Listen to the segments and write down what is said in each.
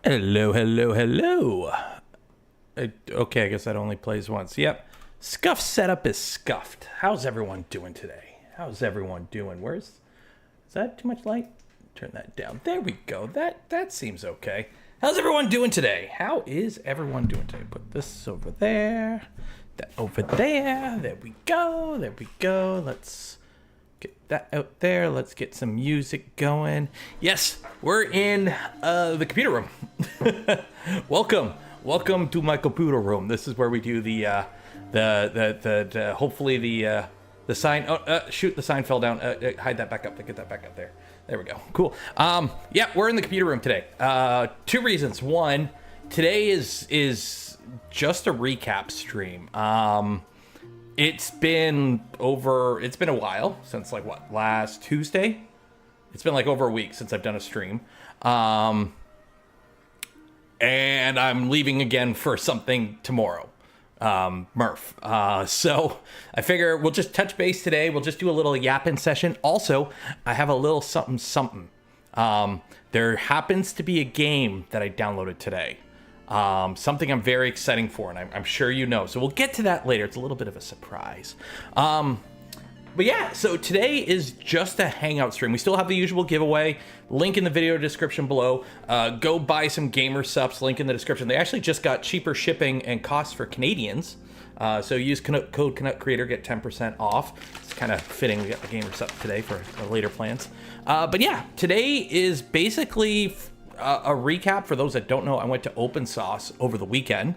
Hello, hello, hello. Okay, I guess that only plays once. Yep. Scuff setup is scuffed. How's everyone doing today? How's everyone doing? Is that too much light? Turn that down. There we go. That seems okay. How's everyone doing today? How is everyone doing today? Put this over there. That over there. There we go. There we go. Let's get that out there. Let's get some music going. Yes, we're in the computer room. Welcome to my computer room. This is where we do the hopefully the sign. Oh, shoot! The sign fell down. Hide that back up. Get that back up there. There we go. Cool. Yeah, we're in the computer room today. Two reasons. One, today is just a recap stream. It's been a while since last Tuesday. It's been like over a week since I've done a stream. And I'm leaving again for something tomorrow. MRRF. So I figure we'll just touch base today. We'll just do a little Yappin session. Also, I have a little something. There happens to be a game that I downloaded today. Something I'm very excited for, and I'm sure you know. So we'll get to that later. It's a little bit of a surprise. But yeah, so today is just a hangout stream. We still have the usual giveaway. Link in the video description below. Go buy some gamer subs. Link in the description. They actually just got cheaper shipping and costs for Canadians. So use code Canuck Creator, get 10% off. It's kind of fitting. We got the gamer sub today for the later plans. But yeah, today is basically a recap. For those that don't know, I went to OPENSAUCE over the weekend.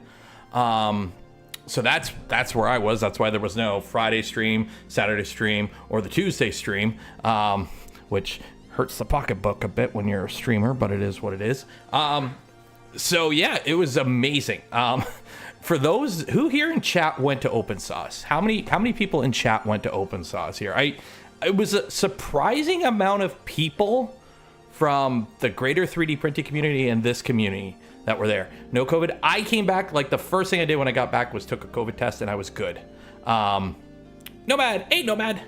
So that's where I was. That's why there was no Friday stream, Saturday stream, or the Tuesday stream, which hurts the pocketbook a bit when you're a streamer, but it is what it is. So yeah, it was amazing. For those who here in chat went to OPENSAUCE, how many people in chat went to OPENSAUCE here? It was a surprising amount of people from the greater 3D printing community and this community that were there. No COVID. I came back, like the first thing I did when I got back was took a COVID test and I was good. Nomad, hey Nomad.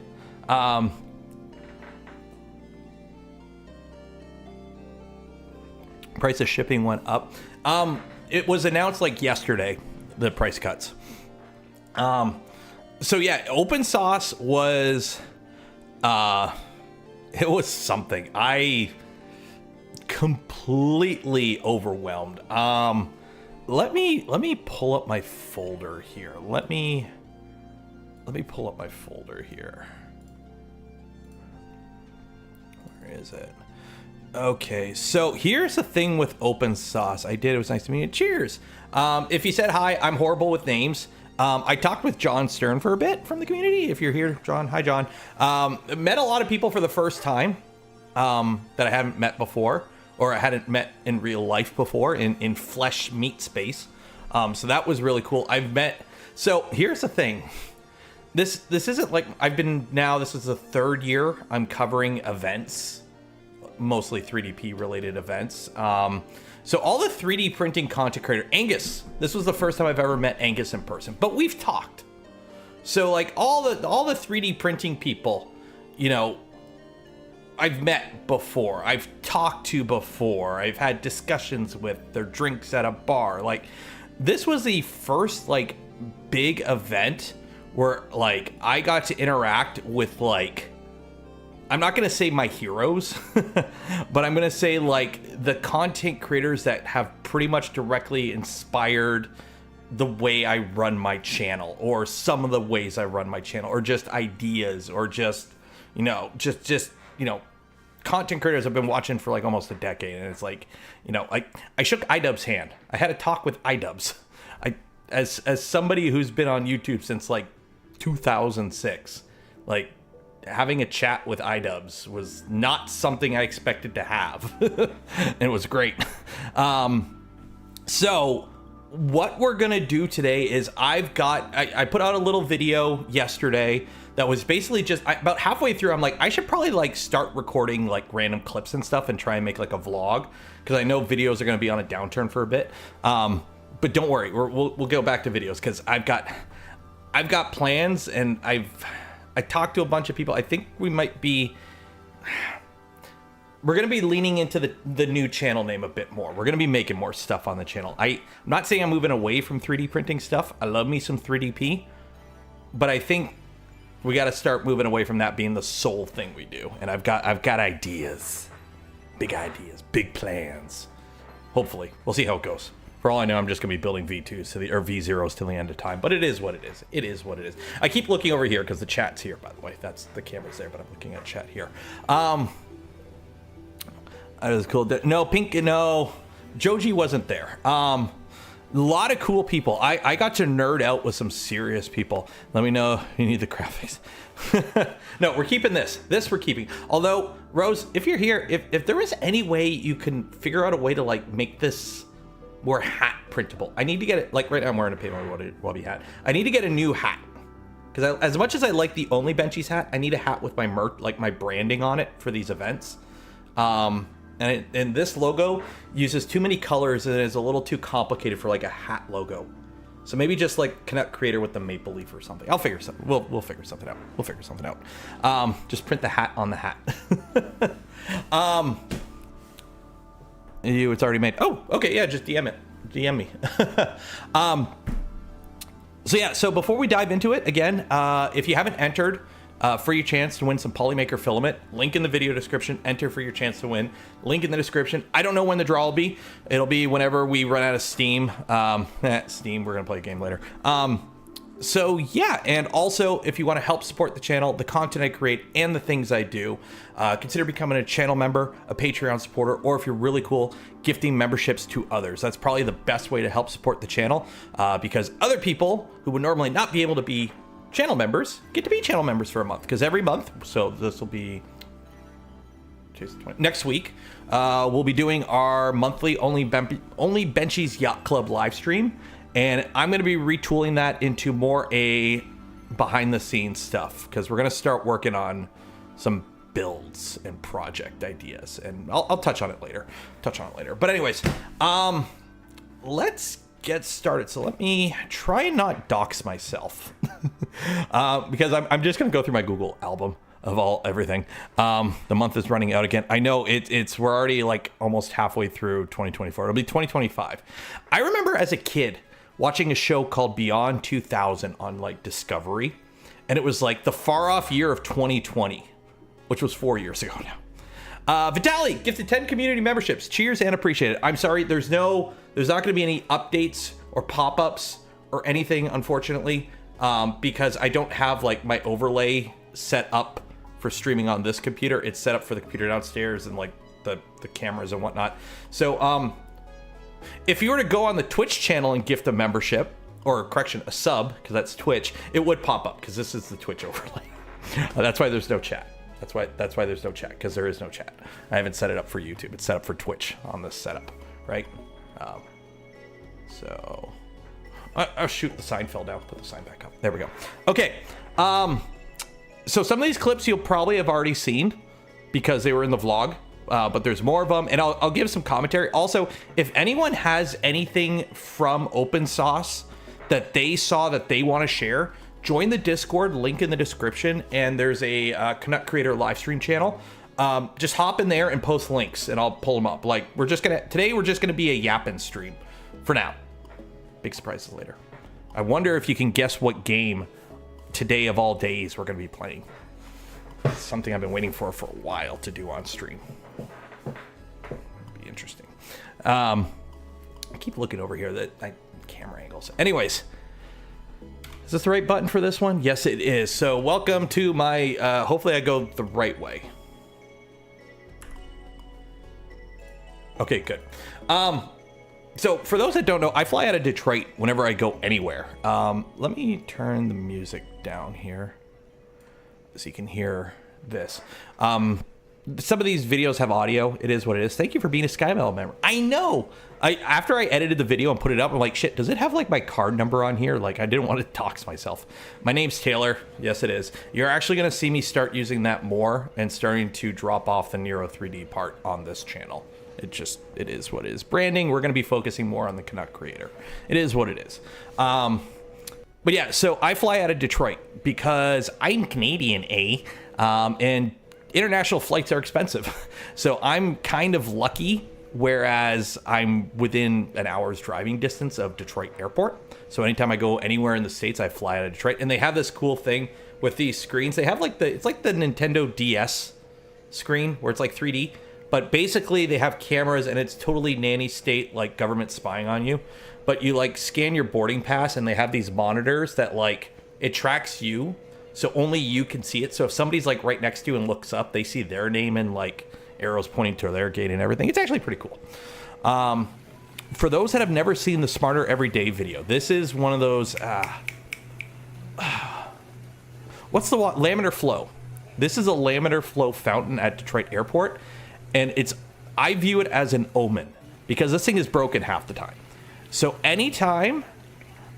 Price of shipping went up. It was announced like yesterday, the price cuts. So yeah, OPENSAUCE was, it was something. I completely overwhelmed. Let me pull up my folder here. Let me pull up my folder here. Where is it? Okay, so here's the thing with OPENSAUCE. It was nice to meet you. Cheers. If you said hi, I'm horrible with names. I talked with John Stern for a bit from the community. If you're here, John, hi John. Met a lot of people for the first time that I haven't met before, or I hadn't met in real life before in flesh meat space. So that was really cool. So here's the thing. This isn't like this is the third year I'm covering events, mostly 3DP related events. So all the 3D printing content creator, Angus, this was the first time I've ever met Angus in person, but we've talked. So like all the 3D printing people, you know, I've met before, I've talked to before, I've had discussions with their drinks at a bar. Like this was the first like big event where like I got to interact with like, I'm not going to say my heroes, but I'm going to say like the content creators that have pretty much directly inspired the way I run my channel, or some of the ways I run my channel, or just ideas, or just, you know, content creators I've been watching for like almost a decade. And it's like, you know, I shook iDubbbz's hand. I had a talk with iDubbbz. As somebody who's been on YouTube since like 2006, like, having a chat with iDubbbz was not something I expected to have. And it was great. So what we're gonna do today is I put out a little video yesterday that was basically just about halfway through. I'm like, I should probably like start recording like random clips and stuff and try and make like a vlog, because I know videos are gonna be on a downturn for a bit. But don't worry, we'll go back to videos, because I've got plans, and I talked to a bunch of people. I think we might be, we're going to be leaning into the new channel name a bit more. We're going to be making more stuff on the channel. I'm not saying I'm moving away from 3D printing stuff. I love me some 3DP, but I think we got to start moving away from that being the sole thing we do. And I've got ideas, big plans. Hopefully, we'll see how it goes. For all I know, I'm just going to be building V2s or V0s till the end of time. But it is what it is. It is what it is. I keep looking over here because the chat's here, by the way. That's the camera's there, but I'm looking at chat here. That was cool. No, Pink, no. Joji wasn't there. A lot of cool people. I got to nerd out with some serious people. Let me know if you need the graphics. No, we're keeping this. This we're keeping. Although, Rose, if you're here, if there is any way you can figure out a way to like make this more hat printable. I need to get it, like right now I'm wearing a Paymo Wubby hat. I need to get a new hat. Because as much as I like the Only Benchies hat, I need a hat with my like my branding on it for these events. And this logo uses too many colors and it is a little too complicated for like a hat logo. So maybe just like Canuck creator with the maple leaf or something. I'll figure something. We'll figure something out. We'll figure something out. Just print the hat on the hat. It's already made. Oh, okay, yeah. Just DM it. DM me. So yeah. So before we dive into it, again, if you haven't entered for your chance to win some Polymaker filament, link in the video description. Enter for your chance to win. Link in the description. I don't know when the draw will be. It'll be whenever we run out of Steam. Steam, we're gonna play a game later. So yeah, and also if you want to help support the channel, the content I create, and the things I do, consider becoming a channel member, a Patreon supporter, or if you're really cool, gifting memberships to others. That's probably the best way to help support the channel, because other people who would normally not be able to be channel members get to be channel members for a month, because every month, so this will be next week, we'll be doing our monthly Only Benchies Yacht Club live stream, and I'm going to be retooling that into more a behind the scenes stuff, because we're going to start working on some builds and project ideas, and I'll touch on it later. But anyways, let's get started. So let me try and not dox myself because I'm just gonna go through my Google album of everything. The month is running out again. I know we're already like almost halfway through 2024. It'll be 2025. I remember as a kid watching a show called Beyond 2000 on like Discovery, and it was like the far off year of 2020, which was 4 years ago now. Vitali gifted 10 community memberships. Cheers and appreciate it. I'm sorry, there's not going to be any updates or pop-ups or anything, unfortunately, because I don't have like my overlay set up for streaming on this computer. It's set up for the computer downstairs and like the cameras and whatnot. So if you were to go on the Twitch channel and gift a membership, or correction, a sub, because that's Twitch, it would pop up because this is the Twitch overlay. That's why there's no chat. That's why there's no chat, because there is no chat. I haven't set it up for YouTube. It's set up for Twitch on this setup, right? So I'll shoot, the sign fell down. Put the sign back up. There we go. Okay. So some of these clips you'll probably have already seen because they were in the vlog, but there's more of them, and I'll give some commentary. Also, if anyone has anything from OPENSAUCE that they saw that they want to share, join the Discord, link in the description, and there's a Canuck creator live stream channel. Just hop in there and post links, and I'll pull them up. Like today we're just gonna be a Yappin stream for now. Big surprises later. I wonder if you can guess what game today of all days we're gonna be playing. It's something I've been waiting for a while to do on stream. Be interesting. I keep looking over here camera angles. Anyways. Is this the right button for this one? Yes, it is. So welcome to my, hopefully I go the right way. Okay, good. So for those that don't know, I fly out of Detroit whenever I go anywhere. Let me turn the music down here so you can hear this. Some of these videos have audio. It is what it is. Thank you for being a SkyMail member. I know. After I edited the video and put it up, I'm like, shit, does it have like my card number on here? Like, I didn't want to dox myself. My name's Taylor. Yes, it is. You're actually going to see me start using that more and starting to drop off the Nero 3D part on this channel. It is what it is. Branding, we're going to be focusing more on the Canuck creator. It is what it is. But yeah, so I fly out of Detroit because I'm Canadian, and international flights are expensive. So I'm kind of lucky, whereas I'm within an hour's driving distance of Detroit Airport. So anytime I go anywhere in the States, I fly out of Detroit. And they have this cool thing with these screens. They have like it's like the Nintendo DS screen where it's like 3D. But basically they have cameras and it's totally nanny state, like government spying on you. But you like scan your boarding pass and they have these monitors that like it tracks you. So only you can see it. So if somebody's like right next to you and looks up, they see their name and like arrows pointing to their gate and everything. It's actually pretty cool. For those that have never seen the Smarter Everyday video, this is one of those, what's the laminar flow? This is a laminar flow fountain at Detroit Airport. And I view it as an omen because this thing is broken half the time. So anytime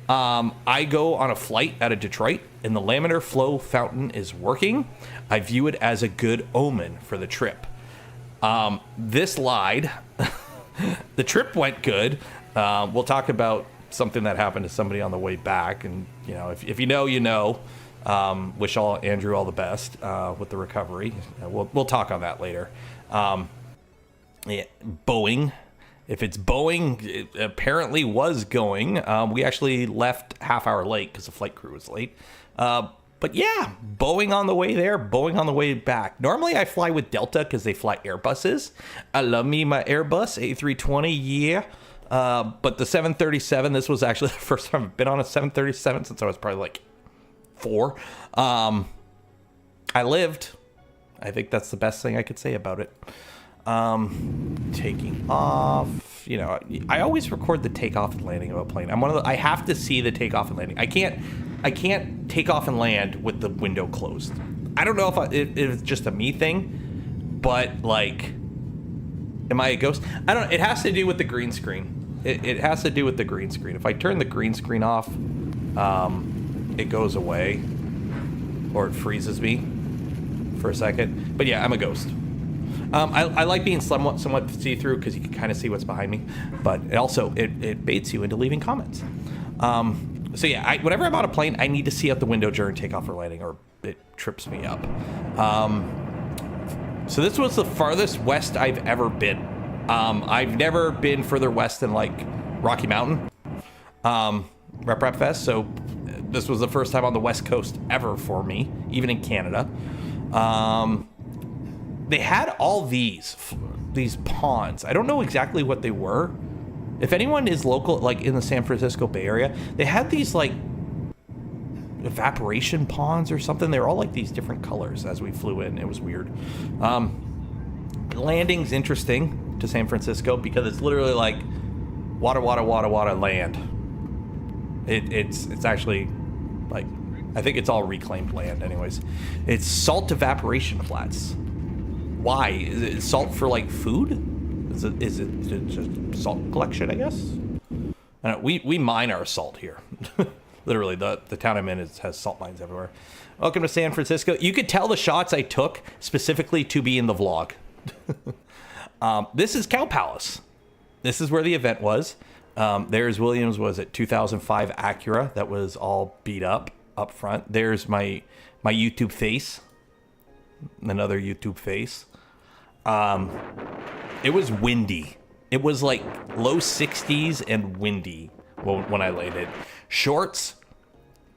I go on a flight out of Detroit and the laminar flow fountain is working, I view it as a good omen for the trip. This lied. The trip went good. We'll talk about something that happened to somebody on the way back. And, you know, if you know, you know. Wish Andrew all the best with the recovery. We'll talk on that later. Yeah, Boeing. If it's Boeing, it apparently was going. We actually left half hour late because the flight crew was late. But yeah, Boeing on the way there, Boeing on the way back. Normally I fly with Delta because they fly Airbuses. I love me my Airbus A320, yeah. But the 737, this was actually the first time I've been on a 737 since I was probably like 4. I lived. I think that's the best thing I could say about it. Taking off, you know, I always record the takeoff and landing of a plane. I have to see the takeoff and landing. I can't take off and land with the window closed. I don't know if it's just a me thing, but like, am I a ghost? I don't know. It has to do with the green screen. It has to do with the green screen. If I turn the green screen off, it goes away or it freezes me for a second. But yeah, I'm a ghost. I like being somewhat see-through because you can kind of see what's behind me, but it baits you into leaving comments. So yeah, whenever I'm on a plane, I need to see out the window during takeoff or landing, or it trips me up. So this was the farthest west I've ever been. I've never been further west than like Rocky Mountain, Rep Fest. So this was the first time on the West Coast ever for me, even in Canada. They had all these ponds. I don't know exactly what they were. If anyone is local, like in the San Francisco Bay Area, they had these like evaporation ponds or something. They were all like these different colors as we flew in. It was weird. Landing's interesting to San Francisco because it's literally like water, land. It's actually like, I think it's all reclaimed land anyways. It's salt evaporation flats. Why? Is it salt for like food? Is it just salt collection, I guess? I don't know, we mine our salt here. Literally, the town I'm in has salt mines everywhere. Welcome to San Francisco. You could tell the shots I took specifically to be in the vlog. This is Cow Palace. This is where the event was. There's Williams, was it 2005 Acura that was all beat up front. There's my YouTube face. Another YouTube face. It was windy. It was like low 60s and windy when I landed. Shorts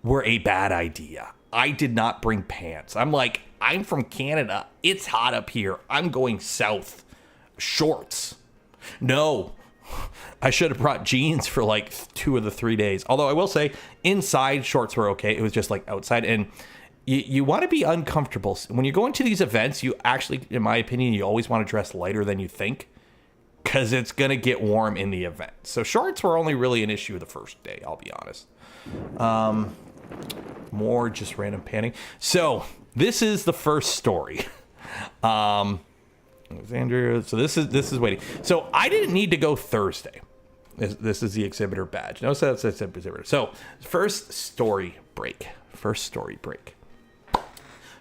were a bad idea. I did not bring pants. I'm from Canada. It's hot up here. I'm going south. Shorts. No. I should have brought jeans for like 2 of the 3 days. Although I will say inside shorts were okay. It was just like outside. And you want to be uncomfortable. When you're going to these events, you actually, in my opinion, you always want to dress lighter than you think because it's going to get warm in the event. So shorts were only really an issue the first day, I'll be honest. More just random panning. So this is the first story. Alexandria. So this is waiting. So I didn't need to go Thursday. This is the exhibitor badge. No, so that's exhibitor. So first story break.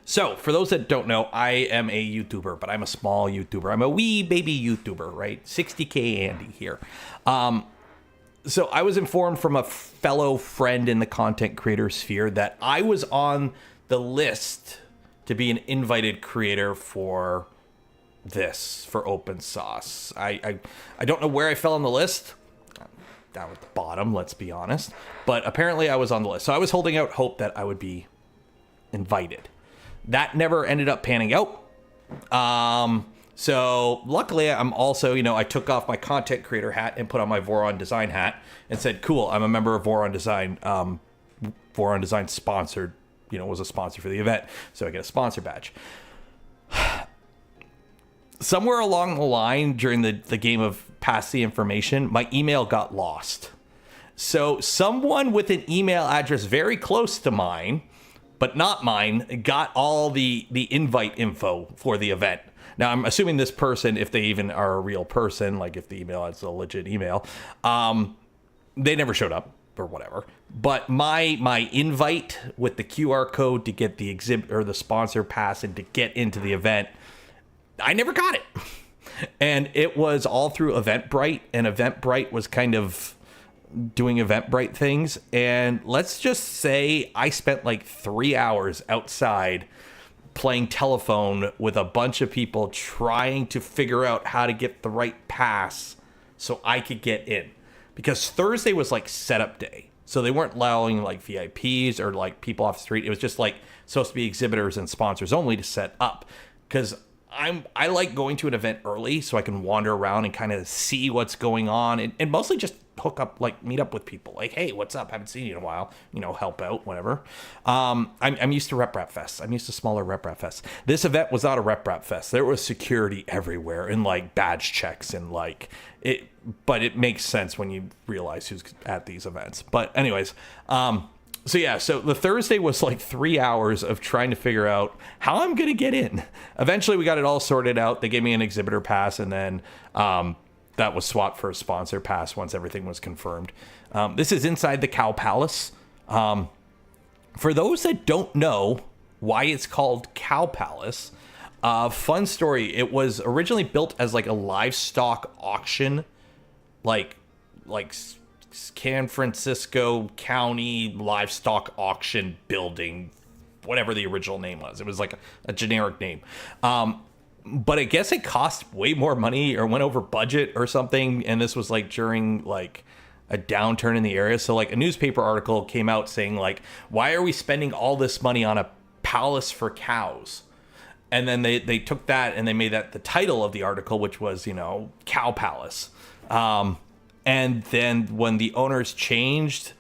So, for those that don't know, I am a YouTuber, but I'm a small YouTuber. I'm a wee baby YouTuber, right? 60K Andy here. So, I was informed from a fellow friend in the content creator sphere that I was on the list to be an invited creator for this, for OPENSAUCE. I don't know where I fell on the list. Down at the bottom, let's be honest. But apparently I was on the list. So I was holding out hope that I would be invited. That never ended up panning out. So luckily I'm also, I took off my content creator hat and put on my Voron Design hat and said, cool, I'm a member of Voron Design. Voron Design sponsored, was a sponsor for the event. So I get a sponsor badge. Somewhere along the line during the game of Pass the Information, my email got lost. So someone with an email address very close to mine, but not mine, got all the invite info for the event. Now, I'm assuming this person, if they even are a real person, like if the email is a legit email, they never showed up or whatever. But my invite with the QR code to get the exhibit or the sponsor pass and to get into the event, I never got it. And it was all through Eventbrite, and Eventbrite was kind of doing Eventbrite things. And let's just say I spent like 3 hours outside playing telephone with a bunch of people trying to figure out how to get the right pass so I could get in. Because Thursday was like setup day. So they weren't allowing like VIPs or like people off the street. It was just like supposed to be exhibitors and sponsors only to set up. Because I like going to an event early so I can wander around and kind of see what's going on and mostly just hook up, like meet up with people. Like, hey, what's up? Haven't seen you in a while. Help out, whatever. I'm used to Rep Rap Fest. I'm used to smaller Rep Rap Fest. This event was not a Rep Rap Fest. There was security everywhere and like badge checks and like it. But it makes sense when you realize who's at these events. But anyways, so the Thursday was like 3 hours of trying to figure out how I'm going to get in. Eventually we got it all sorted out. They gave me an exhibitor pass, and then that was swapped for a sponsor pass once everything was confirmed. This is inside the Cow Palace. For those that don't know why it's called Cow Palace, fun story. It was originally built as like a livestock auction, like San Francisco County livestock auction building, whatever the original name was. It was like a generic name. But I guess it cost way more money or went over budget or something. And this was like during like a downturn in the area. So like a newspaper article came out saying like, why are we spending all this money on a palace for cows? And then they took that and they made that the title of the article, which was, Cow Palace. And then when the owners changed,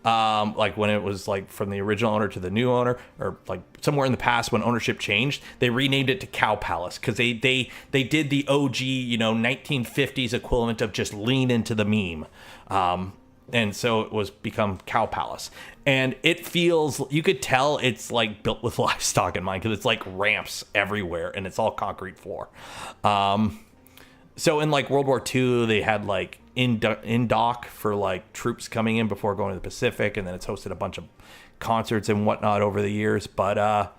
like when it was like from the original owner to the new owner, or like somewhere in the past when ownership changed, they renamed it to Cow Palace because they did the OG, 1950s equivalent of just lean into the meme. And so it was become Cow Palace. And it feels, you could tell it's like built with livestock in mind because it's like ramps everywhere and it's all concrete floor. So in like World War II, they had like in dock for like troops coming in before going to the Pacific, and then it's hosted a bunch of concerts and whatnot over the years. But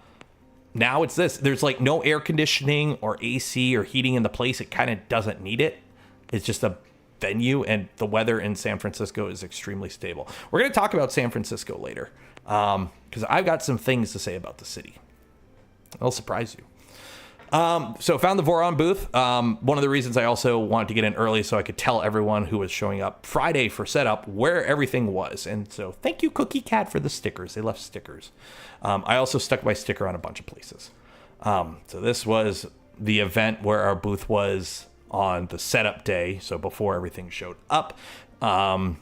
now it's this. There's like no air conditioning or AC or heating in the place. It kind of doesn't need it. It's just a venue, and the weather in San Francisco is extremely stable. We're going to talk about San Francisco later because I've got some things to say about the city. It'll surprise you. So found the Voron booth. One of the reasons I also wanted to get in early so I could tell everyone who was showing up Friday for setup where everything was. And so thank you, Cookie Cat, for the stickers. They left stickers. I also stuck my sticker on a bunch of places. So this was the event where our booth was on the setup day. So before everything showed up, I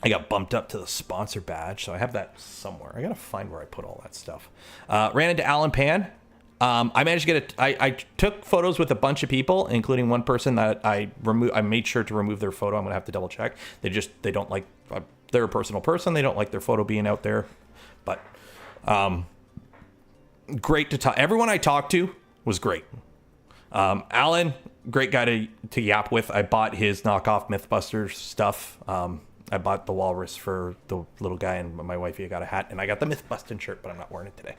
got bumped up to the sponsor badge. So I have that somewhere. I got to find where I put all that stuff. Ran into Alan Pan. I managed to get I took photos with a bunch of people, including one person that I made sure to remove their photo. I'm gonna have to double check. They don't like, they're a personal person. They don't like their photo being out there. But great to talk. Everyone I talked to was great. Alan, great guy to yap with. I bought his knockoff Mythbusters stuff. I bought the walrus for the little guy, and my wifey got a hat, and I got the Mythbusting shirt, but I'm not wearing it today.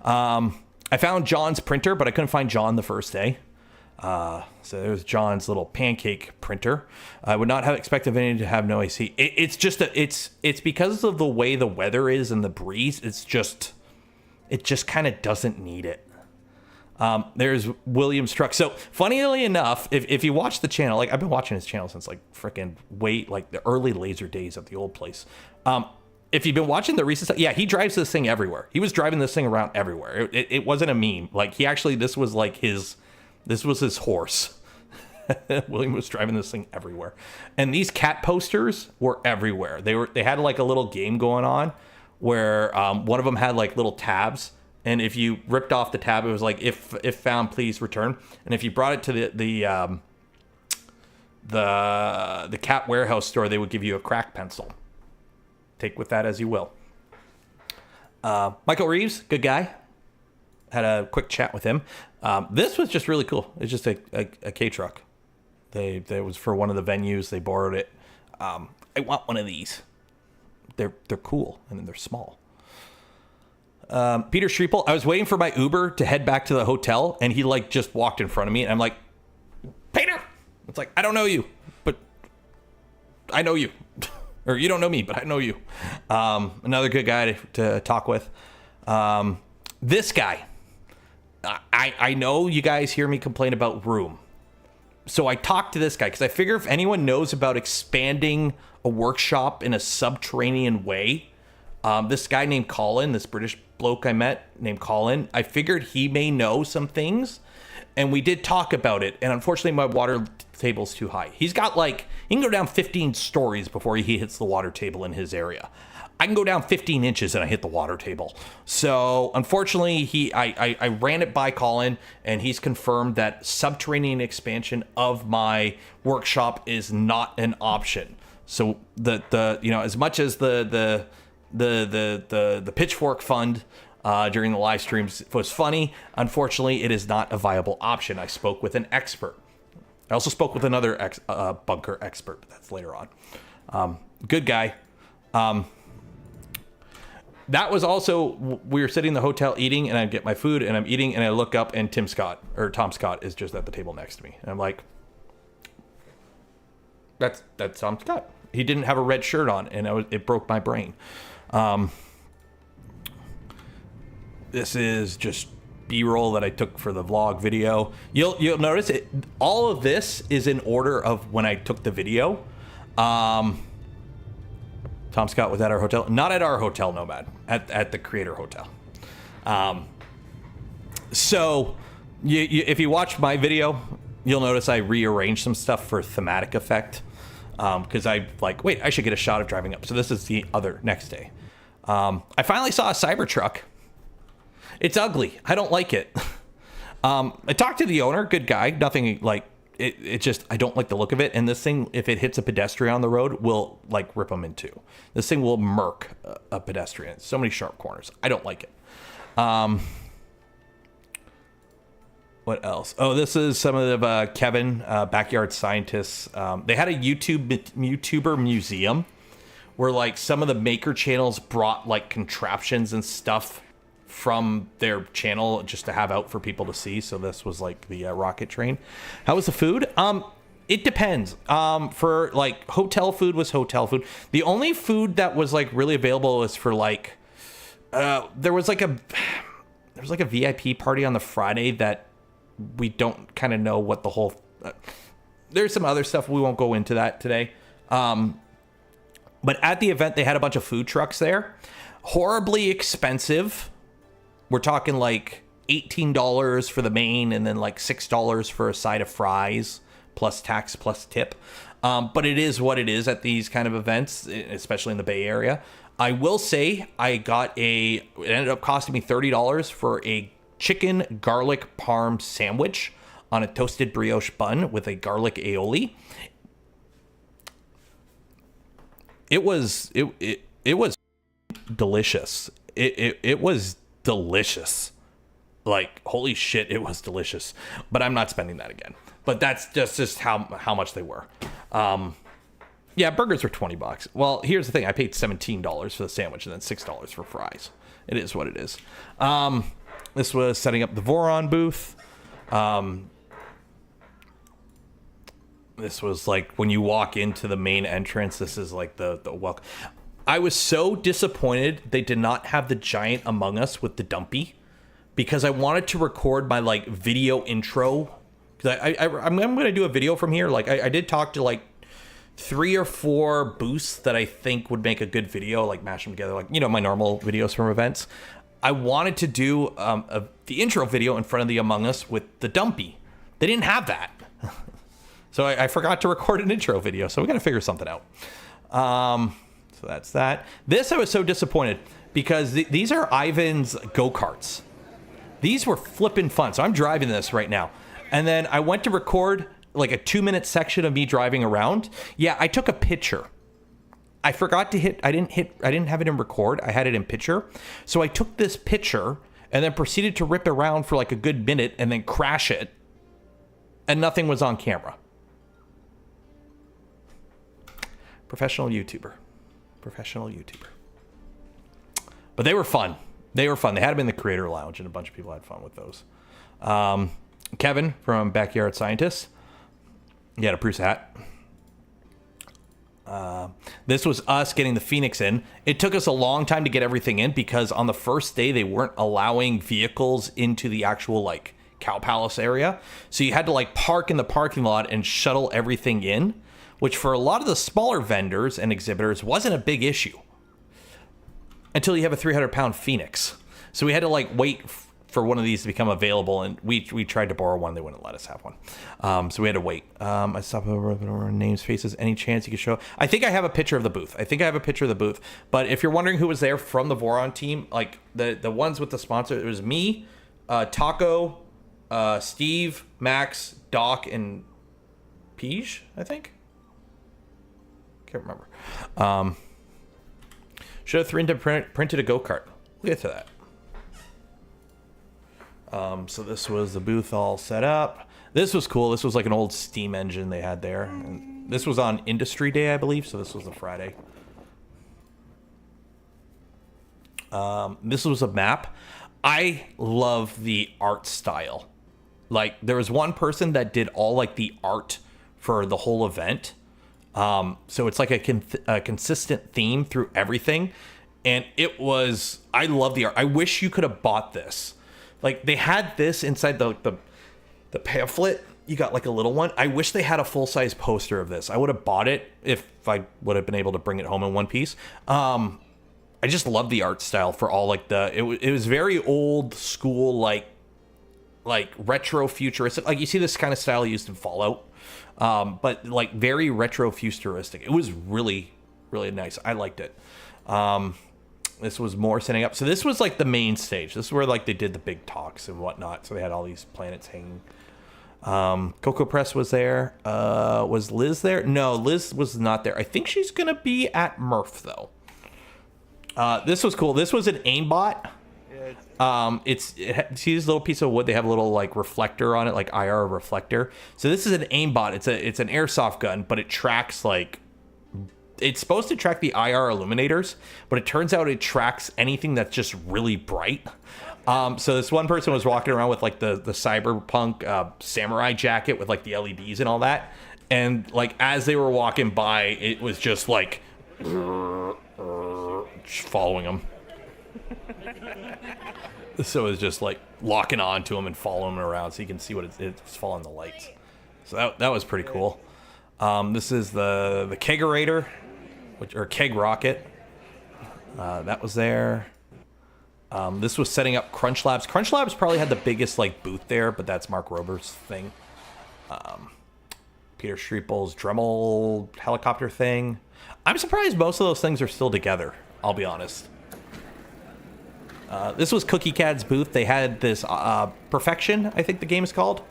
I found John's printer, but I couldn't find John the first day. So there's John's little pancake printer. I would not have expected any to have no AC. It's just it's because of the way the weather is and the breeze. It's just It just kind of doesn't need it. There's William's truck. So funnily enough, if you watch the channel, like I've been watching his channel since like freaking like the early laser days of the old place. If you've been watching the recent stuff, yeah, he drives this thing everywhere. He was driving this thing around everywhere. It wasn't a meme. Like he actually, this was his horse. William was driving this thing everywhere. And these cat posters were everywhere. They had like a little game going on where one of them had like little tabs. And if you ripped off the tab, it was like, if found, please return. And if you brought it to the cat warehouse store, they would give you a crack pencil. Take with that as you will. Michael Reeves, good guy. Had a quick chat with him. This was just really cool. It's just a K truck. They was for one of the venues. They borrowed it. I want one of these. They're cool and then they're small. Peter Schriepel, I was waiting for my Uber to head back to the hotel, and he like just walked in front of me, and I'm like, Peter! It's like, I don't know you, but I know you. Or you don't know me, but I know you. Another good guy to talk with. This guy, I know you guys hear me complain about room. So I talked to this guy because I figure if anyone knows about expanding a workshop in a subterranean way, this guy named Colin, this British bloke I met named Colin, I figured he may know some things, and we did talk about it. And unfortunately, my water table's too high. He's got like, he can go down 15 stories before he hits the water table in his area. I can go down 15 inches and I hit the water table. So unfortunately, I ran it by Colin, and he's confirmed that subterranean expansion of my workshop is not an option. So the as much as the Pitchfork Fund during the live streams was funny, unfortunately, it is not a viable option. I spoke with an expert. I also spoke with another bunker expert, but that's later on. Good guy. That was also, we were sitting in the hotel eating, and I get my food, and I'm eating, and I look up, and Tom Scott is just at the table next to me. And I'm like, that's Tom Scott. He didn't have a red shirt on, and it broke my brain. This is just B-roll that I took for the vlog video. You'll notice it. All of this is in order of when I took the video. Tom Scott was at our hotel, not at our hotel, Nomad, at the Creator Hotel. So if you watch my video, you'll notice I rearranged some stuff for thematic effect. Because I like, wait, I should get a shot of driving up. So this is the other next day. I finally saw a Cybertruck. It's ugly. I don't like it. I talked to the owner, good guy. Nothing like it just, I don't like the look of it. And this thing, if it hits a pedestrian on the road, will like rip them in two. This thing will murk a pedestrian. So many sharp corners. I don't like it. What else? Oh, this is some of Kevin, Backyard Scientists. They had a YouTuber museum where like some of the maker channels brought like contraptions and stuff from their channel just to have out for people to see. So this was like the rocket train. How was the food? It depends. For like hotel food was hotel food. The only food that was like really available was for like there was like a VIP party on the Friday that we don't kind of know what the whole there's some other stuff, we won't go into that today. But at the event they had a bunch of food trucks there. Horribly expensive. We're talking like $18 for the main, and then like $6 for a side of fries plus tax plus tip. But it is what it is at these kind of events, especially in the Bay Area. I will say it ended up costing me $30 for a chicken garlic parm sandwich on a toasted brioche bun with a garlic aioli. It was delicious. It was delicious. Like, holy shit, it was delicious. But I'm not spending that again. But that's just how much they were. Yeah, burgers were $20. Well, here's the thing. I paid $17 for the sandwich and then $6 for fries. It is what it is. This was setting up the Voron booth. This was like when you walk into the main entrance, this is like the welcome. I was so disappointed they did not have the giant Among Us with the dumpy, because I wanted to record my like video intro. Because I'm going to do a video from here. Like I did talk to like 3 or 4 booths that I think would make a good video, like mash them together, like, you know, my normal videos from events. I wanted to do the intro video in front of the Among Us with the dumpy. They didn't have that. So I forgot to record an intro video. So we got to figure something out. So that's that. This, I was so disappointed because these are Ivan's go-karts. These were flipping fun. So I'm driving this right now. And then I went to record like a 2-minute section of me driving around. Yeah, I took a picture. I forgot to hit, I didn't have it in record. I had it in picture. So I took this picture and then proceeded to rip around for like a good minute and then crash it. And nothing was on camera. Professional YouTuber. But they were fun. They had them in the creator lounge and a bunch of people had fun with those. Kevin from Backyard Scientists. He had a Bruce hat. This was us getting the Phoenix in. It took us a long time to get everything in because on the first day they weren't allowing vehicles into the actual like Cow Palace area. So you had to like park in the parking lot and shuttle everything in, which for a lot of the smaller vendors and exhibitors wasn't a big issue until you have a 300-pound Phoenix. So we had to like wait for one of these to become available, and we tried to borrow one. They wouldn't let us have one. So we had to wait. I stopped over names, faces. Any chance you could show? I think I have a picture of the booth. But if you're wondering who was there from the Voron team, like the ones with the sponsor, it was me, Taco, Steve, Max, Doc, and Peach, I think. Can't remember. Should have 3D printed a go-kart. We'll get to that. So this was the booth all set up. This was cool. This was like an old steam engine they had there. And this was on Industry Day, I believe. So this was the Friday. This was a map. I love the art style. Like there was one person that did all like the art for the whole event. So it's like a consistent theme through everything. And it was, I love the art. I wish you could have bought this. Like they had this inside the pamphlet. You got like a little one. I wish they had a full-size poster of this. I would have bought it if I would have been able to bring it home in one piece. I just love the art style for all like it was very old school, like retro futuristic. Like you see this kind of style used in Fallout. But like very retro futuristic. It was really, really nice. I liked it. This was more setting up. So this was like the main stage. This is where like they did the big talks and whatnot. So they had all these planets hanging. Coco Press was there. Was Liz there? No, Liz was not there. I think she's gonna be at MRRF though. This was cool. This was an aimbot. See this little piece of wood? They have a little like reflector on it, like IR reflector. So this is an aimbot. It's an airsoft gun, but it tracks like, it's supposed to track the IR illuminators, but it turns out it tracks anything that's just really bright. So this one person was walking around with like the cyberpunk samurai jacket with like the LEDs and all that, and like as they were walking by, it was just like following them. So it was just like locking on to him and following him around so you can see what it's following the lights. So that was pretty cool. This is the kegerator, or keg rocket. That was there. This was setting up Crunch Labs. Crunch Labs probably had the biggest like booth there, but that's Mark Rober's thing. Peter Streeple's Dremel helicopter thing. I'm surprised most of those things are still together, I'll be honest. This was Cookie Cat's booth. They had this Perfection, I think the game is called.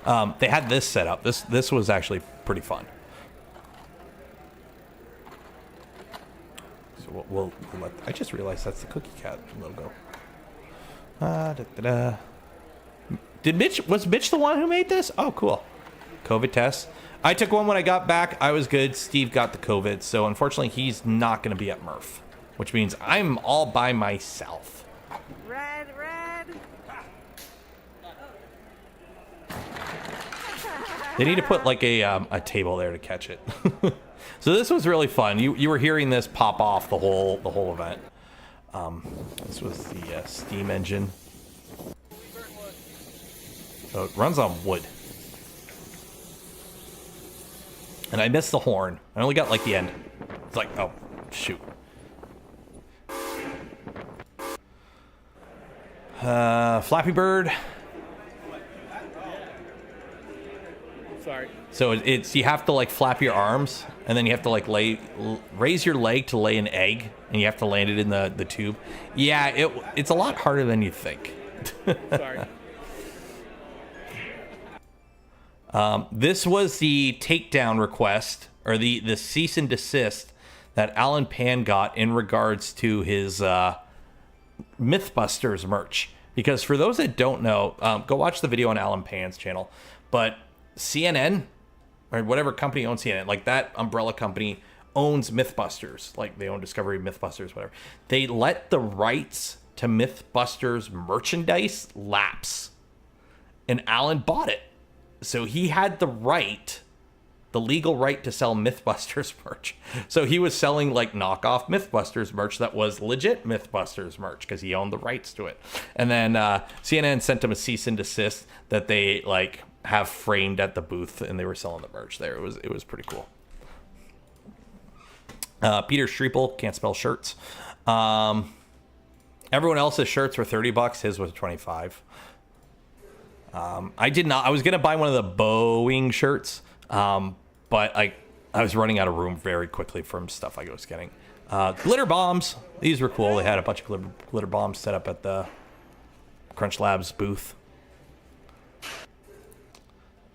They had this set up. This was actually pretty fun. So we'll let, I just realized that's the Cookie Cat logo. Was Mitch the one who made this? Oh, cool. COVID test. I took one when I got back. I was good. Steve got the COVID, so unfortunately he's not going to be at MRRF, which means I'm all by myself. Red. They need to put like a table there to catch it. So this was really fun. You were hearing this pop off the whole event. This was the steam engine. So it runs on wood. And I missed the horn. I only got like the end. It's like, oh, shoot. Flappy Bird. Sorry. So it's you have to like flap your arms, and then you have to like raise your leg to lay an egg, and you have to land it in the tube. Yeah, it's a lot harder than you think. Sorry. This was the takedown request, or the cease and desist that Alan Pan got in regards to his Mythbusters merch. Because for those that don't know, go watch the video on Alan Pan's channel. But CNN, or whatever company owns CNN, like that umbrella company owns Mythbusters. Like they own Discovery, Mythbusters, whatever. They let the rights to Mythbusters merchandise lapse. And Alan bought it. So he had the legal right to sell Mythbusters merch. So he was selling like knockoff Mythbusters merch that was legit Mythbusters merch because he owned the rights to it. And then CNN sent him a cease and desist that they like have framed at the booth, and they were selling the merch there. It was pretty cool. Peter Streeple can't spell shirts. Everyone else's shirts were $30. His was $25. I did not. I was gonna buy one of the Boeing shirts, but I was running out of room very quickly from stuff I was getting. Glitter bombs. These were cool. They had a bunch of glitter bombs set up at the Crunch Labs booth.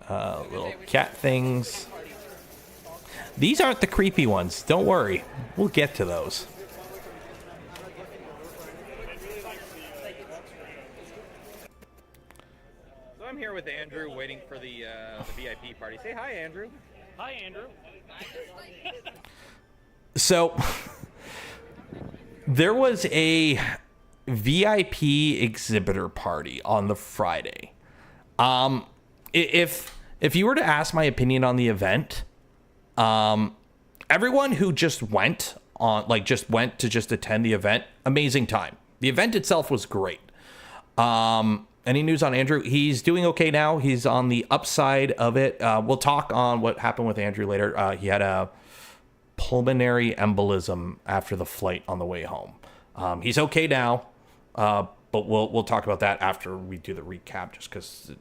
Little cat things. These aren't the creepy ones. Don't worry. We'll get to those. So I'm here with Andrew waiting for the VIP party. Say hi, Andrew. Hi, Andrew. So there was a VIP exhibitor party on the Friday. If you were to ask my opinion on the event, everyone who just went to attend the event, amazing time. The event itself was great. Any news on Andrew? He's doing okay now. He's on the upside of it. We'll talk on what happened with Andrew later. He had a pulmonary embolism after the flight on the way home. He's okay now, but we'll talk about that after we do the recap, just because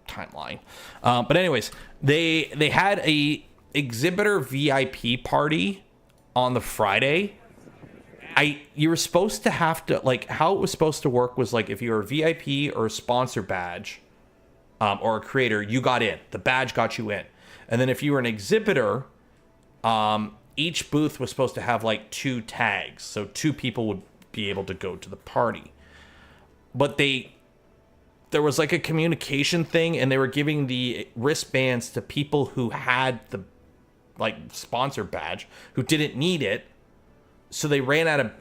timeline. But anyways, they had a exhibitor VIP party on the Friday. You were supposed to have to, like, how it was supposed to work was, like, if you were a VIP or a sponsor badge, or a creator, you got in. The badge got you in. And then if you were an exhibitor, each booth was supposed to have, like, 2 tags. So 2 people would be able to go to the party. But there was, like, a communication thing, and they were giving the wristbands to people who had the, like, sponsor badge, who didn't need it. So they ran out of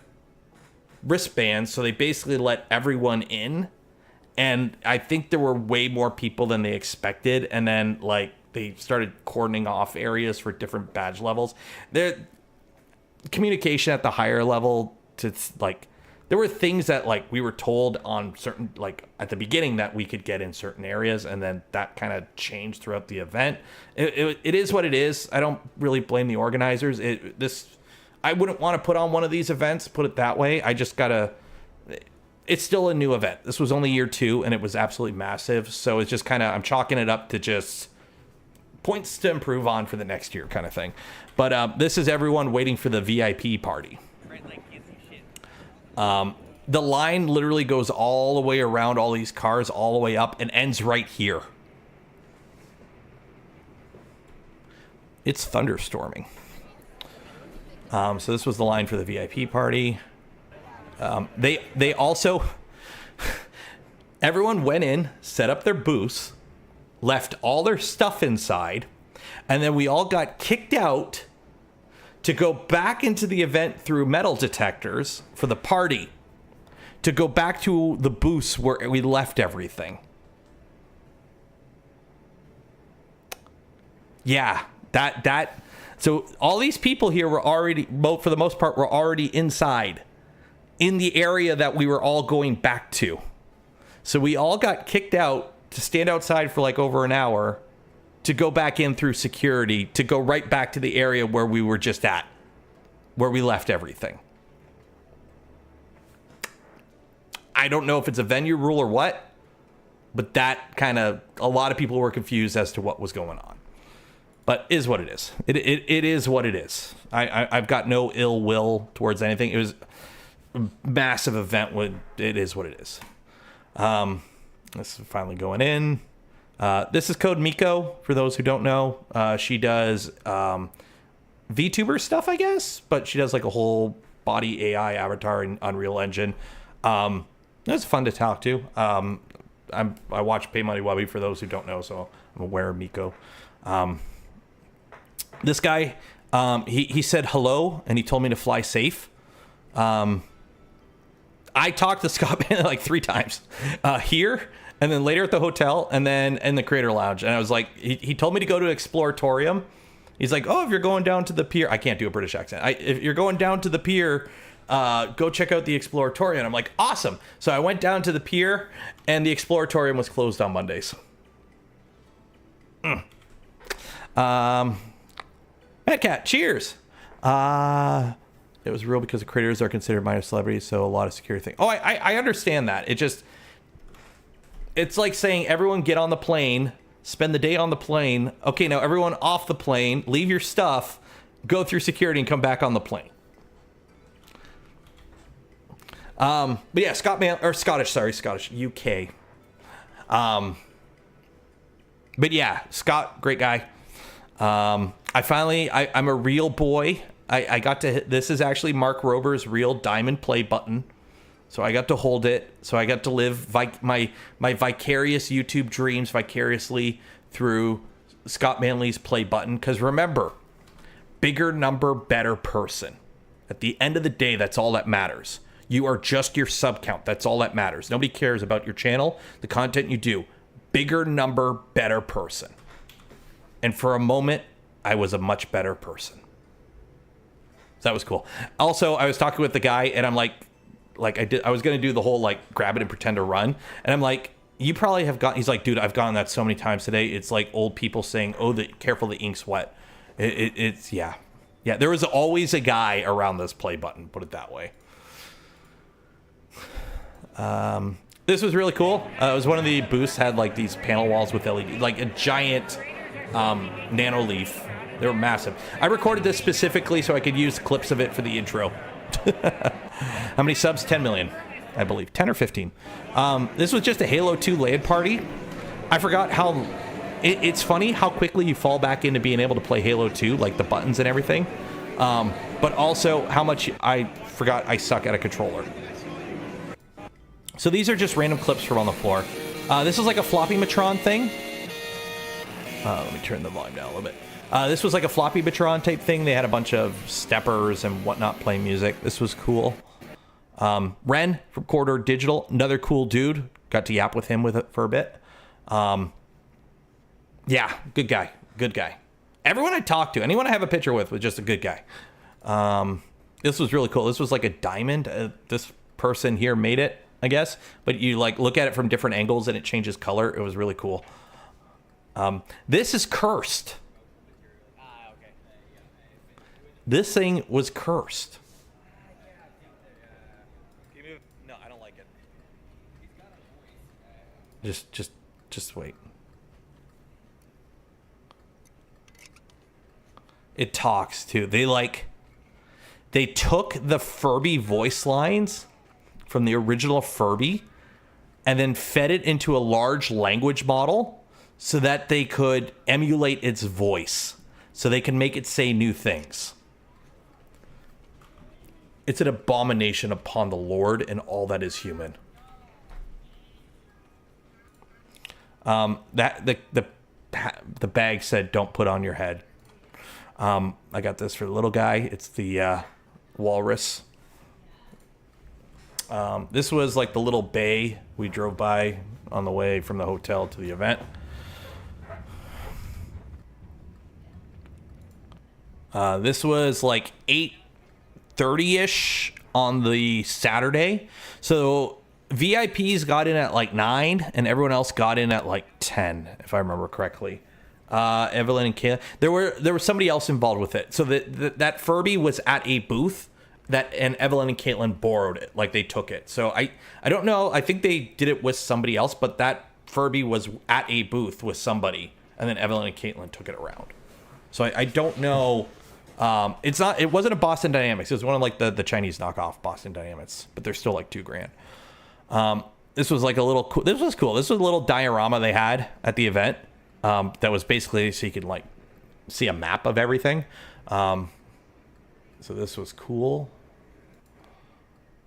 wristbands, so they basically let everyone in. And I think there were way more people than they expected. And then, like, they started cordoning off areas for different badge levels. Communication at the higher level, like, there were things that, like, we were told on certain, like, at the beginning that we could get in certain areas, and then that kind of changed throughout the event. It is what it is. I don't really blame the organizers. I wouldn't want to put on one of these events, put it that way. It's still a new event. This was only year 2, and it was absolutely massive. So it's just kind of, I'm chalking it up to just points to improve on for the next year kind of thing. But this is everyone waiting for the VIP party. The line literally goes all the way around all these cars, all the way up, and ends right here. It's thunderstorming. So this was the line for the VIP party. They also, everyone went in, set up their booths, left all their stuff inside, and then we all got kicked out to go back into the event through metal detectors for the party, to go back to the booths where we left everything. Yeah, that So all these people here were already, for the most part, were already inside in the area that we were all going back to. So we all got kicked out to stand outside for like over an hour to go back in through security to go right back to the area where we were just at, where we left everything. I don't know if it's a venue rule or what, but that kind of, a lot of people were confused as to what was going on. But is what it is. It is what it is. I've got no ill will towards anything. It was a massive event. It is what it is. This is finally going in. This is Code Miko, for those who don't know. She does VTuber stuff, I guess, but she does like a whole body AI avatar in Unreal Engine. It's fun to talk to. I watch Pay Money Wubby, for those who don't know, so I'm aware of Miko. This guy, he said hello, and he told me to fly safe. I talked to Scott like 3 times here, and then later at the hotel, and then in the Creator Lounge. And I was like, he told me to go to Exploratorium. He's like, oh, if you're going down to the pier, I can't do a British accent. If you're going down to the pier, go check out the Exploratorium. And I'm like, awesome. So I went down to the pier, and the Exploratorium was closed on Mondays. Mad Cat, cheers. It was real because the creators are considered minor celebrities, so a lot of security thing. Oh, I understand that. It's like saying everyone get on the plane, spend the day on the plane. Okay, now everyone off the plane, leave your stuff, go through security, and come back on the plane. But yeah, Scottish, UK. But yeah, Scott, great guy. I'm a real boy. I got to hit, this is actually Mark Rober's real diamond play button. So I got to hold it. So I got to live my vicarious YouTube dreams vicariously through Scott Manley's play button. Because remember, bigger number, better person. At the end of the day, that's all that matters. You are just your sub count. That's all that matters. Nobody cares about your channel, the content you do. Bigger number, better person. And for a moment, I was a much better person. So that was cool. Also, I was talking with the guy, and I'm like I was going to do the whole, like, grab it and pretend to run. And I'm like, you probably have he's like, dude, I've gotten that so many times today. It's like old people saying, oh, careful, the ink's wet. It's, yeah. Yeah, there was always a guy around this play button, put it that way. This was really cool. It was one of the booths had, like, these panel walls with LED, like a giant nano leaf. They were massive. I recorded this specifically so I could use clips of it for the intro. How many subs? 10 million, I believe. 10 or 15. This was just a Halo 2 LAN party. I forgot how... It's funny how quickly you fall back into being able to play Halo 2, like the buttons and everything. But also how much I forgot I suck at a controller. So these are just random clips from on the floor. This is like a floppy Matron thing. Let me turn the volume down a little bit. This was like a floppy Matron type thing. They had a bunch of steppers and whatnot playing music. This was cool. Ren from Corridor Digital, another cool dude. Got to yap with him for a bit. Yeah, good guy. Good guy. Everyone I talked to, anyone I have a picture with, was just a good guy. This was really cool. This was like a diamond. This person here made it, I guess. But you like look at it from different angles and it changes color. It was really cool. This is cursed. This thing was cursed. No, I don't like it. Just wait. It talks too. They took the Furby voice lines from the original Furby and then fed it into a large language model so that they could emulate its voice, so they can make it say new things. It's an abomination upon the Lord and all that is human. The bag said, "Don't put on your head." I got this for the little guy. It's the walrus. This was like the little bay we drove by on the way from the hotel to the event. This was like 8:30ish on the Saturday. So VIPs got in at like 9 and everyone else got in at like 10, if I remember correctly. Evelyn and Kayla. There was somebody else involved with it. So that Furby was at a booth and Evelyn and Caitlin borrowed it, like they took it. So I don't know. I think they did it with somebody else, but that Furby was at a booth with somebody, and then Evelyn and Caitlin took it around. So I don't know. It wasn't a Boston Dynamics. It was one of like the Chinese knockoff Boston Dynamics, but they're still like $2,000. This was like a little cool. This was cool. This was a little diorama they had at the event. That was basically so you could like see a map of everything. So this was cool.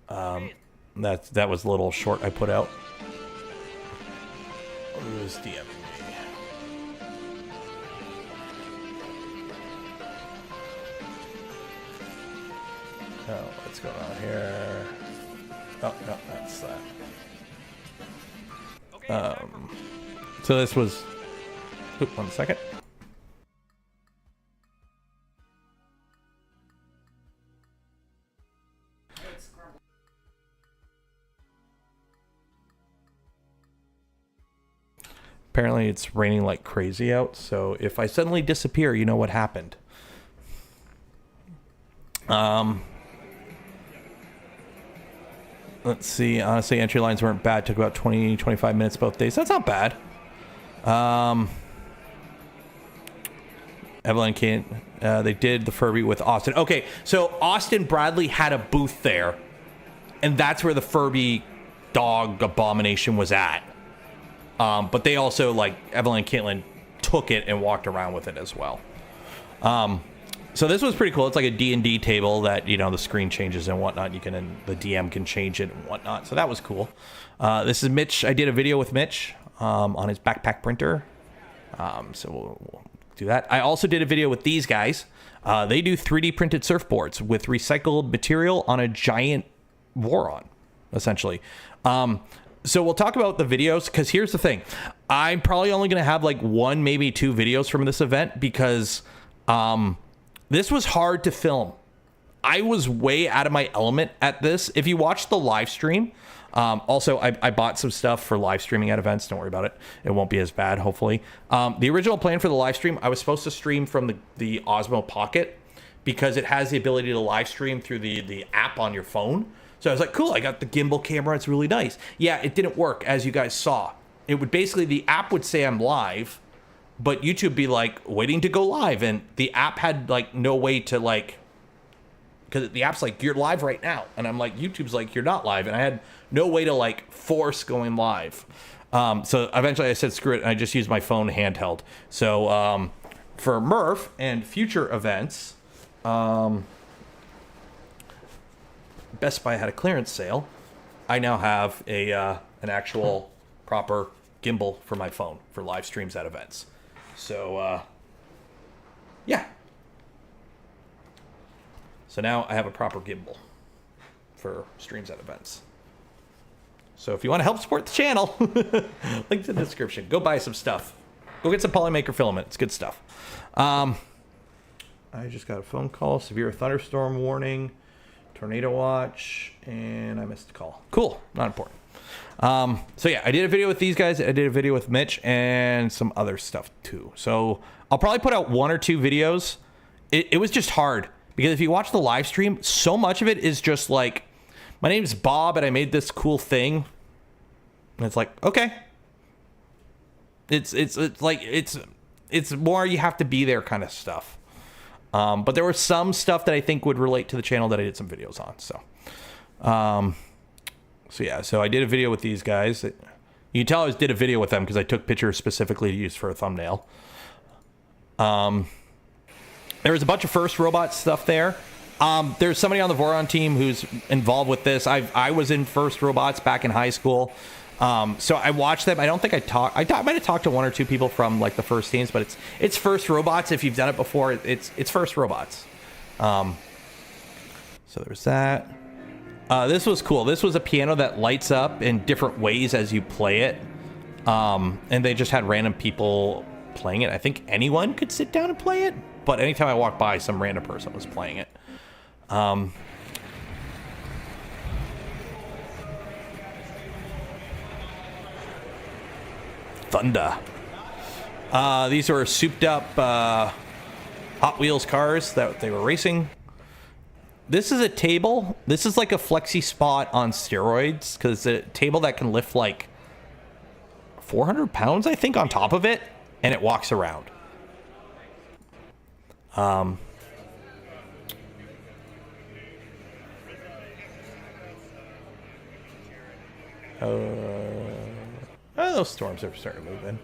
That was a little short I put out. It was DM. Oh, what's going on here? Oh, no, that's that. So this was... Oop, 1 second. Apparently it's raining like crazy out, so if I suddenly disappear, you know what happened. Let's see. Honestly, entry lines weren't bad. Took about 20-25 minutes both days. That's not bad. Evelyn Kane, they did the Furby with Austin. Okay, so Austin Bradley had a booth there, and that's where the Furby dog abomination was at. But they also, like, Evelyn and Caitlin took it and walked around with it as well. So this was pretty cool. It's like a D&D table that, you know, the screen changes and whatnot. And the DM can change it and whatnot. So that was cool. This is Mitch. I did a video with Mitch on his backpack printer. So we'll do that. I also did a video with these guys. They do 3D printed surfboards with recycled material on a giant Voron, essentially. So we'll talk about the videos, because here's the thing. I'm probably only going to have like 1, maybe 2 videos from this event, because this was hard to film. I was way out of my element at this. If you watch the live stream, also I bought some stuff for live streaming at events. Don't worry about it. It won't be as bad, hopefully. The original plan for the live stream, I was supposed to stream from the Osmo Pocket, because it has the ability to live stream through the app on your phone. So I was like, cool, I got the gimbal camera. It's really nice. Yeah, it didn't work, as you guys saw. It would basically, the app would say I'm live, but YouTube be like, waiting to go live. And the app had like no way to like, because the app's like, you're live right now. And I'm like, YouTube's like, you're not live. And I had no way to like force going live. So eventually I said, screw it. And I just used my phone handheld. So for MRRF and future events, Best Buy had a clearance sale. I now have an actual proper gimbal for my phone for live streams at events. So, yeah. So now I have a proper gimbal for streams at events. So if you want to help support the channel, link in the description. Go buy some stuff. Go get some Polymaker filament. It's good stuff. I just got a phone call. Severe thunderstorm warning. Tornado watch, and I missed a call. Cool, not important. So yeah, I did a video with these guys. I did a video with Mitch and some other stuff too. So I'll probably put out 1 or 2 videos. It was just hard, because if you watch the live stream, so much of it is just like, my name's Bob and I made this cool thing. And it's like, okay. It's more you have to be there kind of stuff. But there was some stuff that I think would relate to the channel that I did some videos on. So, yeah, so I did a video with these guys. You can tell I did a video with them because I took pictures specifically to use for a thumbnail. There was a bunch of First Robot stuff there. There's somebody on the Voron team who's involved with this. I was in First Robots back in high school. So I watched them. I don't think I might have talked to 1 or 2 people from like the first teams, but it's First Robots. If you've done it before, it's First Robots. So there's that. This was cool. This was a piano that lights up in different ways as you play it. And they just had random people playing it. I think anyone could sit down and play it. but anytime I walked by, some random person was playing it. Thunder. These are souped up Hot Wheels cars that they were racing. This is a table. This is like a flexi spot on steroids, because it's a table that can lift like 400 pounds, I think, on top of it, and it walks around. Those storms are starting to move in.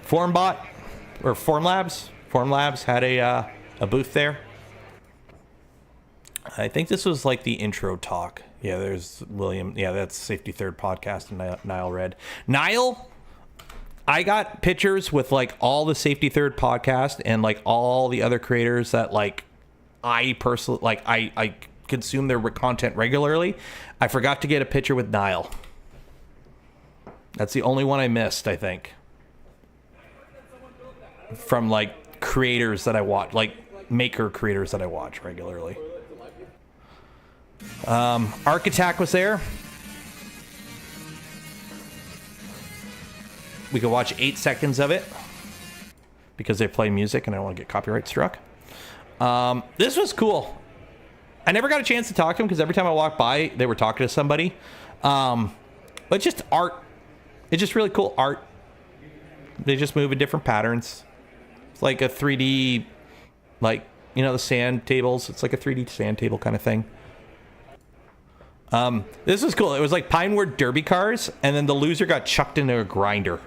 Formlabs had a booth there. I think this was like the intro talk. Yeah, there's William. Yeah, that's Safety Third podcast, and Niall read. Niall, I got pictures with like all the Safety Third podcast and like all the other creators that like I personally like. I consume their content regularly. I forgot to get a picture with Niall. That's the only one I missed, I think. From like creators that I watch, like maker creators that I watch regularly. Arc Attack was there. We could watch 8 seconds of it because they play music and I don't want to get copyright struck. This was cool. I never got a chance to talk to them because every time I walked by, they were talking to somebody. But just art. It's just really cool art. They just move in different patterns. It's like a 3D, like, you know, the sand tables. It's like a 3D sand table kind of thing. This was cool. It was like Pinewood Derby cars, and then the loser got chucked into a grinder.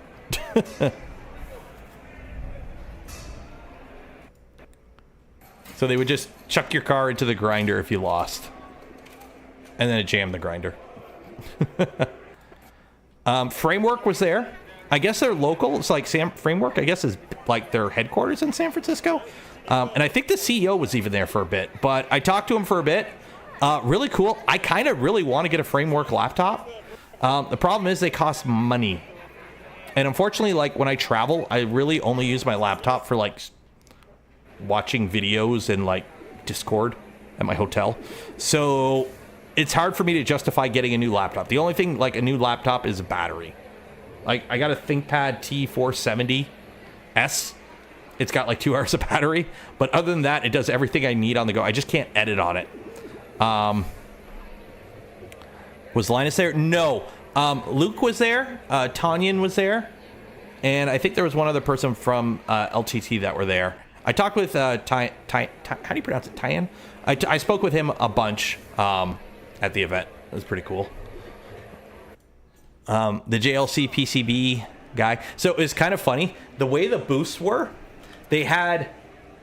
So they would just chuck your car into the grinder if you lost. And then it jammed the grinder. Framework was there. I guess they're local. It's like Framework, I guess, is like their headquarters in San Francisco. And I think the CEO was even there for a bit. But I talked to him for a bit. Really cool. I kind of really want to get a Framework laptop. The problem is they cost money. And unfortunately, like when I travel, I really only use my laptop for like watching videos and like Discord at my hotel. So it's hard for me to justify getting a new laptop. The only thing like a new laptop is a battery. Like I got a ThinkPad T470S. It's got like 2 hours of battery. But other than that, it does everything I need on the go. I just can't edit on it. Was Linus there? No. Luke was there. Tanyan was there. And I think there was one other person from LTT that were there. I talked with how do you pronounce it? Tyan? I spoke with him a bunch at the event. It was pretty cool. The JLC PCB guy. So it was kind of funny. The way the booths were, they had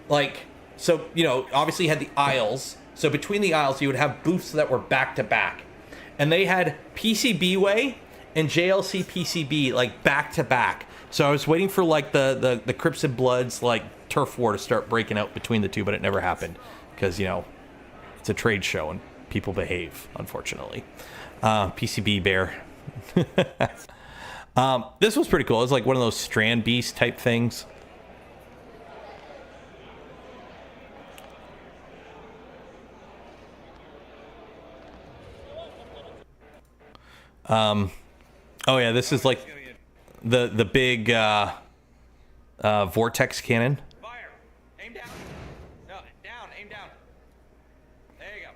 like, so, you know, obviously you had the aisles. So between the aisles, you would have booths that were back to back. And they had PCB Way and JLC PCB like back to back. So I was waiting for like the Crips and Bloods like turf war to start breaking out between the two, but it never happened because, you know, it's a trade show and people behave, unfortunately. PCB Bear. This was pretty cool. It was like one of those Strand Beast type things. Oh yeah, this is like the big vortex cannon. Fire! Aim down. No, down. Aim down. There you go.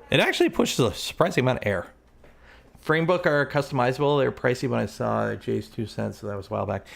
It actually pushes a surprising amount of air. Framebook are customizable. They're pricey when I saw Jay's 2 cents, so that was a while back.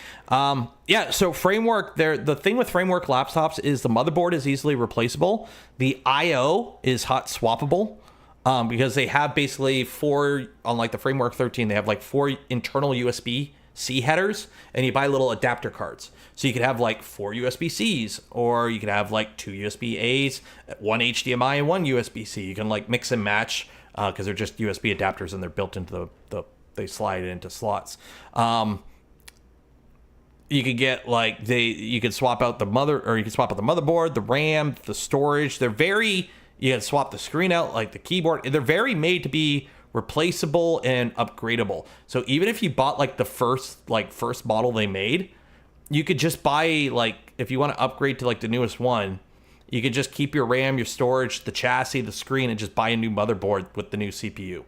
Yeah, so Framework, the thing with Framework laptops is the motherboard is easily replaceable. The I/O is hot swappable because they have basically 4, on like the Framework 13, they have like 4 internal USB-C headers, and you buy little adapter cards. So you could have like 4 USB-Cs, or you could have like 2 USB-As, 1 HDMI, and 1 USB-C. You can like mix and match because they're just USB adapters and they're built into they slide into slots. You could get like you could swap out the motherboard, the RAM, the storage. They're very, you can swap the screen out, like the keyboard. They're very made to be replaceable and upgradable. So even if you bought like the first model they made, you could just buy, like, if you want to upgrade to like the newest one, you could just keep your RAM, your storage, the chassis, the screen, and just buy a new motherboard with the new CPU.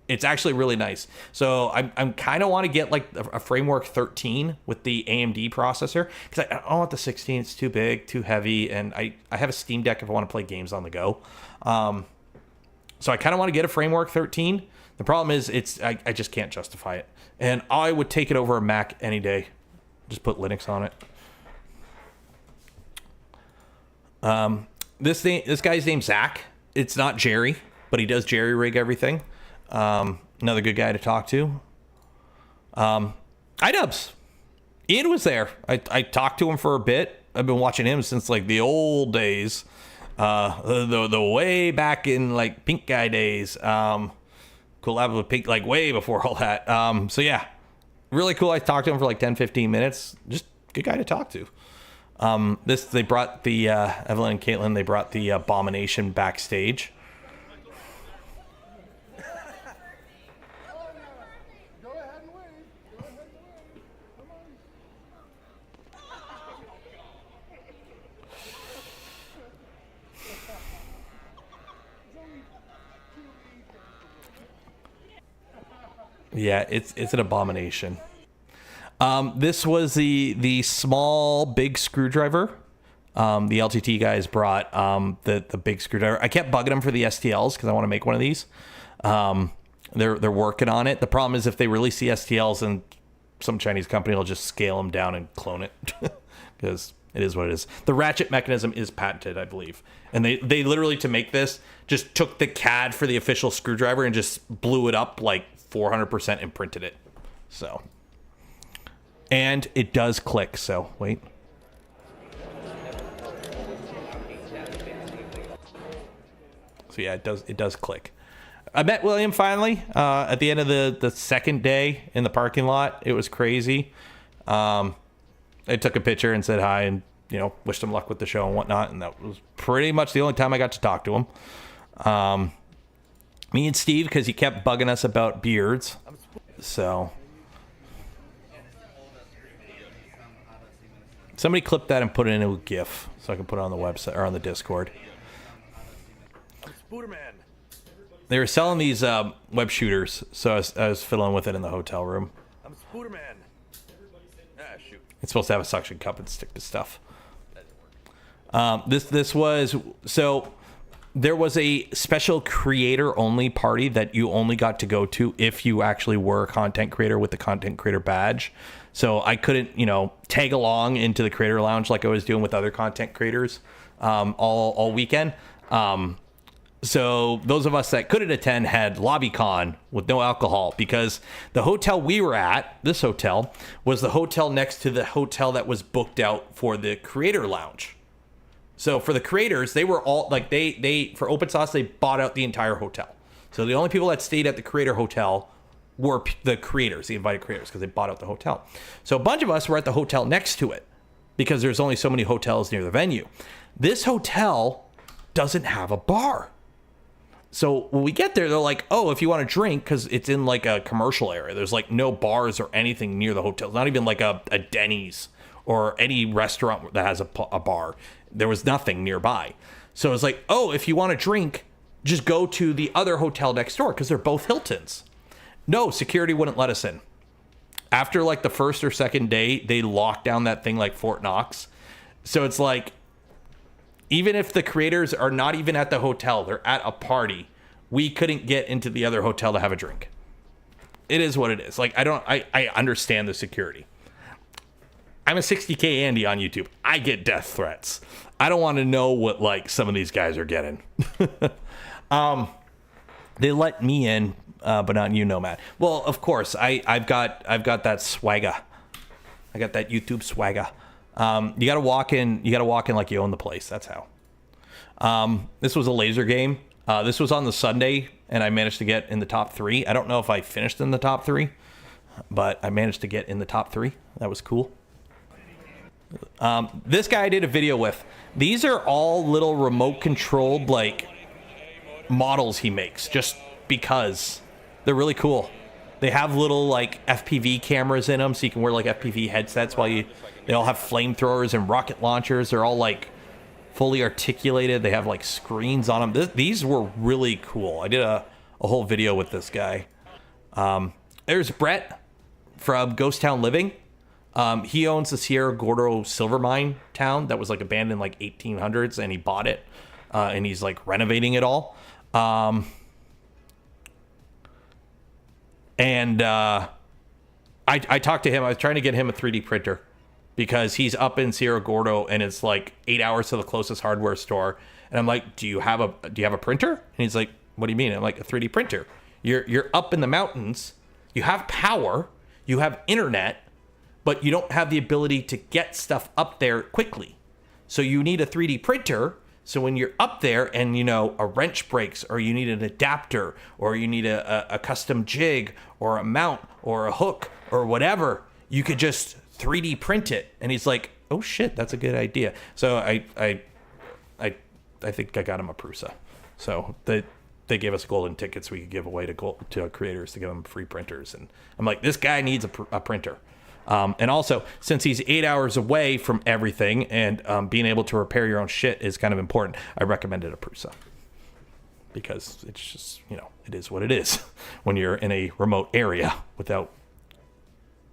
It's actually really nice. So I'm kind of want to get like a Framework 13 with the AMD processor, because I don't want the 16. It's too big, too heavy, and I have a Steam Deck if I want to play games on the go. So I kind of want to get a Framework 13. The problem is I just can't justify it, and I would take it over a Mac any day. Just put Linux on it. This guy's named Zach. It's not Jerry, but he does jerry rig everything. Another good guy to talk to. iDubbbz. Ian was there. I talked to him for a bit. I've been watching him since like the old days. The way back in like Pink Guy days. Collab with Pink, like way before all that. So yeah, really cool. I talked to him for like 10-15 minutes. Just good guy to talk to. They brought the Evelyn and Caitlin, they brought the Abomination backstage. Yeah, it's an abomination. This was the small big screwdriver. The LTT guys brought the big screwdriver. I kept bugging them for the STLs because I want to make one of these. They're working on it. The problem is if they release the STLs, and some Chinese company will just scale them down and clone it, because it is what it is. The ratchet mechanism is patented, I believe, and they literally, to make this, just took the CAD for the official screwdriver and just blew it up like 400% and printed it. So, and it does click. So wait. So yeah, it does click. I met William finally at the end of the second day in the parking lot. It was crazy. I took a picture and said hi, and wished him luck with the show and whatnot. And that was pretty much the only time I got to talk to him. Me and Steve, because he kept bugging us about beards. So somebody clipped that and put it into a GIF so I can put it on the website or on the Discord. They were selling these web shooters, so I was fiddling with it in the hotel room. I'm Spooderman. Shoot. It's supposed to have a suction cup and stick to stuff. This was so. There was a special creator only party that you only got to go to if you actually were a content creator with the content creator badge. So I couldn't, tag along into the creator lounge like I was doing with other content creators all weekend. So those of us that couldn't attend had LobbyCon with no alcohol, because the hotel we were at, this hotel, was the hotel next to the hotel that was booked out for the creator lounge. So for the creators, they were all like they for OPENSAUCE, they bought out the entire hotel. So the only people that stayed at the creator hotel were the creators, the invited creators, because they bought out the hotel. So a bunch of us were at the hotel next to it because there's only so many hotels near the venue. This hotel doesn't have a bar. So when we get there, they're like, oh, if you want to drink, because it's in like a commercial area, there's like no bars or anything near the hotel. Not even like a Denny's or any restaurant that has a bar. There was nothing nearby. So it's like, oh, if you want to drink, just go to the other hotel next door, because they're both Hiltons. No, security wouldn't let us in. After like the first or second day, they locked down that thing like Fort Knox. So it's like, even if the creators are not even at the hotel, they're at a party, we couldn't get into the other hotel to have a drink. It is what it is. Like, I understand the security. I'm a 60K Andy on YouTube. I get death threats. I don't want to know what like some of these guys are getting. They let me in, but not you, Nomad. Well, of course, I've got that swagger. I got that YouTube swagger. You gotta walk in like you own the place. That's how. This was a laser game. This was on the Sunday, and I managed to get in the top 3. I don't know if I finished in the top 3, but I managed to get in the top 3. That was cool. This guy I did a video with. These are all little remote controlled like models he makes just because They're really cool. They have little like FPV cameras in them, so you can wear like FPV headsets while you. They all have flamethrowers and rocket launchers. They're all like fully articulated. They have like screens on them. These were really cool. I did a whole video with this guy. There's Brett from Ghost Town Living. He owns the Sierra Gordo silver mine town that was like abandoned in like 1800s, and he bought it, and he's like renovating it all. I talked to him. I was trying to get him a 3D printer because he's up in Sierra Gordo and it's like 8 hours to the closest hardware store. And I'm like, do you have a printer? And he's like, what do you mean? I'm like, a 3D printer. You're up in the mountains. You have power. You have internet, but you don't have the ability to get stuff up there quickly. So you need a 3D printer. So when you're up there and, you know, a wrench breaks, or you need an adapter, or you need a custom jig or a mount or a hook or whatever, you could just 3D print it. And he's like, oh shit, that's a good idea. So I think I got him a Prusa. So they gave us golden tickets we could give away to creators to give them free printers. And I'm like, this guy needs a printer. And also, since he's 8 hours away from everything, and being able to repair your own shit is kind of important, I recommended a Prusa. Because it's just, you know, it is what it is when you're in a remote area without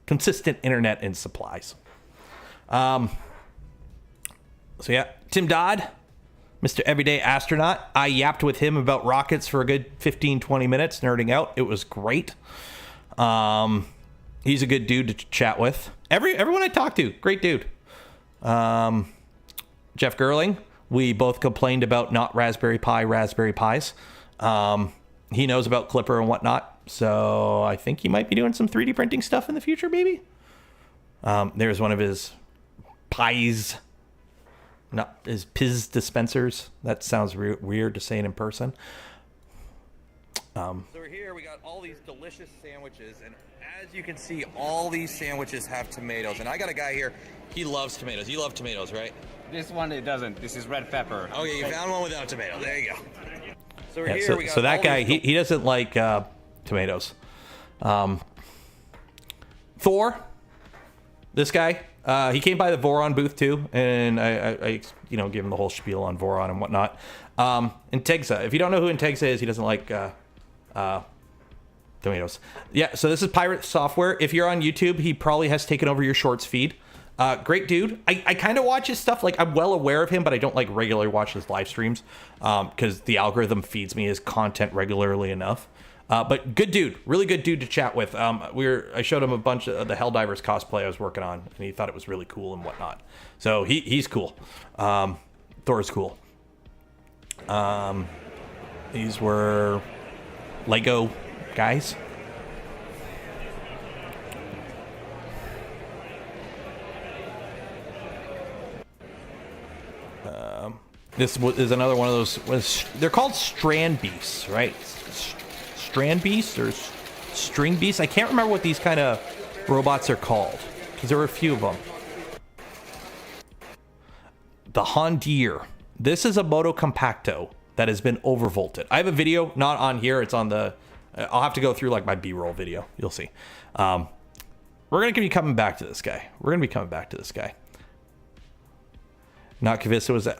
consistent internet and supplies. So yeah, Tim Dodd, Mr. Everyday Astronaut. I yapped with him about rockets for a good 15-20 minutes, nerding out. It was great. He's a good dude to chat with. Everyone I talked to, great dude. Jeff Gerling, we both complained about not Raspberry Pis. He knows about Clipper and whatnot, so I think he might be doing some 3D printing stuff in the future, maybe. There's one of his Pies, not his Piz dispensers. That sounds weird to say it in person. So we're here, we got all these delicious sandwiches, and as you can see, all these sandwiches have tomatoes. And I got a guy here, he loves tomatoes. You love tomatoes, right? This one, it doesn't. This is red pepper. Oh yeah, you found one without tomato. There you go. So we're Yeah, here, we got so that all guy, these he doesn't like tomatoes. Thor, this guy, he came by the Voron booth too, and I gave him the whole spiel on Voron and whatnot. Integsa, if you don't know who Integsa is, he doesn't like tomatoes. Yeah, so this is Pirate Software. If you're on YouTube, he probably has taken over your shorts feed. Great dude. I kind of watch his stuff. Like, I'm well aware of him, but I don't like regularly watch his live streams because the algorithm feeds me his content regularly enough. But good dude, really good dude to chat with. I showed him a bunch of the Helldivers cosplay I was working on, and he thought it was really cool and whatnot. So he's cool. Thor's cool. These were Lego guys. This is another one of those. They're called strand beasts, right? Strand beasts or string beasts. I can't remember what these kind of robots are called because there were a few of them. The Hondier. This is a Motocompacto that has been overvolted. I have a video, not on here. It's on the. I'll have to go through like my B-roll video. You'll see. We're gonna be coming back to this guy. Not Kavissa was that.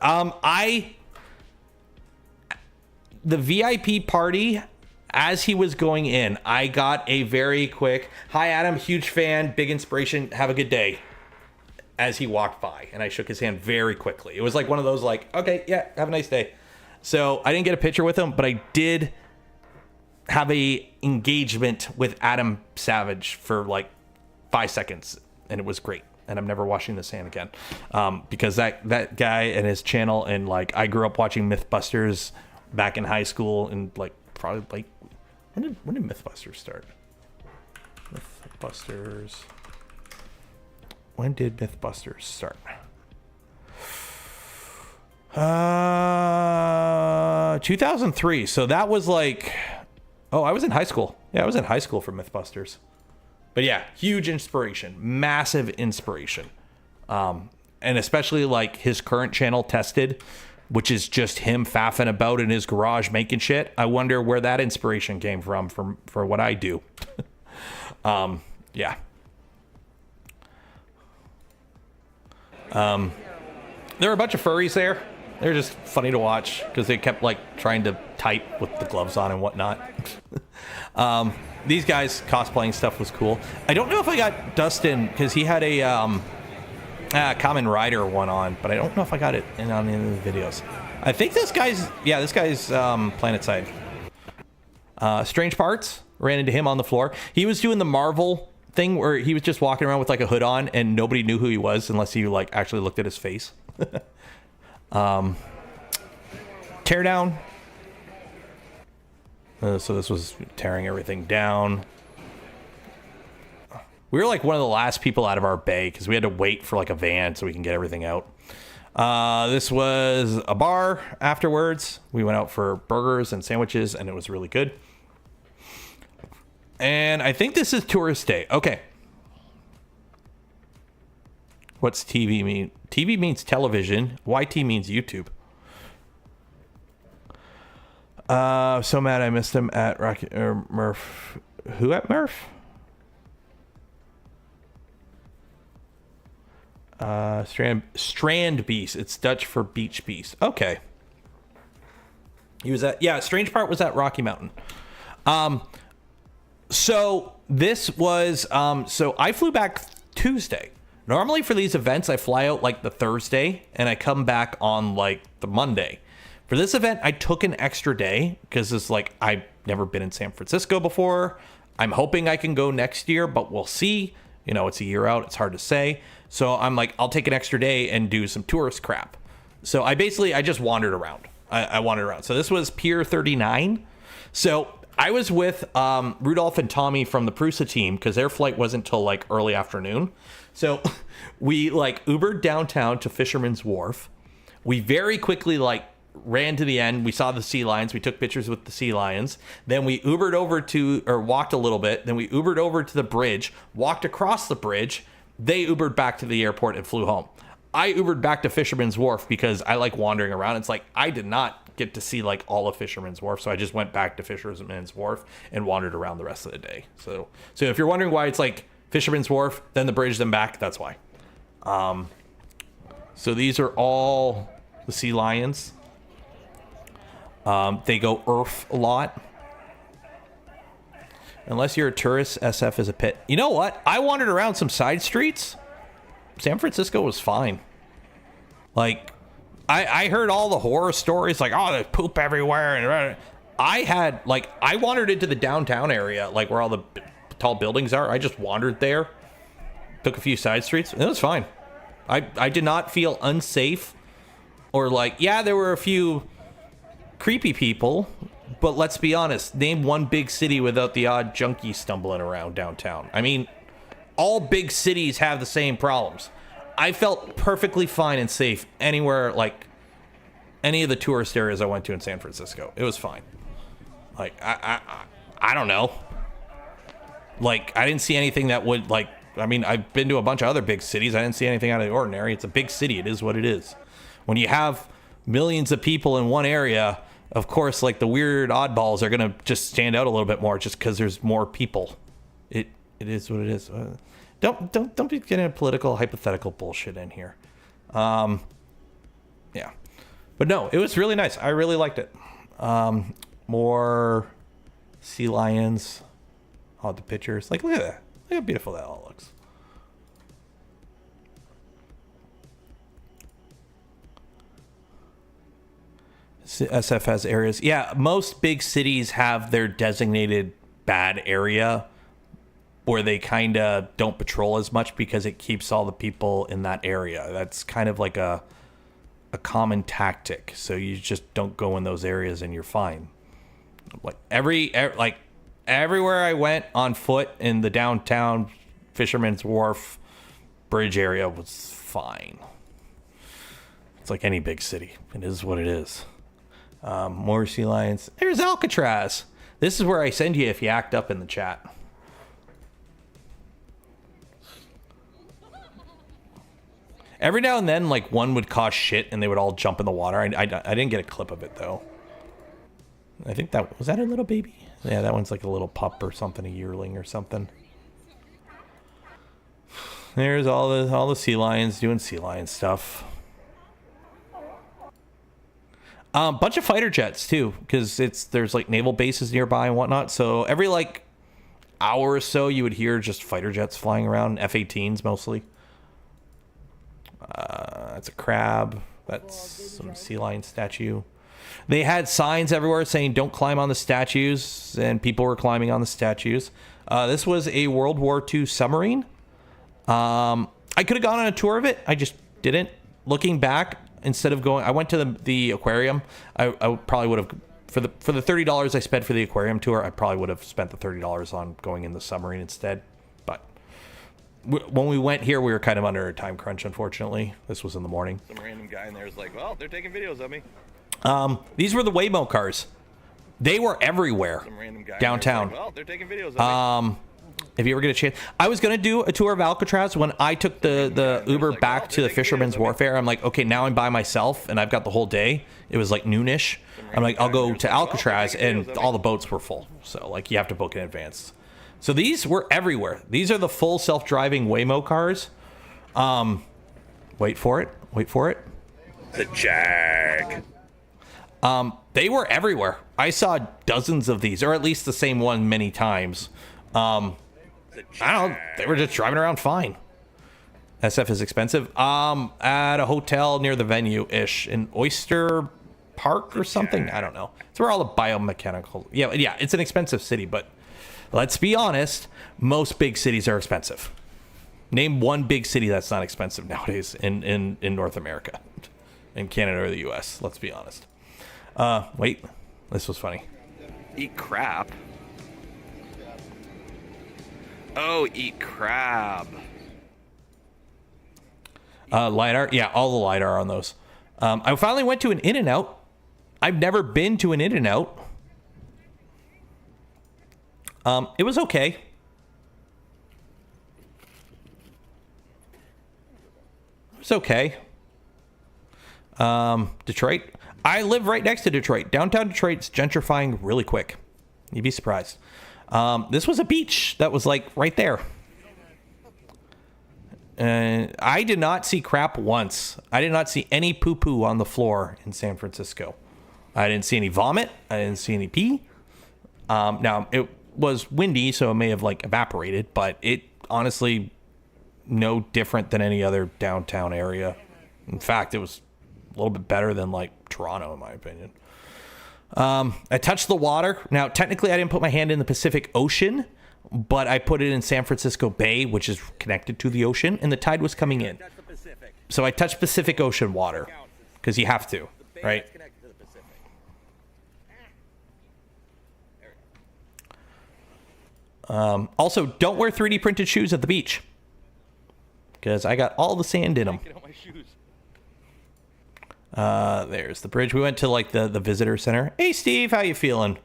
The VIP party, as he was going in, I got a very quick, hi Adam, huge fan, big inspiration, have a good day, as he walked by, and I shook his hand very quickly. It was like one of those like, okay, yeah, have a nice day. So I didn't get a picture with him, but I did have a engagement with Adam Savage for like 5 seconds, and it was great. And I'm never washing this hand again, because that guy and his channel, and like I grew up watching Mythbusters back in high school, and like probably like when did Mythbusters start? When did Mythbusters start? 2003. So that was like, I was in high school. Yeah, I was in high school for Mythbusters. But yeah, huge inspiration, massive inspiration. And especially like his current channel, Tested, which is just him faffing about in his garage making shit. I wonder where that inspiration came from for what I do. Yeah. There were a bunch of furries there. They're just funny to watch because they kept like trying to type with the gloves on and whatnot. These guys cosplaying stuff was cool. I don't know if I got Dustin because he had a Kamen Rider one on, but I don't know if I got it in on any of the videos. I think this guy's Planet Side. Strange Parts, ran into him on the floor. He was doing the Marvel thing where he was just walking around with like a hood on and nobody knew who he was unless you like actually looked at his face. Teardown. So this was tearing everything down. We were like one of the last people out of our bay because we had to wait for like a van so we can get everything out. This was a bar afterwards. We went out for burgers and sandwiches and it was really good. And I think this is tourist day. Okay. What's TV mean? TV means television. YT means YouTube. So mad I missed him at Rocky Murph. Who at Murph? Strand Beast. It's Dutch for beach beast. Okay. He was at, yeah, Strange Part was at Rocky Mountain. So this was, so I flew back Tuesday. Normally for these events, I fly out like the Thursday and I come back on like the Monday. For this event, I took an extra day because it's like, I've never been in San Francisco before. I'm hoping I can go next year, but we'll see. You know, it's a year out. It's hard to say. So I'm like, I'll take an extra day and do some tourist crap. So I just wandered around. I wandered around. So this was Pier 39. So I was with Rudolph and Tommy from the Prusa team because their flight wasn't till like early afternoon. So we like Ubered downtown to Fisherman's Wharf. We very quickly like ran to the end. We saw the sea lions. We took pictures with the sea lions. Then we Ubered over to, or walked a little bit. Then we Ubered over to the bridge, walked across the bridge. They Ubered back to the airport and flew home. I Ubered back to Fisherman's Wharf because I like wandering around. It's like, I did not get to see like all of Fisherman's Wharf. So I just went back to Fisherman's Wharf and wandered around the rest of the day. So if you're wondering why it's like Fisherman's Wharf, then the bridge, then back, that's why. So these are all the sea lions. They go Earth a lot. Unless you're a tourist, SF is a pit. You know what? I wandered around some side streets. San Francisco was fine. Like, I heard all the horror stories, like, oh, there's poop everywhere. And I wandered into the downtown area, like where all the tall buildings are. I just wandered there, took a few side streets, and it was fine. I did not feel unsafe or like, yeah, there were a few creepy people, but let's be honest, name one big city without the odd junkie stumbling around downtown. I mean, all big cities have the same problems. I felt perfectly fine and safe anywhere, like any of the tourist areas I went to in San Francisco. It was fine. Like, I don't know. Like, I didn't see anything that would, like, I mean, I've been to a bunch of other big cities. I didn't see anything out of the ordinary. It's a big city. It is what it is. When you have millions of people in one area, of course, like the weird oddballs are going to just stand out a little bit more just because there's more people. It is what it is. Don't be getting political, hypothetical bullshit in here. Yeah. But no, it was really nice. I really liked it. More sea lions. Oh, the pictures. Like, look at that. Look how beautiful that all looks. SF has areas. Yeah, most big cities have their designated bad area where they kind of don't patrol as much because it keeps all the people in that area. That's kind of like a common tactic. So you just don't go in those areas and you're fine. Like everywhere I went on foot in the downtown Fisherman's Wharf bridge area was fine. It's like any big city. It is what it is. More sea lions. There's Alcatraz. This is where I send you if you act up in the chat. Every now and then, like, one would cause shit and they would all jump in the water. I didn't get a clip of it, though. I think was that a little baby? Yeah, that one's like a little pup or something, a yearling or something. There's all the sea lions doing sea lion stuff. Bunch of fighter jets too, because there's like naval bases nearby and whatnot. So every like hour or so, you would hear just fighter jets flying around, F-18s mostly. That's a crab. That's some sea lion statue. They had signs everywhere saying don't climb on the statues, and people were climbing on the statues. This was a World War II submarine. I could have gone on a tour of it. I just didn't. Looking back, instead of going, I went to the aquarium. I probably would have, for the $30 I spent for the aquarium tour, I probably would have spent the $30 on going in the submarine instead. But when we went here, we were kind of under a time crunch, unfortunately. This was in the morning. Some random guy in there is like, well, they're taking videos of me. These were the Waymo cars. They were everywhere. Some random guy downtown. Like, well, they're taking videos of me. If you ever get a chance, I was going to do a tour of Alcatraz when I took the Uber like, back well, to the Fisherman's Warfare. I'm like, okay, now I'm by myself and I've got the whole day. It was like noonish. I'm like, I'll go to Alcatraz, and all the boats were full. So like, you have to book in advance. So these were everywhere. These are the full self-driving Waymo cars. Wait for it. Wait for it. The Jag. They were everywhere. I saw dozens of these, or at least the same one many times. I don't know. They were just driving around fine. SF is expensive. At a hotel near the venue-ish in Oyster Park or something. I don't know. It's where all the biomechanical. Yeah. It's an expensive city, but let's be honest. Most big cities are expensive. Name one big city that's not expensive nowadays in North America, in Canada or the U.S. Let's be honest. Wait, this was funny. Eat crap. Oh, eat crab. LiDAR. Yeah, all the LiDAR on those. I finally went to an In-N-Out. I've never been to an In-N-Out. It was okay. It was okay. Detroit. I live right next to Detroit. Downtown Detroit's gentrifying really quick. You'd be surprised. This was a beach that was like right there. And I did not see crap once. I did not see any poo-poo on the floor in San Francisco. I didn't see any vomit. I didn't see any pee. Now, it was windy, so it may have like evaporated, but it honestly no different than any other downtown area. In fact, it was a little bit better than like Toronto, in my opinion. I touched the water. Now, technically, I didn't put my hand in the Pacific Ocean, but I put it in San Francisco Bay, which is connected to the ocean, and the tide was coming in. So I touched Pacific Ocean water, because you have to, right? Also, don't wear 3D printed shoes at the beach, because I got all the sand in them. There's the bridge. We went to like the visitor center. Hey Steve, how you feeling?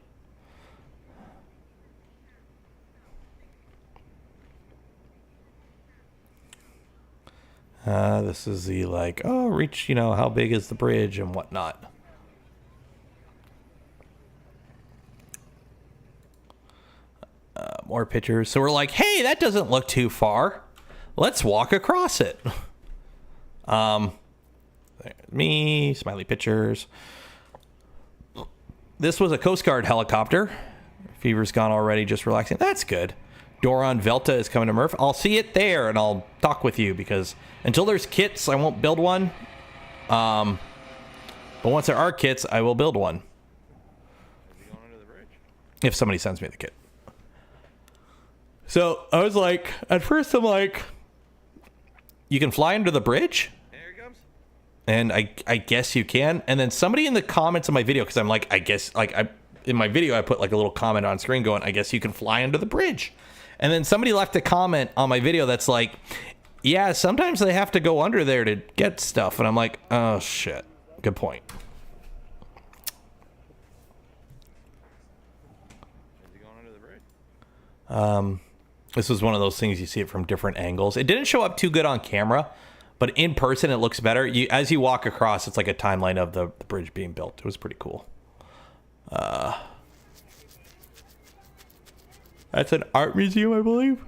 This is the like, oh, reach, you know, how big is the bridge and whatnot. More pictures. So we're like, hey, that doesn't look too far. Let's walk across it. Me, smiley pictures. This was a Coast Guard helicopter. Fever's gone already, just relaxing. That's good. Doron Velta is coming to Murph. I'll see it there and I'll talk with you, because until there's kits, I won't build one. But once there are kits, I will build one. If somebody sends me the kit. So I was like, at first I'm like, you can fly under the bridge? And I guess you can. And then somebody in the comments of my video, because I'm like, I guess, like, in my video, I put like a little comment on screen going, I guess you can fly under the bridge. And then somebody left a comment on my video that's like, yeah, sometimes they have to go under there to get stuff. And I'm like, oh, shit. Good point. Is he going under the bridge? This was one of those things you see it from different angles. It didn't show up too good on camera, but in person it looks better. As you walk across, it's like a timeline of the bridge being built. It was pretty cool. That's an art museum, I believe.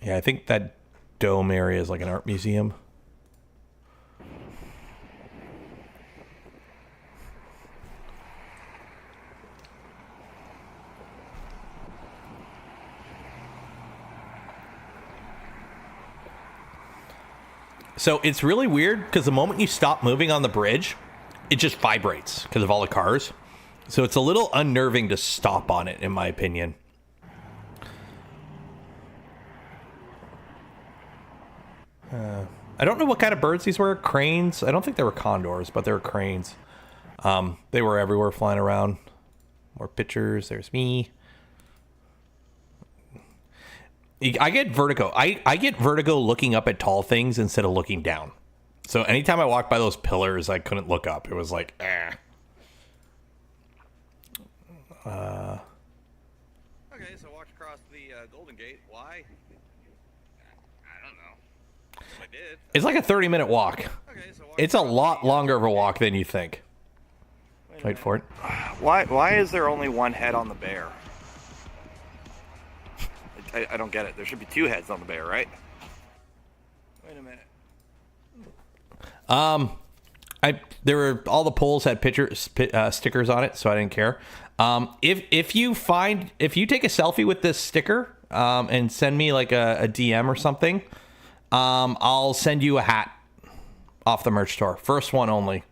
Yeah, I think that dome area is like an art museum. So it's really weird because the moment you stop moving on the bridge, it just vibrates because of all the cars. So it's a little unnerving to stop on it, in my opinion. I don't know what kind of birds these were. Cranes. I don't think they were condors, but they were cranes. They were everywhere flying around. More pictures. There's me. I get vertigo. I get vertigo looking up at tall things instead of looking down. So anytime I walked by those pillars, I couldn't look up. It was like, eh. Okay, so walked across the Golden Gate. Why? I don't know. I did. It's like a 30-minute walk. Okay, so It's a lot longer of a walk than you think. Wait for it. Why is there only one head on the bear? I don't get it. There should be two heads on the bear, right? Wait a minute. There were all the poles had stickers on it, so I didn't care. If you take a selfie with this sticker, and send me like a DM or something, I'll send you a hat off the merch store. First one only.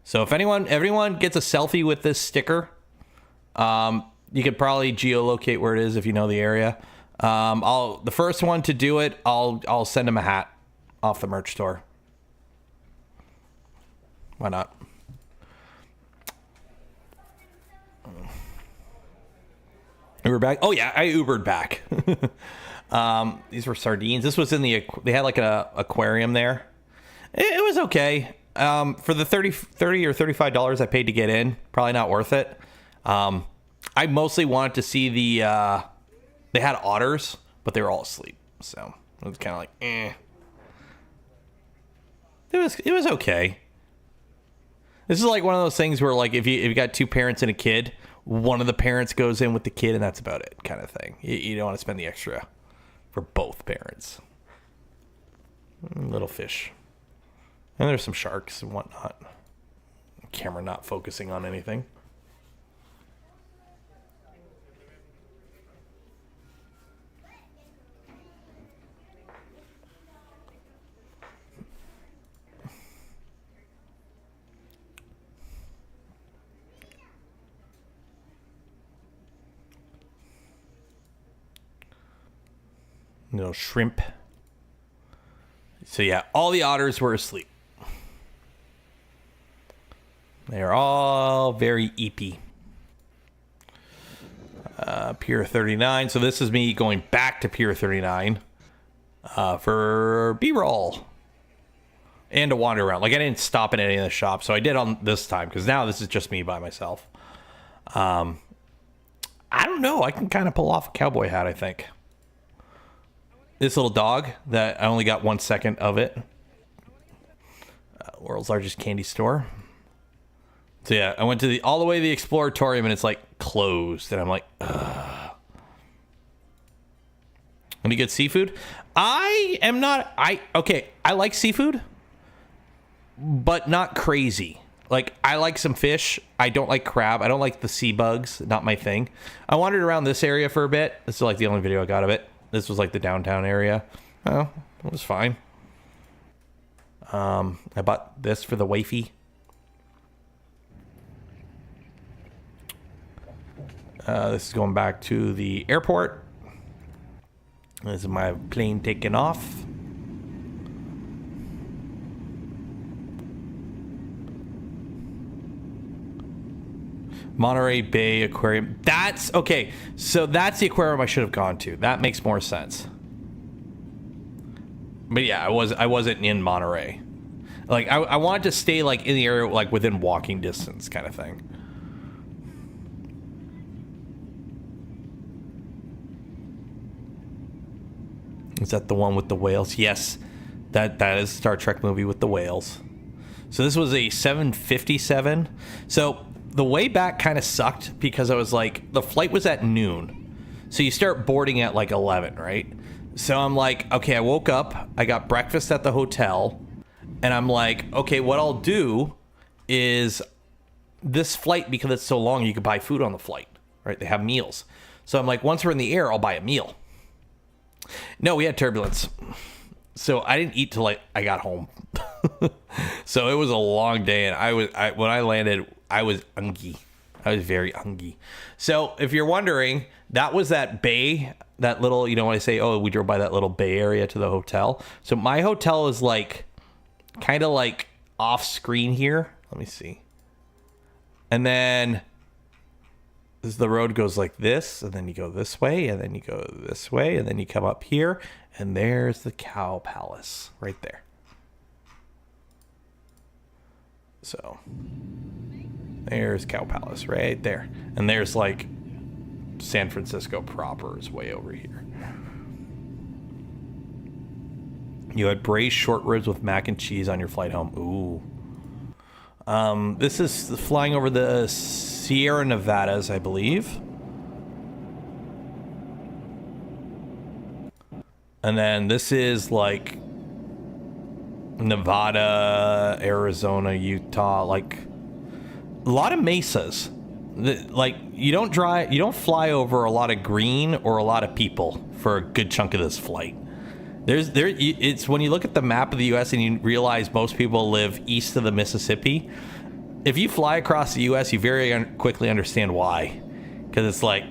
So if everyone gets a selfie with this sticker, you could probably geolocate where it is if you know the area. The first one to do it, I'll send him a hat off the merch store. Why not? Uber back. Oh yeah, I Ubered back. These were sardines. This was in they had like an aquarium there. It was okay. For the $30 or $35 I paid to get in, probably not worth it. I mostly wanted to see they had otters, but they were all asleep. So it was kind of like, eh. It was okay. This is like one of those things where, like, if you got two parents and a kid, one of the parents goes in with the kid, and that's about it, kind of thing. You don't want to spend the extra for both parents. Little fish. And there's some sharks and whatnot. Camera not focusing on anything. Little shrimp. So yeah, all the otters were asleep. They're all very eepy. Pier 39. So this is me going back to Pier 39 for B-roll and to wander around. Like, I didn't stop in any of the shops, so I did on this time because now this is just me by myself. I don't know. I can kind of pull off a cowboy hat, I think. This little dog that I only got 1 second of it. World's largest candy store. So yeah, I went to all the way to the Exploratorium and it's like closed. And I'm like, ugh. Any good seafood? I like seafood, but not crazy. Like, I like some fish. I don't like crab. I don't like the sea bugs. Not my thing. I wandered around this area for a bit. This is like the only video I got of it. This was like the downtown area. Oh, it was fine. I bought this for the wifey. This is going back to the airport. This is my plane taking off. Monterey Bay Aquarium. That's okay. So that's the aquarium I should have gone to. That makes more sense. But yeah, I wasn't in Monterey. Like, I wanted to stay like in the area, like within walking distance, kind of thing. Is that the one with the whales? Yes, that is a Star Trek movie with the whales. So this was a 7:57. So the way back kind of sucked because I was like, the flight was at noon. So you start boarding at like 11, right? So I'm like, okay, I woke up, I got breakfast at the hotel, and I'm like, okay, what I'll do is this flight, because it's so long, you can buy food on the flight, right? They have meals. So I'm like, once we're in the air, I'll buy a meal. No, we had turbulence. So I didn't eat till like I got home. So it was a long day, and when I landed, I was hungry. I was very hungry. So if you're wondering, that was that bay, that little, you know, when I say, oh, we drove by that little bay area to the hotel. So my hotel is like, kind of like off screen here. Let me see. And then the road goes like this, and then you go this way, and then you go this way, and then you come up here, and there's the Cow Palace right there. So there's Cow Palace right there. And there's like San Francisco proper is way over here. You had braised short ribs with mac and cheese on your flight home. Ooh. This is flying over the Sierra Nevadas, I believe. And then this is like Nevada, Arizona, Utah, like a lot of mesas. Like you don't fly over a lot of green or a lot of people for a good chunk of this flight. It's when you look at the map of the U.S. and you realize most people live east of the Mississippi. If you fly across the U.S., you very quickly understand why. Because it's like,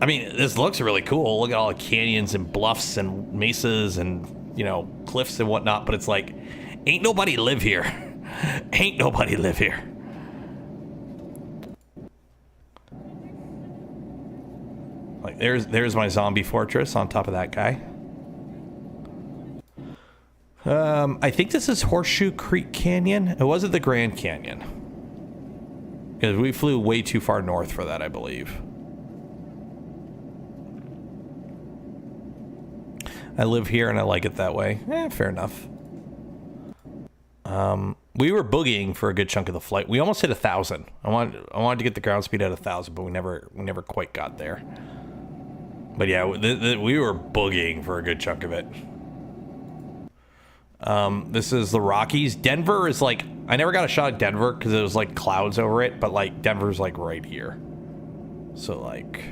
I mean, this looks really cool. Look at all the canyons and bluffs and mesas and, you know, cliffs and whatnot. But it's like, ain't nobody live here. Ain't nobody live here. Like there's my zombie fortress on top of that guy. I think this is Horseshoe Creek Canyon. It wasn't the Grand Canyon, because we flew way too far north for that, I believe. I live here and I like it that way. Fair enough. We were boogieing for a good chunk of the flight. We almost hit 1,000. I wanted to get the ground speed at 1,000, but we never quite got there. But yeah, we were boogieing for a good chunk of it. This is the Rockies. Denver is like, I never got a shot at Denver because it was like clouds over it, but like Denver's like right here. So like,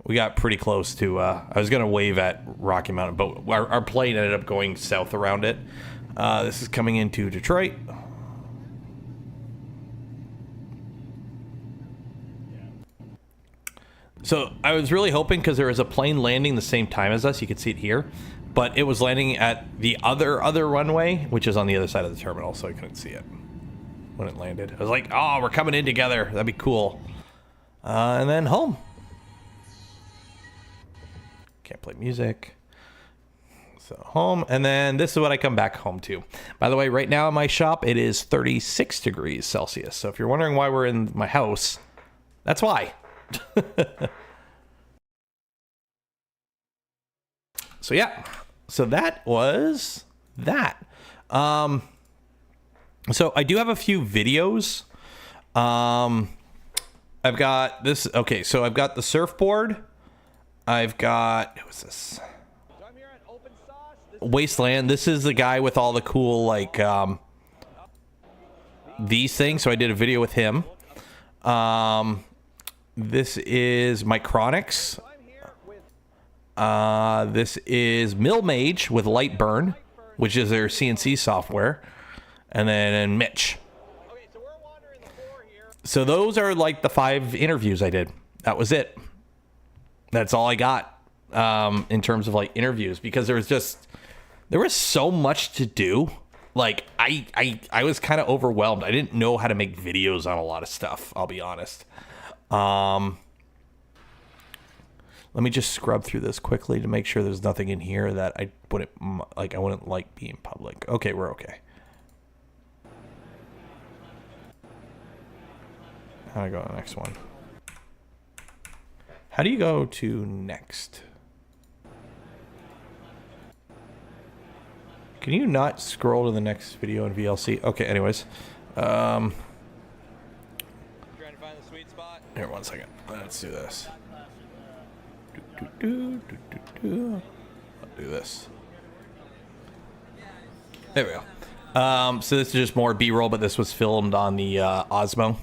we got pretty close to, I was going to wave at Rocky Mountain, but our plane ended up going south around it. This is coming into Detroit. So I was really hoping, because there was a plane landing the same time as us, you could see it here, but it was landing at the other runway, which is on the other side of the terminal, so I couldn't see it when it landed. I was like, oh, we're coming in together. That'd be cool. And then home. Can't play music. So home, and then this is what I come back home to. By the way, right now in my shop, it is 36 degrees Celsius. So if you're wondering why we're in my house, that's why. So yeah, so that was that. So I do have a few videos. I've got this. Okay, so I've got the surfboard. I've got, who is this? Wasteland. This is the guy with all the cool like these things. So I did a video with him. This is Micronics. This is Millmage with Lightburn, which is their CNC software. And then Mitch. So those are like the 5 interviews I did. That was it. That's all I got in terms of like interviews, because there was so much to do. Like I was kind of overwhelmed. I didn't know how to make videos on a lot of stuff, I'll be honest. Let me just scrub through this quickly to make sure there's nothing in here that I wouldn't like being public. Okay, we're okay. How do I go to the next one? How do you go to next? Can you not scroll to the next video in VLC? Okay, anyways. Trying to find the sweet spot. Here, 1 second. Let's do this. I'll do this. There we go. So this is just more B-roll, but this was filmed on the Osmo.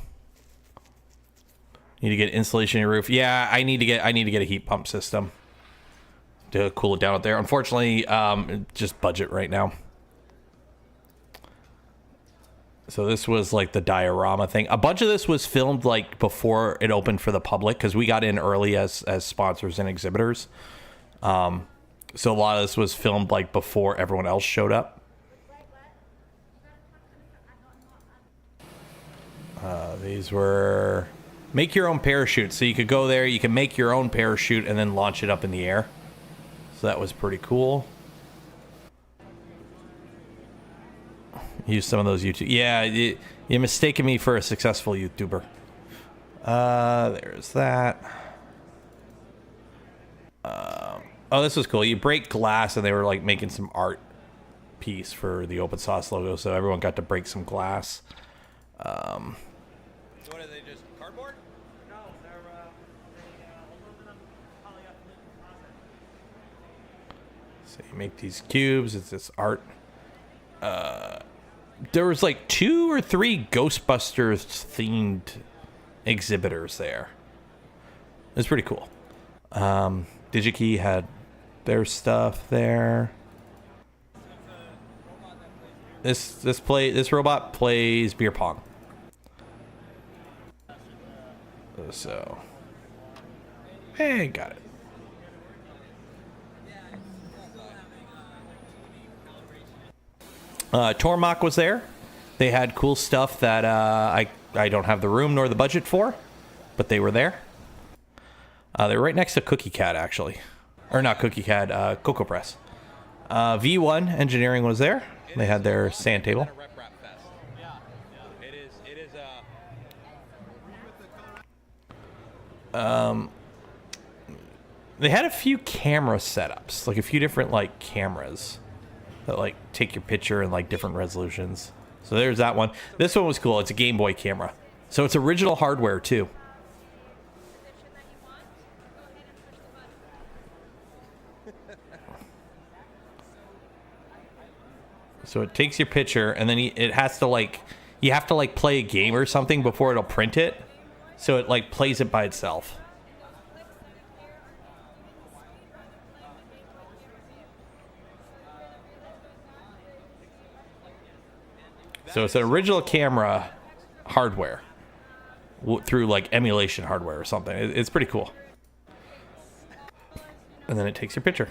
Need to get insulation in your roof. Yeah, I need to get a heat pump system to cool it down out there. Unfortunately, just budget right now. So this was like the diorama thing. A bunch of this was filmed like before it opened for the public because we got in early as sponsors and exhibitors. So a lot of this was filmed like before everyone else showed up. These were make your own parachute. So you could go there, you can make your own parachute and then launch it up in the air. So that was pretty cool. Use some of those YouTube. Yeah, you're mistaking me for a successful YouTuber. There's that. Oh, this was cool. You break glass, and they were like making some art piece for the OPENSAUCE logo, so everyone got to break some glass. So what are they, just cardboard? No, they're aluminum polyethylene composite. So you make these cubes. It's this art. There was like 2 or 3 Ghostbusters themed exhibitors there. It was pretty cool. DigiKey had their stuff there. This robot plays beer pong. So, hey, got it. Tormach was there. They had cool stuff that I don't have the room nor the budget for, but they were there. They were right next to Cookie Cat, actually. Or not Cookie Cat, Cocoa Press. V1 Engineering was there. They had their sand table. They had a few camera setups, like a few different like cameras that like take your picture in like different resolutions. So there's that one. This one was cool. It's a Game Boy camera. So it's original hardware too. So it takes your picture and then it has to like, you have to like play a game or something before it'll print it. So it like plays it by itself. So it's an original camera hardware through like emulation hardware or something. It's pretty cool. And then it takes your picture.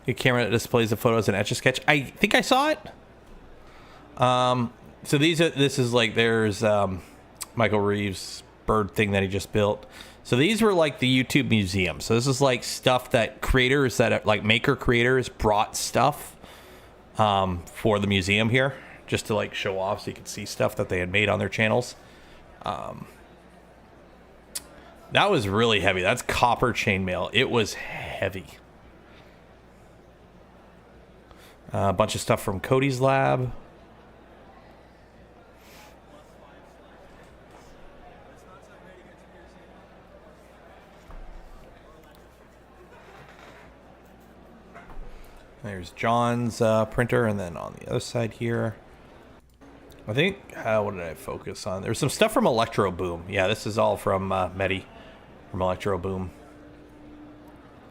A camera that displays the photos in Etch-a-Sketch. I think I saw it. So this is like there's Michael Reeves' bird thing that he just built. So these were like the YouTube museum. So this is like stuff that creators that like maker creators brought stuff for the museum here just to like show off so you could see stuff that they had made on their channels. That was really heavy. That's copper chainmail. It was heavy. A bunch of stuff from Cody's lab. There's John's printer, and then on the other side here, I think, what did I focus on? There's some stuff from Electro Boom. Yeah, this is all from Medi, from Electro Boom.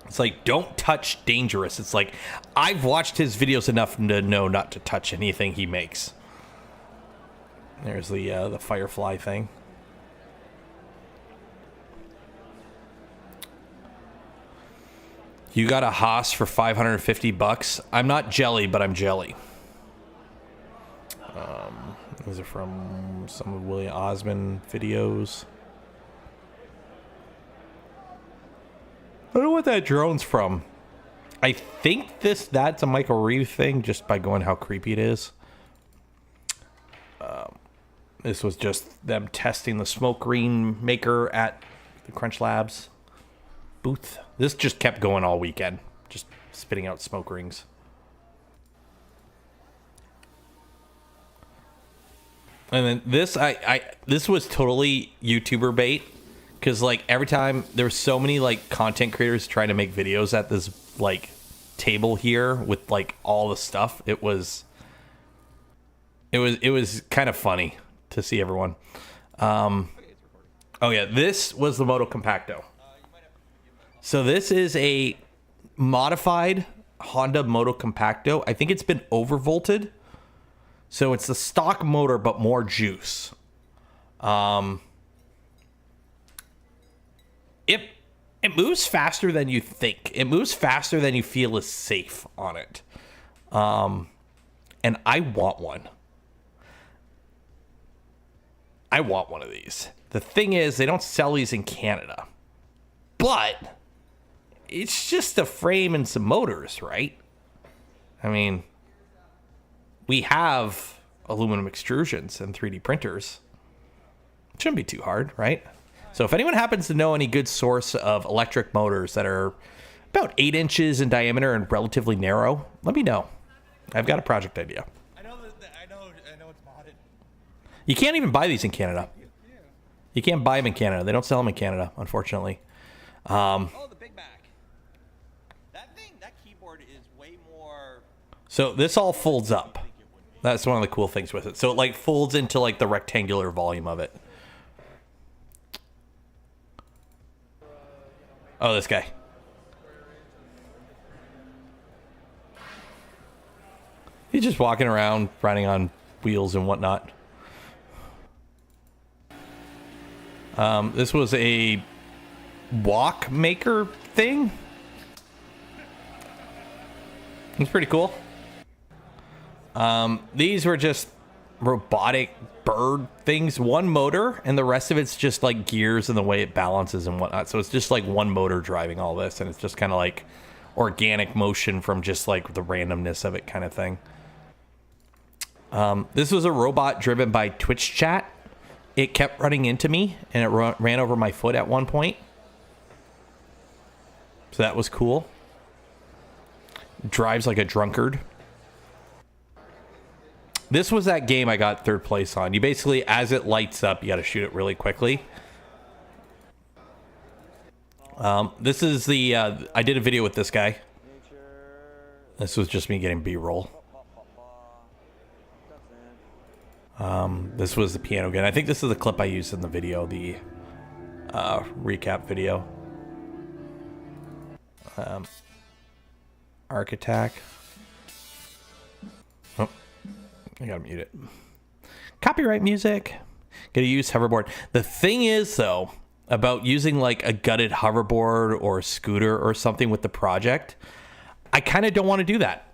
It's like, don't touch dangerous. It's like, I've watched his videos enough to know not to touch anything he makes. There's the Firefly thing. You got a Haas for $550. I'm not jelly, but I'm jelly. These are from some of William Osmond videos. I don't know what that drone's from. I think that's a Michael Reeves thing, just by going how creepy it is. This was just them testing the smoke green maker at the Crunch Labs. booth. This just kept going all weekend, just spitting out smoke rings. And then this, this was totally YouTuber bait, because like every time there were so many like content creators trying to make videos at this like table here with like all the stuff. It was kind of funny to see everyone. Oh yeah, this was the Motocompacto. So this is a modified Honda Motocompacto. I think it's been overvolted. So it's the stock motor, but more juice. It moves faster than you think. It moves faster than you feel is safe on it. And I want one. I want one of these. The thing is, they don't sell these in Canada. But it's just a frame and some motors, right? I mean, we have aluminum extrusions and 3D printers. It shouldn't be too hard, right? So if anyone happens to know any good source of electric motors that are about 8 inches in diameter and relatively narrow, let me know. I've got a project idea. I know it's modded. You can't even buy these in Canada. You can't buy them in Canada. They don't sell them in Canada, unfortunately. Oh, the Big Mac. That keyboard is way more. So this all folds up. That's one of the cool things with it. So it like folds into like the rectangular volume of it. Oh, this guy. He's just walking around, riding on wheels and whatnot. This was a walk maker thing. It's pretty cool. These were just robotic bird things, one motor, and the rest of it's just like gears and the way it balances and whatnot. So it's just like one motor driving all this, and it's just kind of like organic motion from just like the randomness of it kind of thing. This was a robot driven by Twitch chat. It kept running into me, and it ran over my foot at one point. So that was cool. Drives like a drunkard. This was that game I got 3rd place on. You basically, as it lights up, you got to shoot it really quickly. This is the, I did a video with this guy. This was just me getting B-roll. This was the piano again. I think this is the clip I used in the video, the recap video. Arc Attack. Oh, I gotta mute it. Copyright music. Gotta use hoverboard. The thing is, though, about using like a gutted hoverboard or a scooter or something with the project, I kind of don't want to do that,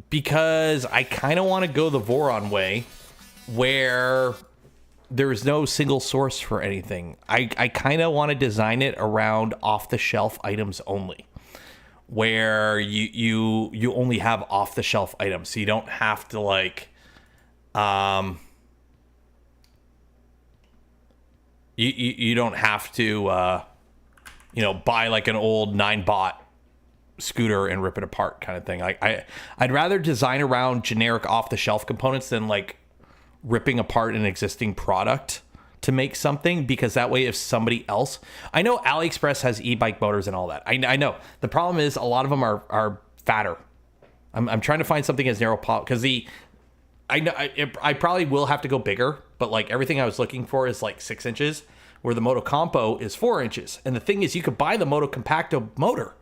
because I kind of want to go the Voron way, where there's no single source for anything. I kind of want to design it around off-the-shelf items only, where you only have off-the-shelf items, so you don't have to like you don't have to you know, buy like an old 9-bot scooter and rip it apart kind of thing. Like I'd rather design around generic off-the-shelf components than like ripping apart an existing product to make something, because that way if somebody else, I know AliExpress has e-bike motors and all that. I know the problem is a lot of them are fatter. I'm trying to find something as narrow because I probably will have to go bigger, but like everything I was looking for is like 6 inches, where the Motocompo is 4 inches. And the thing is, you could buy the Motocompacto motor.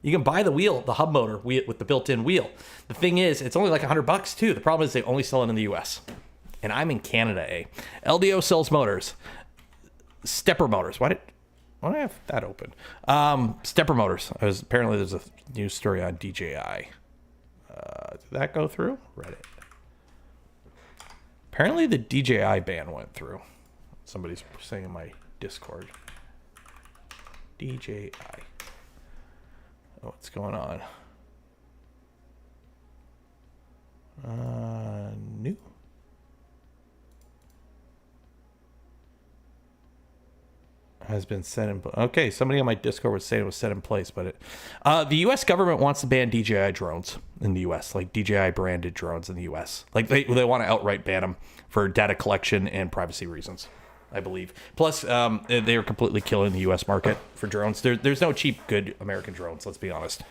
You can buy the wheel, the hub motor with the built-in wheel. The thing is, it's only like $100 too. The problem is they only sell it in the US. And I'm in Canada, eh? LDO sells motors. Stepper motors. Why do I have that open? Stepper motors. Apparently there's a news story on DJI. Did that go through? Reddit. Apparently the DJI ban went through. Somebody's saying in my Discord. DJI. What's going on? New. has been set in. Okay, somebody on my Discord was saying it was set in place, but the U.S. government wants to ban DJI drones in the U.S., like DJI branded drones in the U.S. Like they want to outright ban them for data collection and privacy reasons, I believe. Plus, they are completely killing the U.S. market for drones. There's no cheap, good American drones. Let's be honest.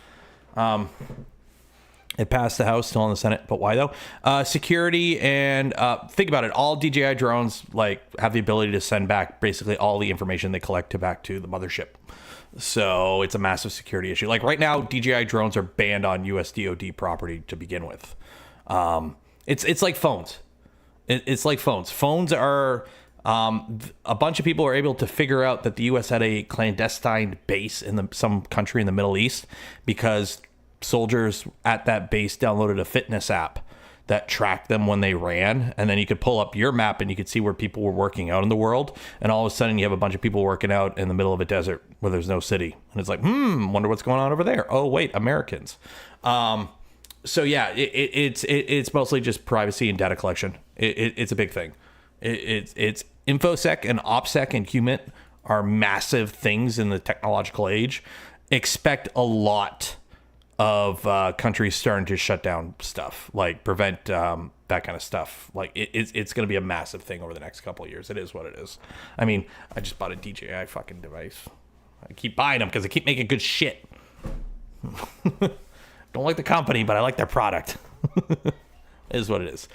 It passed the House, still in the Senate, but why though? Security and think about it. All DJI drones like have the ability to send back basically all the information they collect back to the mothership. So it's a massive security issue. Like right now, DJI drones are banned on US DoD property to begin with. It's like phones. It's like phones. Phones are a bunch of people are able to figure out that the U.S. had a clandestine base in some country in the Middle East because soldiers at that base downloaded a fitness app that tracked them when they ran, and then you could pull up your map and you could see where people were working out in the world, and all of a sudden you have a bunch of people working out in the middle of a desert where there's no city, and it's like, wonder what's going on over there. Oh wait, Americans. So yeah, it's mostly just privacy and data collection. It's a big thing. It's InfoSec and OPSEC and HUMINT are massive things in the technological age. Expect a lot of countries starting to shut down stuff, like prevent that kind of stuff. Like it's going to be a massive thing over the next couple of years. It is what it is. I mean, I just bought a DJI fucking device. I keep buying them because they keep making good shit. Don't like the company, but I like their product. It is what it is.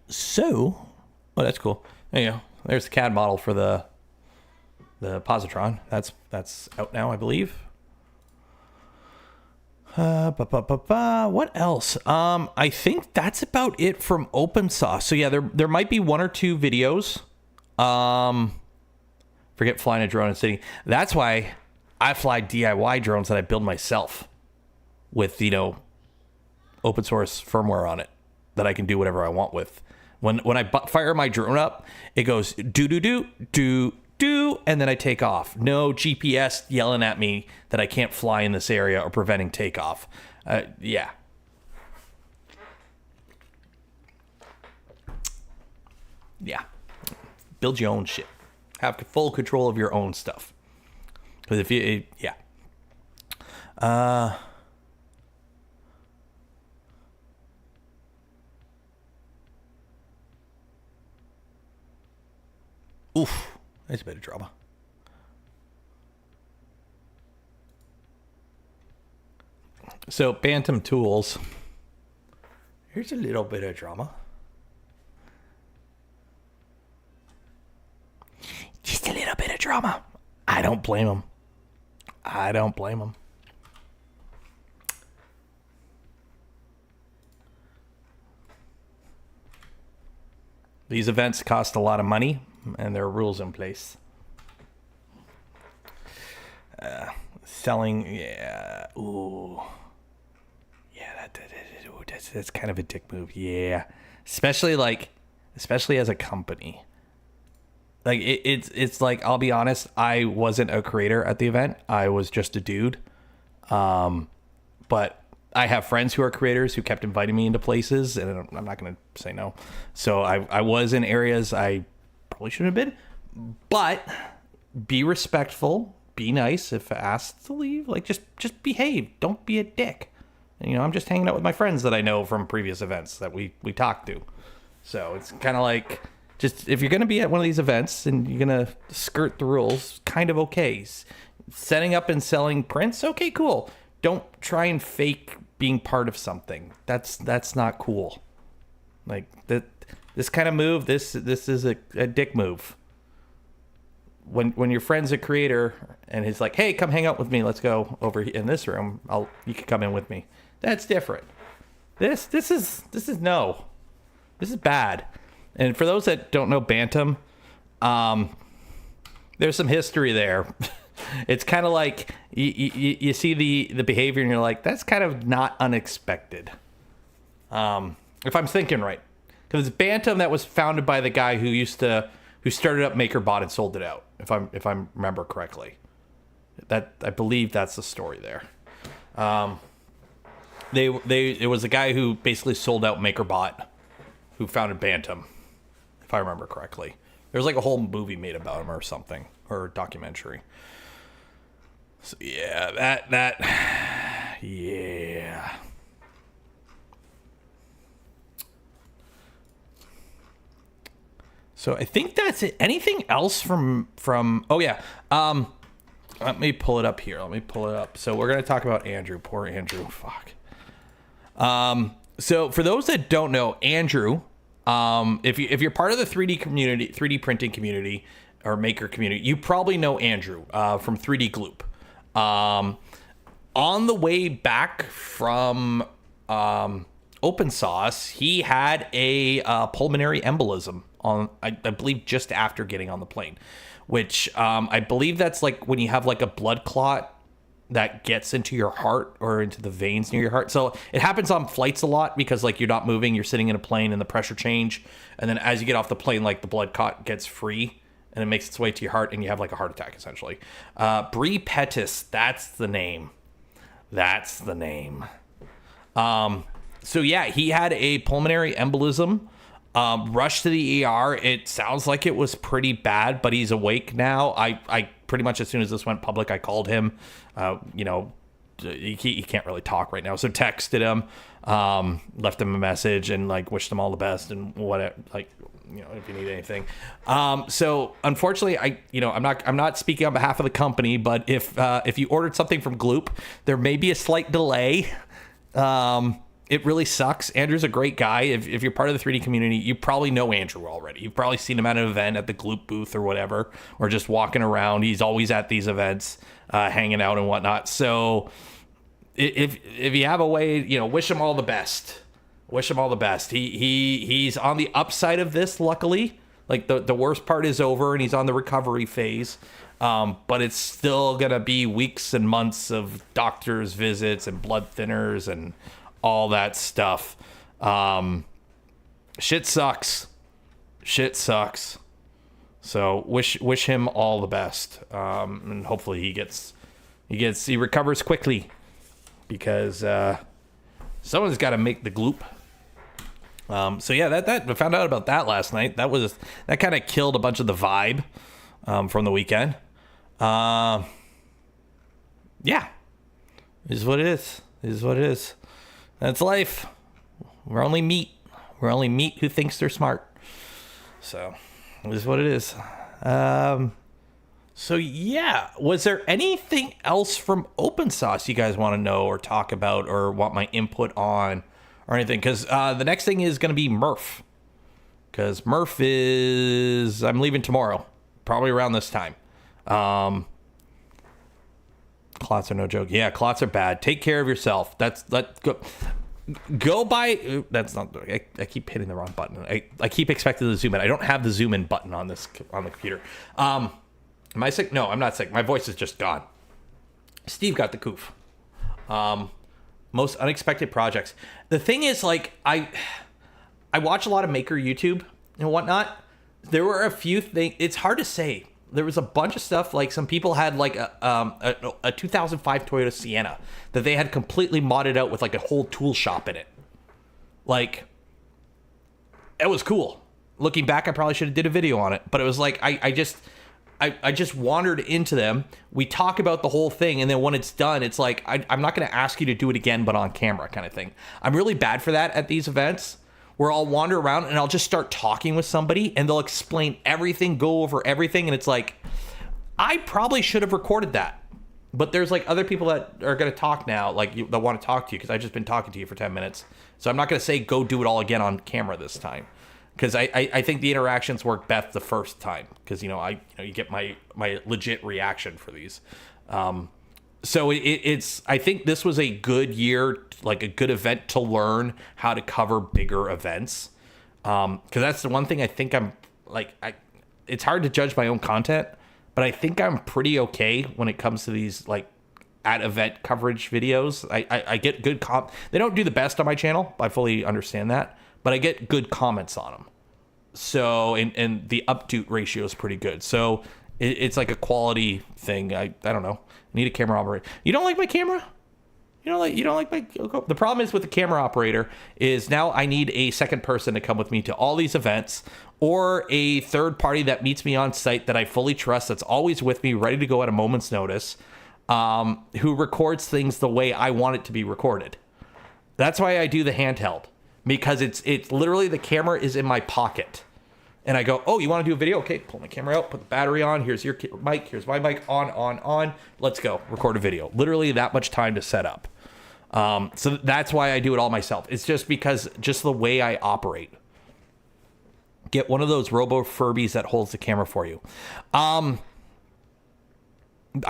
So, oh, that's cool. There you go. There's the CAD model for the positron. That's out now, I believe. What else? I think that's about it from OpenSauce. So yeah, there might be one or two videos. Forget flying a drone and sitting. That's why I fly DIY drones that I build myself with, open source firmware on it that I can do whatever I want with. When I fire my drone up, it goes do, and then I take off. No GPS yelling at me that I can't fly in this area or preventing takeoff. Yeah. Yeah. Build your own shit. Have full control of your own stuff. Because if you, yeah. Oof, that's a bit of drama. So, Bantam Tools. Here's a little bit of drama. Just a little bit of drama. I don't blame them. I don't blame them. These events cost a lot of money. And there are rules in place. Selling, yeah. Ooh. Yeah, that's kind of a dick move. Yeah. Especially as a company. Like, it's like, I'll be honest, I wasn't a creator at the event. I was just a dude. But I have friends who are creators who kept inviting me into places, and I'm not going to say no. So I was in areas I probably shouldn't have been, but be respectful, be nice if asked to leave. Like just behave, don't be a dick. And, I'm just hanging out with my friends that I know from previous events that we talked to. So it's kind of like, just if you're gonna be at one of these events and you're gonna skirt the rules, kind of okay. Setting up and selling prints, okay, cool. Don't try and fake being part of something. That's not cool. Like that. This kind of move, this is a dick move. When your friend's a creator and he's like, hey, come hang out with me. Let's go over in this room. You can come in with me. That's different. This is no. This is bad. And for those that don't know Bantam, there's some history there. It's kind of like you see the behavior and you're like, that's kind of not unexpected. If I'm thinking right. Because it's Bantam that was founded by the guy who started up MakerBot and sold it out, if I remember correctly. That I believe that's the story there. It was the guy who basically sold out MakerBot, who founded Bantam, if I remember correctly. There's like a whole movie made about him or something, or a documentary. So yeah, yeah. So I think that's it. Anything else from oh yeah. Let me pull it up here. So we're gonna talk about Andrew. Poor Andrew. Fuck. So for those that don't know, Andrew, if you're part of the 3D community, 3D printing community or maker community, you probably know Andrew from 3D Gloop. On the way back from OpenSauce, he had a pulmonary embolism on, I believe, just after getting on the plane, which I believe that's like when you have like a blood clot that gets into your heart or into the veins near your heart. So it happens on flights a lot because like you're not moving, you're sitting in a plane and the pressure change. And then as you get off the plane, like the blood clot gets free and it makes its way to your heart and you have like a heart attack essentially. Brie Pettis, that's the name. So yeah, he had a pulmonary embolism, rushed to the ER. It sounds like it was pretty bad, but he's awake now. I pretty much as soon as this went public, I called him. He can't really talk right now, so texted him, left him a message and like wished him all the best and whatever, like, if you need anything. So unfortunately, I'm not speaking on behalf of the company, but if you ordered something from Gloop, there may be a slight delay. It really sucks. Andrew's a great guy. If you're part of the 3D community, you probably know Andrew already. You've probably seen him at an event at the Gloop booth or whatever, or just walking around. He's always at these events, hanging out and whatnot. So if you have a way, wish him all the best. Wish him all the best. He's on the upside of this, luckily. Like the worst part is over and he's on the recovery phase. But it's still gonna be weeks and months of doctor's visits and blood thinners and all that stuff. Shit sucks. So wish him all the best. And hopefully he recovers quickly because someone's got to make the Gloop. So yeah, that I found out about that last night. That kind of killed a bunch of the vibe from the weekend. Yeah, is what it is. That's life. We're only meat who thinks they're smart. So it is what it is. So yeah, was there anything else from OpenSauce you guys want to know or talk about or want my input on or anything? Because the next thing is going to be MRRF. Because MRRF I'm leaving tomorrow, probably around this time. Clots are no joke. Yeah, clots are bad. Take care of yourself. Go buy. That's not. I keep hitting the wrong button. I keep expecting to zoom in. I don't have the zoom in button on the computer. Am I sick? No, I'm not sick. My voice is just gone. Steve got the coof. Most unexpected projects. The thing is, like, I watch a lot of maker YouTube and whatnot. There were a few things. It's hard to say. There was a bunch of stuff, like some people had like a 2005 Toyota Sienna that they had completely modded out with like a whole tool shop in it. Like, it was cool. Looking back, I probably should have did a video on it, but it was like, I just wandered into them. We talk about the whole thing, and then when it's done, it's like, I'm not going to ask you to do it again, but on camera kind of thing. I'm really bad for that at these events, where I'll wander around and I'll just start talking with somebody and they'll explain everything, go over everything. And it's like, I probably should have recorded that. But there's like other people that are going to talk now, like that want to talk to you because I've just been talking to you for 10 minutes. So I'm not going to say, go do it all again on camera this time. Because I think the interactions work best the first time. Because, you get my legit reaction for these. So it's I think this was a good year, like a good event to learn how to cover bigger events. Because that's the one thing I think I'm like, it's hard to judge my own content, but I think I'm pretty okay when it comes to these like at event coverage videos. I get good they don't do the best on my channel. I fully understand that, but I get good comments on them. So, and the updoot ratio is pretty good. So it's like a quality thing. I don't know. I need a camera operator. You don't like my camera? You don't like my. The problem is with the camera operator is now I need a second person to come with me to all these events, or a third party that meets me on site that I fully trust, that's always with me, ready to go at a moment's notice, who records things the way I want it to be recorded. That's why I do the handheld, because it's literally the camera is in my pocket. And I go, oh, you want to do a video? Okay, pull my camera out, put the battery on. Here's your mic. Here's my mic. On. Let's go. Record a video. Literally that much time to set up. So that's why I do it all myself. It's just because just the way I operate. Get one of those Robo Furbies that holds the camera for you. I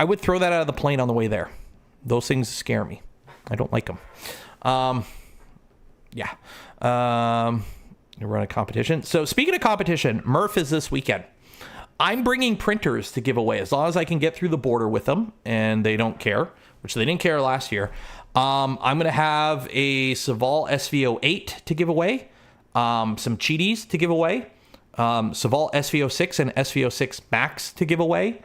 would throw that out of the plane on the way there. Those things scare me. I don't like them. Yeah. You run a competition. So speaking of competition, MRRF is this weekend. I'm bringing printers to give away as long as I can get through the border with them and they don't care, which they didn't care last year. I'm going to have a Saval SV08 to give away, some Cheaties to give away, Saval SV06 and SV06 Max to give away,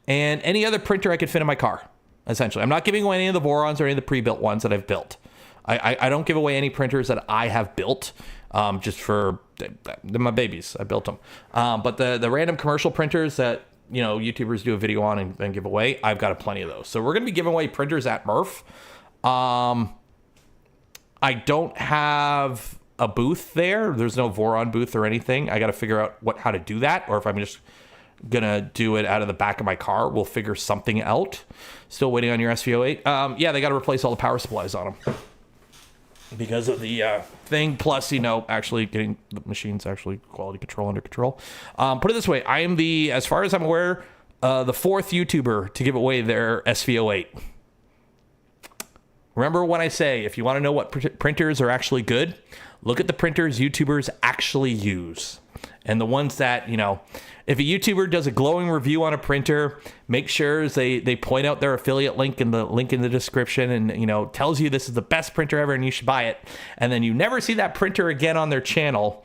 and any other printer I could fit in my car, essentially. I'm not giving away any of the Vorons or any of the pre-built ones that I've built. I don't give away any printers that I have built. Just for they're my babies. I built them. But the random commercial printers that, YouTubers do a video on and give away, I've got plenty of those. So we're going to be giving away printers at MRRF. I don't have a booth there. There's no Voron booth or anything. I got to figure out how to do that, or if I'm just going to do it out of the back of my car. We'll figure something out. Still waiting on your SV08. Yeah, they got to replace all the power supplies on them, because of the thing, plus, actually getting the machines actually quality control under control. Put it this way, I am as far as I'm aware, the fourth YouTuber to give away their SV08. Remember when I say, if you want to know what printers are actually good, look at the printers YouTubers actually use. And the ones that, if a YouTuber does a glowing review on a printer, make sure they point out their affiliate link in the description and, tells you this is the best printer ever and you should buy it. And then you never see that printer again on their channel.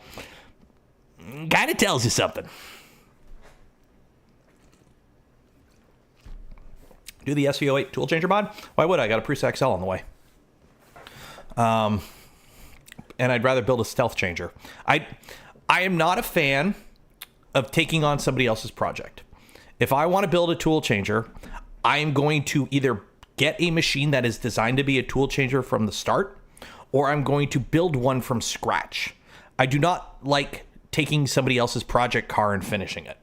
Kind of tells you something. Do the SV08 tool changer mod? Why would I? Got a Prusa XL on the way. And I'd rather build a stealth changer. I am not a fan of taking on somebody else's project. If I want to build a tool changer, I am going to either get a machine that is designed to be a tool changer from the start, or I'm going to build one from scratch. I do not like taking somebody else's project car and finishing it.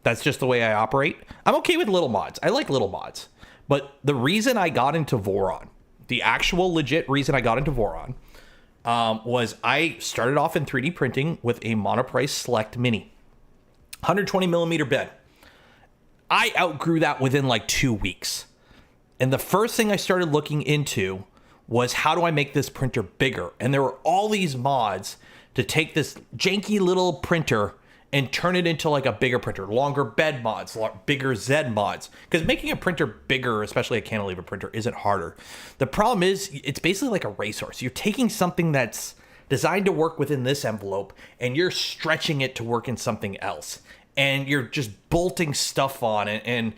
That's just the way I operate. I'm okay with little mods. I like little mods. But the reason I got into Voron, the actual legit reason I got into Voron, was I started off in 3D printing with a Monoprice Select Mini. 120 millimeter bed. I outgrew that within like 2 weeks. And the first thing I started looking into was, how do I make this printer bigger? And there were all these mods to take this janky little printer and turn it into like a bigger printer, longer bed mods, bigger Z mods. Because making a printer bigger, especially a cantilever printer, isn't harder. The problem is, it's basically like a racehorse. You're taking something that's designed to work within this envelope and you're stretching it to work in something else. And you're just bolting stuff on it. And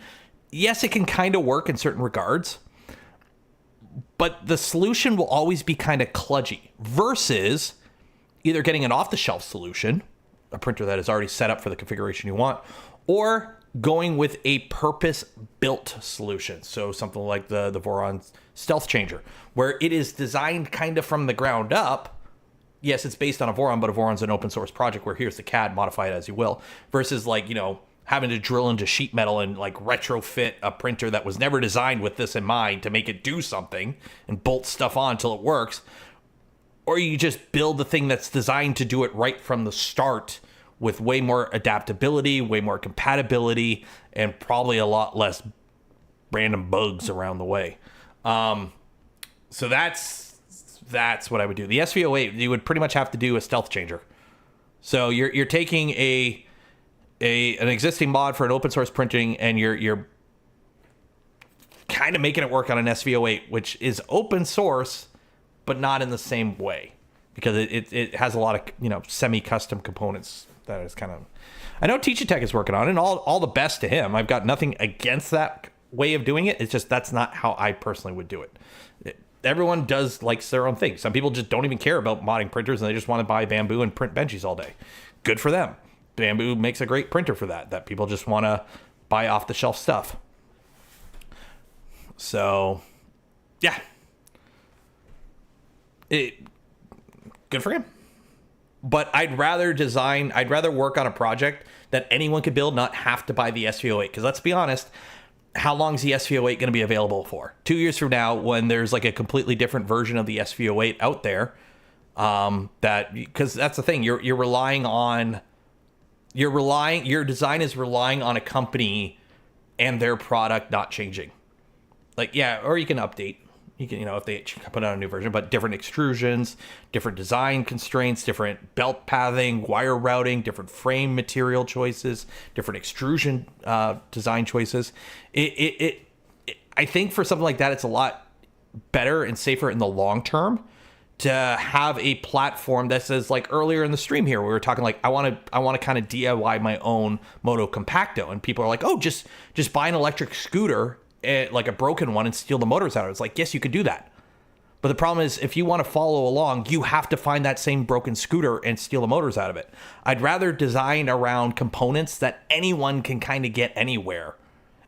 yes, it can kind of work in certain regards, but the solution will always be kind of kludgy versus either getting an off-the-shelf solution, a printer that is already set up for the configuration you want, or going with a purpose-built solution. So something like the Voron Stealth Changer, where it is designed kind of from the ground up. Yes, it's based on a Voron, but a Voron's an open source project where here's the CAD, modify it as you will, versus like, having to drill into sheet metal and like retrofit a printer that was never designed with this in mind to make it do something and bolt stuff on until it works. Or you just build the thing that's designed to do it right from the start with way more adaptability, way more compatibility, and probably a lot less random bugs around the way. So that's what I would do. The SV08, you would pretty much have to do a stealth changer. So you're taking an existing mod for an open source printing, and you're kind of making it work on an SV08, which is open source, but not in the same way, because it has a lot of semi-custom components that is kind of. I know Teach-A-Tech is working on it, and all the best to him. I've got nothing against that way of doing it. It's just that's not how I personally would do it. everyone does likes their own thing. Some people just don't even care about modding printers and they just want to buy Bamboo and print benchies all day. Good for them. Bamboo makes a great printer for that people just want to buy off the shelf stuff. So, yeah. Good for him. But I'd rather work on a project that anyone could build, not have to buy the SV08. Because let's be honest, how long is the SV08 going to be available for? 2 years from now, when there's like a completely different version of the SV08 out there, because that's the thing, your design is relying on a company and their product not changing. Like, yeah, or you can update. You can, if they put out a new version, but different extrusions, different design constraints, different belt pathing, wire routing, different frame material choices, different extrusion design choices. I think for something like that, it's a lot better and safer in the long term to have a platform that says, like earlier in the stream here, we were talking like, I want to kind of DIY my own Motocompacto, and people are like, oh, just buy an electric scooter, like a broken one, and steal the motors out of it. It's like, yes, you could do that. But the problem is, if you want to follow along, you have to find that same broken scooter and steal the motors out of it. I'd rather design around components that anyone can kind of get anywhere.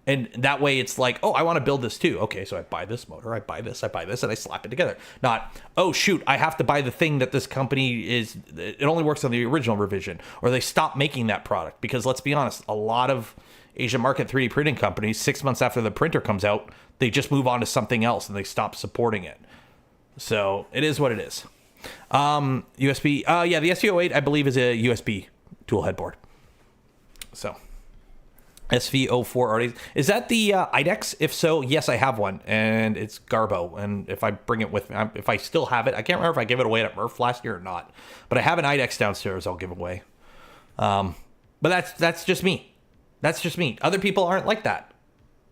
And that way it's like, oh, I want to build this too. Okay, so I buy this motor, I buy this, and I slap it together. Not, oh, shoot, I have to buy the thing that this company it only works on the original revision. Or they stop making that product. Because let's be honest, a lot of Asian market 3D printing companies, 6 months after the printer comes out, they just move on to something else and they stop supporting it. So it is what it is. USB, yeah, the SV08 I believe is a USB tool headboard. So SV04 already. Is that the IDEX? If so, yes, I have one, and it's Garbo. And if I bring it with me, if I still have it, I can't remember if I gave it away at MRRF last year or not. But I have an IDEX downstairs I'll give away. But that's just me. That's just me. Other people aren't like that.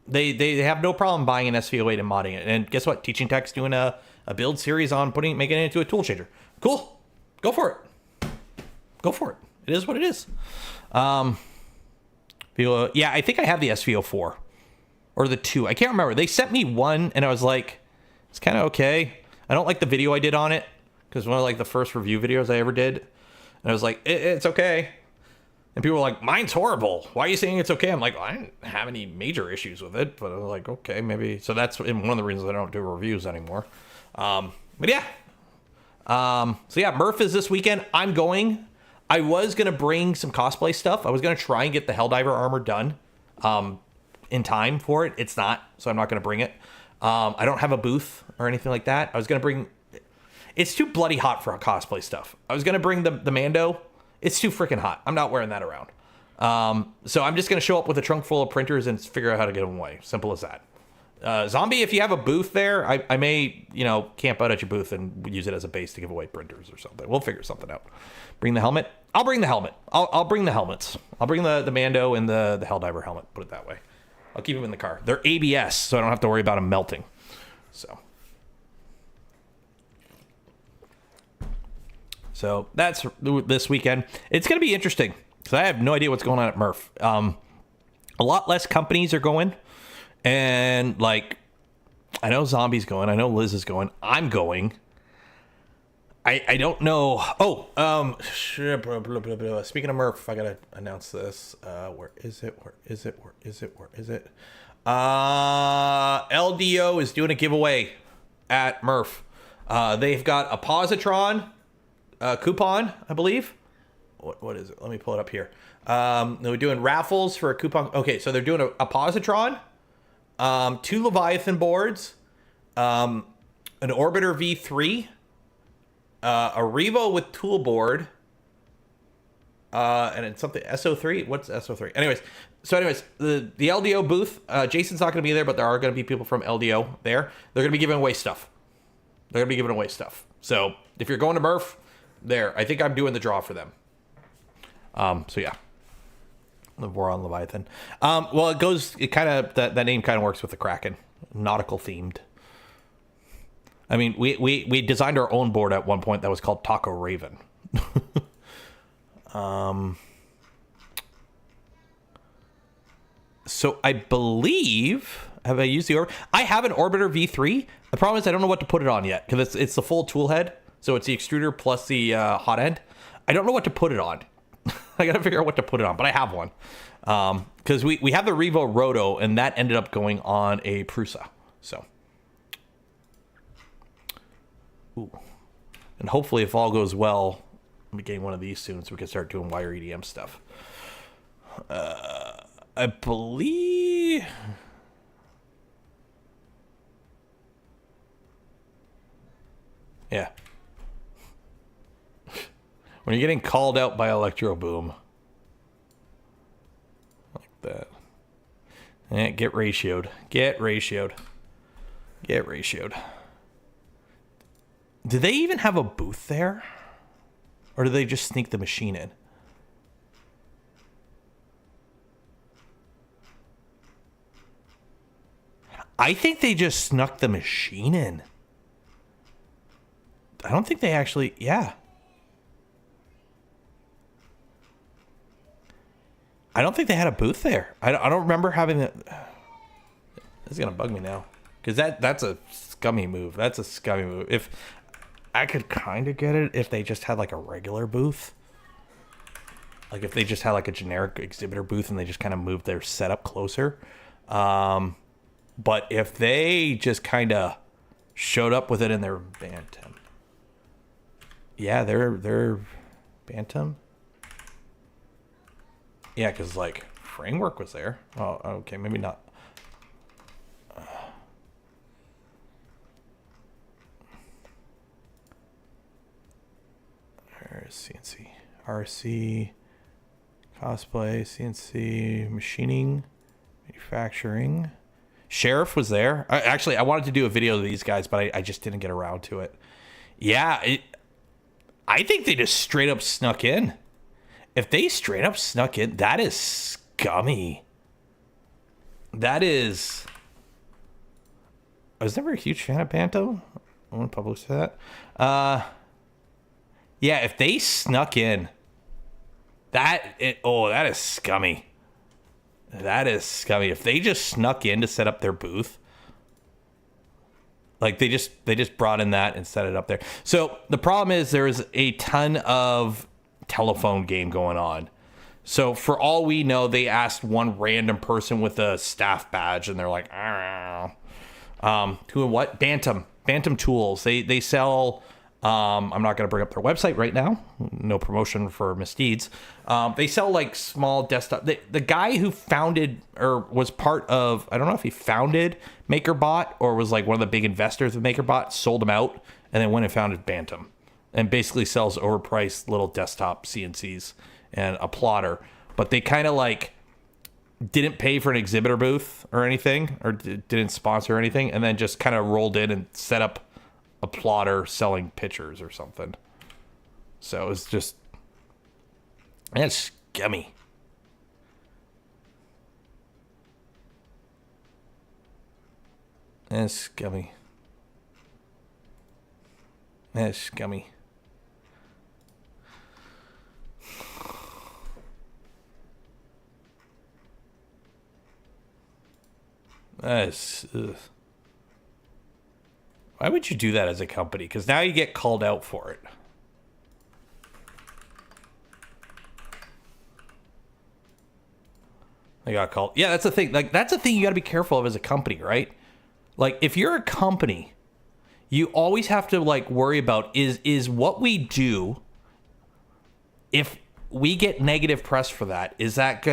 They have no problem buying an SV08 and modding it. And guess what? Teaching Tech's doing a build series on making it into a tool changer. Cool. Go for it. Go for it. It is what it is. Yeah, I think I have the SV04 or the 2. I can't remember. They sent me one and I was like, it's kind of okay. I don't like the video I did on it because one of like the first review videos I ever did. And I was like, it's okay. And people were like, mine's horrible. Why are you saying it's okay? I'm like, well, I didn't have any major issues with it. But I was like, okay, maybe. So that's one of the reasons I don't do reviews anymore. But yeah. So yeah, MRRF is this weekend. I'm going. I was going to bring some cosplay stuff. I was going to try and get the Helldiver armor done in time for it. It's not, so I'm not going to bring it. I don't have a booth or anything like that. I was going to bring... It's too bloody hot for cosplay stuff. I was going to bring the Mando. It's too freaking hot. I'm not wearing that around. So I'm just going to show up with a trunk full of printers and figure out how to get them away. Simple as that. Zombie, if you have a booth there, I may, camp out at your booth and use it as a base to give away printers or something. We'll figure something out. Bring the helmet. I'll bring the helmet. I'll bring the helmets. I'll bring the Mando and the Helldiver helmet. Put it that way. I'll keep them in the car. They're ABS, so I don't have to worry about them melting. So that's this weekend. It's going to be interesting because I have no idea what's going on at MRRF. A lot less companies are going. And, like, I know Zombie's going. I know Liz is going. I'm going. I don't know. Speaking of MRRF, I got to announce this. Where is it? LDO is doing a giveaway at MRRF. They've got a positron coupon, I believe. What is it? Let me pull it up here. They're doing raffles for a coupon. Okay, so they're doing a positron. 2 Leviathan boards, an Orbiter V3, a Revo with tool board, and it's something SO3. What's SO3? Anyways, the LDO booth. Jason's not going to be there, but there are going to be people from LDO there. They're going to be giving away stuff. So if you're going to MRRF, there, I think I'm doing the draw for them. So yeah. The War on Leviathan. Well, that name kind of works with the Kraken. Nautical themed. I mean, we designed our own board at one point that was called Taco Raven. So I believe Have I used the Orbiter? I have an Orbiter V3. The problem is I don't know what to put it on yet because it's the full tool head. So it's the extruder plus the hot end. I don't know what to put it on. I got to figure out what to put it on, but I have one. Because we have the Revo Roto, and that ended up going on a Prusa. So. Ooh. And hopefully, if all goes well, I'll be getting one of these soon so we can start doing wire EDM stuff. I believe... Yeah. When you're getting called out by Electro Boom. Like that. And get ratioed. Get ratioed. Get ratioed. Do they even have a booth there? Or do they just sneak the machine in? I think they just snuck the machine in. I don't think they actually... Yeah. I don't think they had a booth there. I don't remember having it. This is going to bug me now. Because that's a scummy move. That's a scummy move. If I could kind of get it if they just had like a regular booth. Like if they just had like a generic exhibitor booth and they just kind of moved their setup closer. But if they just kind of showed up with it in their Bantam. Yeah, they're Bantam. Yeah, because, like, framework was there. Oh, okay, maybe not. There's CNC. RC. Cosplay. CNC. Machining. Manufacturing. Sheriff was there. Actually, I wanted to do a video of these guys, but I just didn't get around to it. Yeah, I think they just straight up snuck in. If they straight up snuck in, that is scummy. That is... I was never a huge fan of Bantam. I want to publish that. Yeah, if they snuck in, that is scummy. That is scummy. If they just snuck in to set up their booth, like they just brought in that and set it up there. So the problem is there's a ton of telephone game going on. So for all we know, they asked one random person with a staff badge and they're like, who and what? Bantam Tools. They sell, I'm not going to bring up their website right now. No promotion for misdeeds. They sell like small desktop. The guy who founded or was part of, I don't know if he founded MakerBot or was like one of the big investors of MakerBot, sold him out and then went and founded Bantam. And basically sells overpriced little desktop CNCs and a plotter. But they kind of like didn't pay for an exhibitor booth or anything, or didn't sponsor anything, and then just kind of rolled in and set up a plotter selling pictures or something. So it's just... That's scummy. That's scummy. That's scummy. That's... Why would you do that as a company? Because now you get called out for it. I got called. Yeah, that's the thing. Like, that's the thing you got to be careful of as a company, right? Like, if you're a company, you always have to, like, worry about is what we do, if we get negative press for that, is that,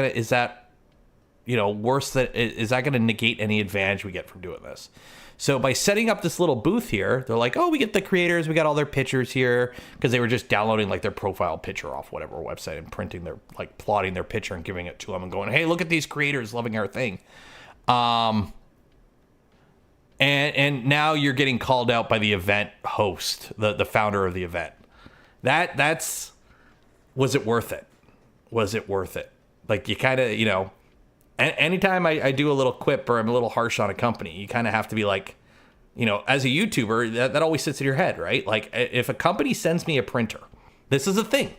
you know, worse than, is that going to negate any advantage we get from doing this? So by setting up this little booth here, they're like, oh, we get the creators, we got all their pictures here, because they were just downloading like their profile picture off whatever website and printing their, like, plotting their picture and giving it to them and going, hey, look at these creators loving our thing. And now you're getting called out by the event host, the founder of the event. That's, was it worth it? Was it worth it? Like, you kind of, you know, anytime I do a little quip or I'm a little harsh on a company, you kind of have to be like, you know, as a YouTuber, that always sits in your head, right? Like, if a company sends me a printer, this is a thing.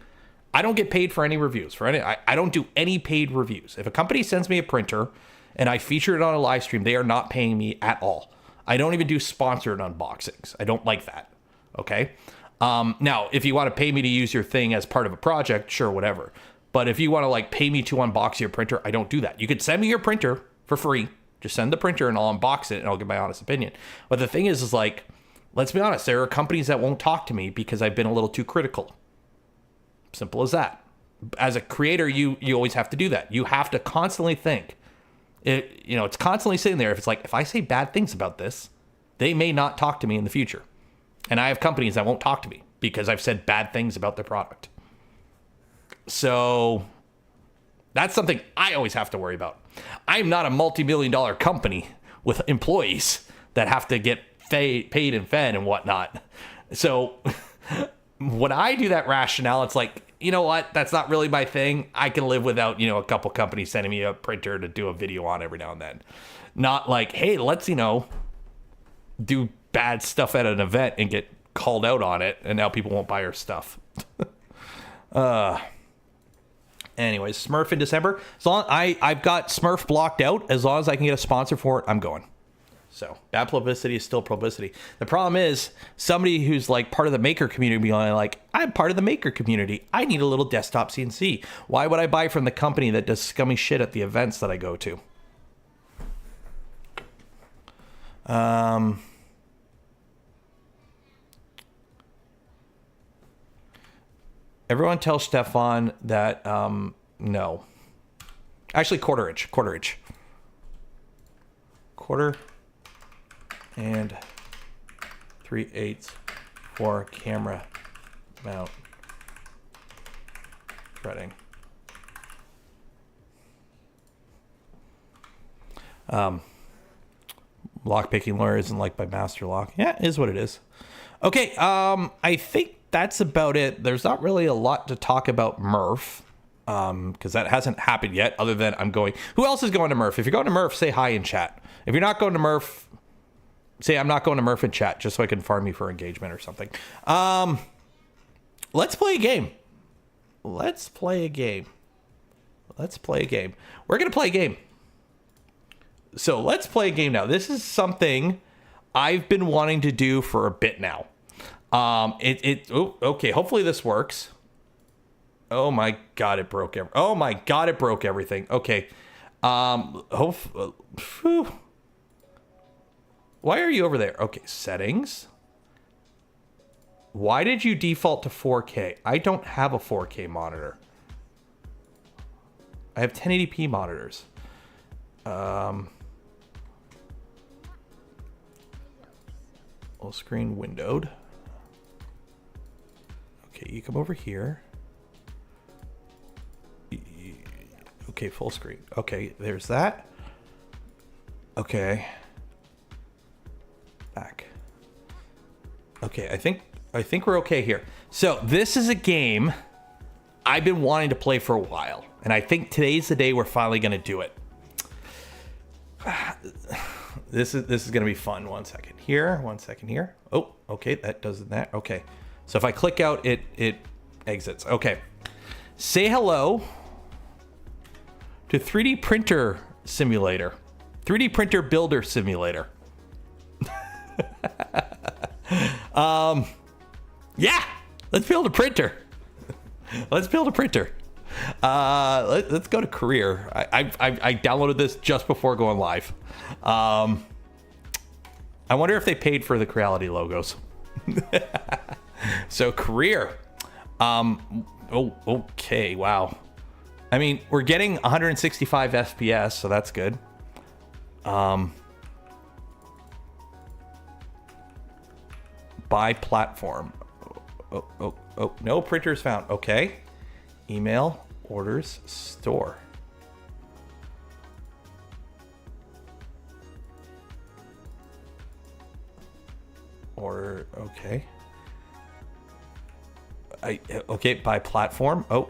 I don't get paid for any reviews. I don't do any paid reviews. If a company sends me a printer and I featured it on a live stream, they are not paying me at all. I don't even do sponsored unboxings. I don't like that. Okay. Now, if you want to pay me to use your thing as part of a project, sure, whatever. But if you want to like pay me to unbox your printer, I don't do that. You could send me your printer for free. Just send the printer and I'll unbox it and I'll give my honest opinion. But the thing is like, let's be honest, there are companies that won't talk to me because I've been a little too critical. Simple as that. As a creator, you always have to do that. You have to constantly think. It's constantly sitting there. If it's like, if I say bad things about this, they may not talk to me in the future. And I have companies that won't talk to me because I've said bad things about their product. So that's something I always have to worry about. I'm not a multi-million-dollar company with employees that have to get paid and fed and whatnot. So when I do that rationale, it's like, you know what? That's not really my thing. I can live without, a couple companies sending me a printer to do a video on every now and then. Not like, hey, let's, do bad stuff at an event and get called out on it, and now people won't buy our stuff. Anyways, Smurf in December. As long I've got Smurf blocked out. As long as I can get a sponsor for it, I'm going. So bad publicity is still publicity. The problem is somebody who's like part of the maker community being like, I'm part of the maker community. I need a little desktop CNC. Why would I buy from the company that does scummy shit at the events that I go to? Everyone tell Stefan that, no. Actually, quarter inch. Quarter and 3/8 for camera mount threading. Lock picking lure isn't like by Master Lock. Yeah, it is what it is. Okay, I think that's about it. There's not really a lot to talk about MRRF, because that hasn't happened yet, other than I'm going. Who else is going to MRRF? If you're going to MRRF, say hi in chat. If you're not going to MRRF, say I'm not going to MRRF in chat, just so I can farm you for engagement or something. Let's play a game. We're going to play a game. So let's play a game now. This is something I've been wanting to do for a bit now. Okay. Hopefully this works. Oh my God, it broke everything. Okay. Why are you over there? Okay. Settings. Why did you default to 4K? I don't have a 4K monitor. I have 1080p monitors. Full screen windowed. Okay, you come over here. Okay, full screen. Okay, there's that. Okay. Back. Okay, I think we're okay here. So this is a game I've been wanting to play for a while, and I think today's the day we're finally going to do it. This is going to be fun. One second here. Oh, okay, that does that. Okay. So if I click out, it exits. Okay. Say hello to 3D printer simulator. 3D printer builder simulator. Yeah, let's build a printer. Let's go to career. I downloaded this just before going live. I wonder if they paid for the Creality logos. So career. Okay, wow. I mean, we're getting 165 FPS, so that's good. By platform. Oh, no printers found. Okay. Email, orders, store. Order, okay. Okay, by platform. Oh,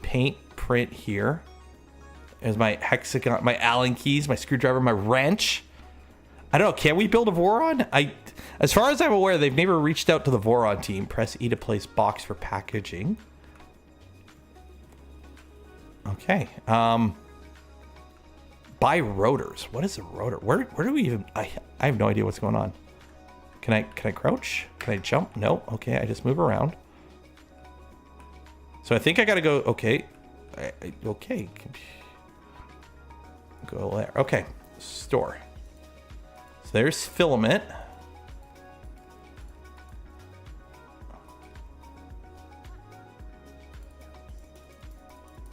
paint, print here. There's my hexagon, my Allen keys, my screwdriver, my wrench. I don't know. Can we build a Voron? As far as I'm aware, they've never reached out to the Voron team. Press E to place box for packaging. Okay. buy rotors. What is a rotor? Where do we even? I have no idea what's going on. Can I crouch? Can I jump? No. Okay, I just move around. So I think I gotta go. Okay, okay. Go there. Okay, store. So there's filament.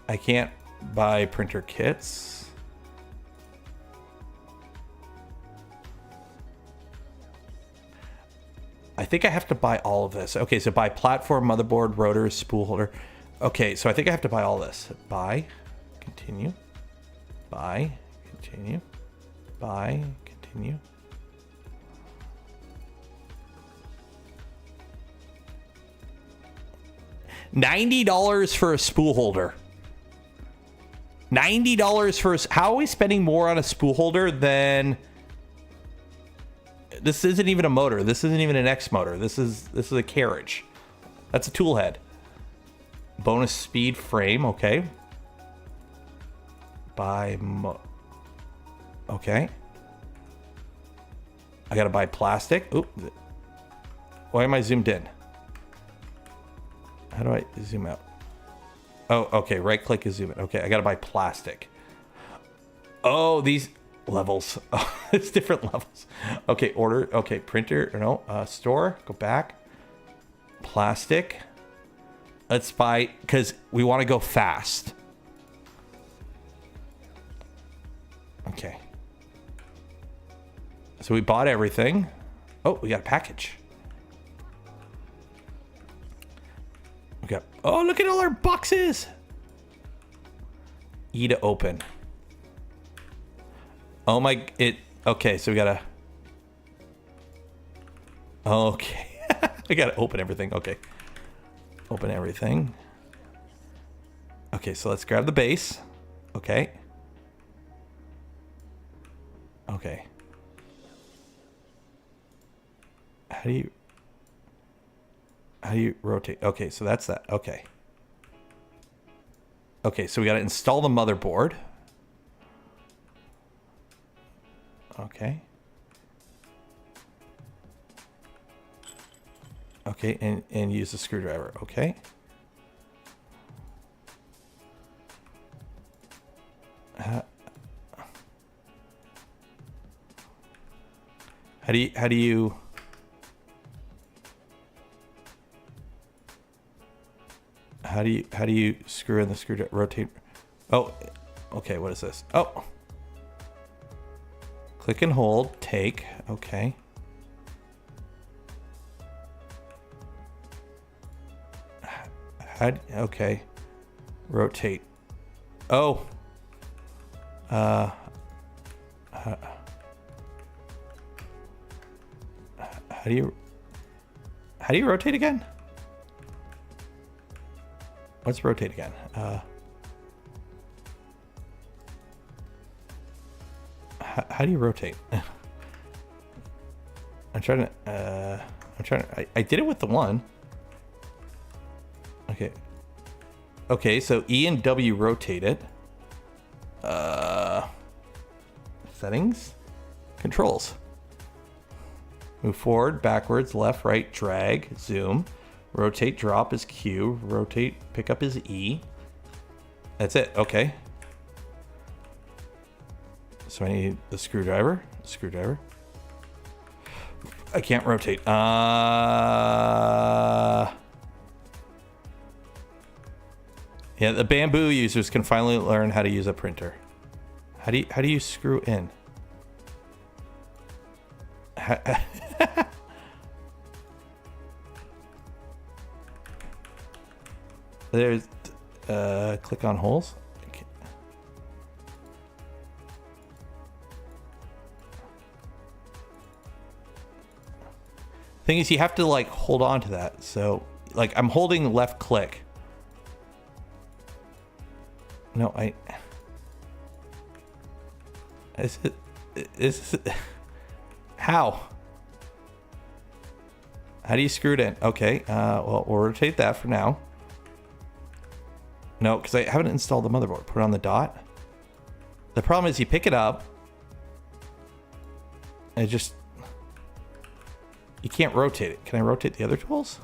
I can't buy printer kits. I think I have to buy all of this. Okay, so buy platform, motherboard, rotor, spool holder. Okay, so I think I have to buy all this. Buy, continue, buy, continue, buy, continue. $90 for a spool holder. $90 for a... How are we spending more on a spool holder than... This isn't even a motor. This isn't even an X motor. This is a carriage. That's a tool head. Bonus speed frame. Okay. Okay. I gotta buy plastic. Oop. Why am I zoomed in? How do I zoom out? Oh, okay. Right click is zoom in. Okay, I gotta buy plastic. Oh, these levels. Oh, it's different levels. Okay, order. Okay, printer. No, store. Go back. Plastic. Let's buy, because we want to go fast. Okay. So we bought everything. Oh, we got a package. We got, oh, look at all our boxes. E to open. Oh my, okay, so we gotta, okay. I gotta open everything. Okay. Open everything. Okay, so let's grab the base. Okay. Okay. How do you rotate? Okay, so that's that. Okay. Okay, so we got to install the motherboard. Okay. Okay, and use the screwdriver. Okay. How do you screw in the screwdriver? Rotate. Oh, okay. What is this? Oh, click and hold. Take. Okay. Okay. Rotate. Oh. How do you rotate again? Let's rotate again. How do you rotate? I'm trying to, I did it with the one. Okay. Okay, so E and W rotate it. Settings. Controls. Move forward, backwards, left, right, drag, zoom. Rotate, drop is Q. Rotate, pick up is E. That's it. Okay. So I need the screwdriver. Screwdriver. I can't rotate. Yeah, the bamboo users can finally learn how to use a printer. How do you screw in? There's click on holes. Okay. Thing is, you have to like hold on to that. So like I'm holding left click. No, is it how do you screw it in? Okay, well, we'll rotate that for now. No, because I haven't installed the motherboard. Put it on the dot. The problem is you pick it up, and it just, you can't rotate it. Can I rotate the other tools?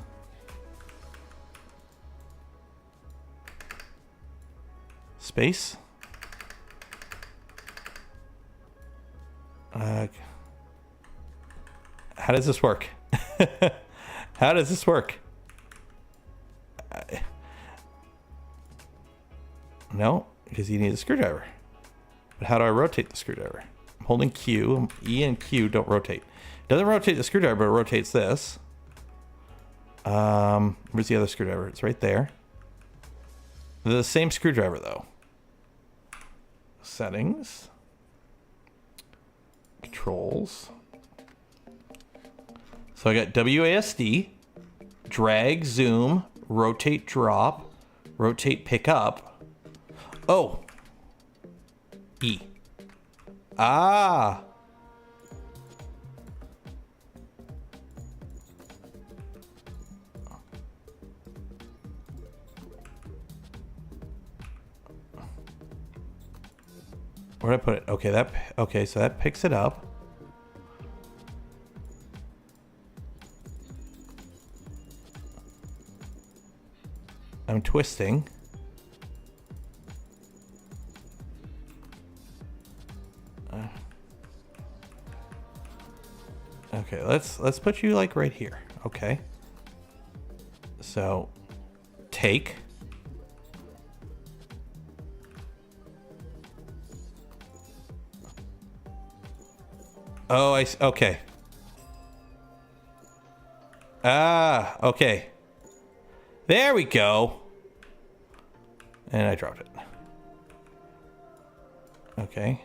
Space. How does this work? How does this work? No, because you need a screwdriver. But how do I rotate the screwdriver? I'm holding Q. E and Q don't rotate. It doesn't rotate the screwdriver, but it rotates this. Where's the other screwdriver? It's right there. They're the same screwdriver though. Settings. Controls. So I got WASD, drag, zoom, rotate, drop, rotate, pick up. Oh. E. Ah. Where'd I put it? Okay, so that picks it up. I'm twisting. Okay, let's put you like right here. Okay. So take. Oh, okay. Ah, okay. There we go. And I dropped it. Okay.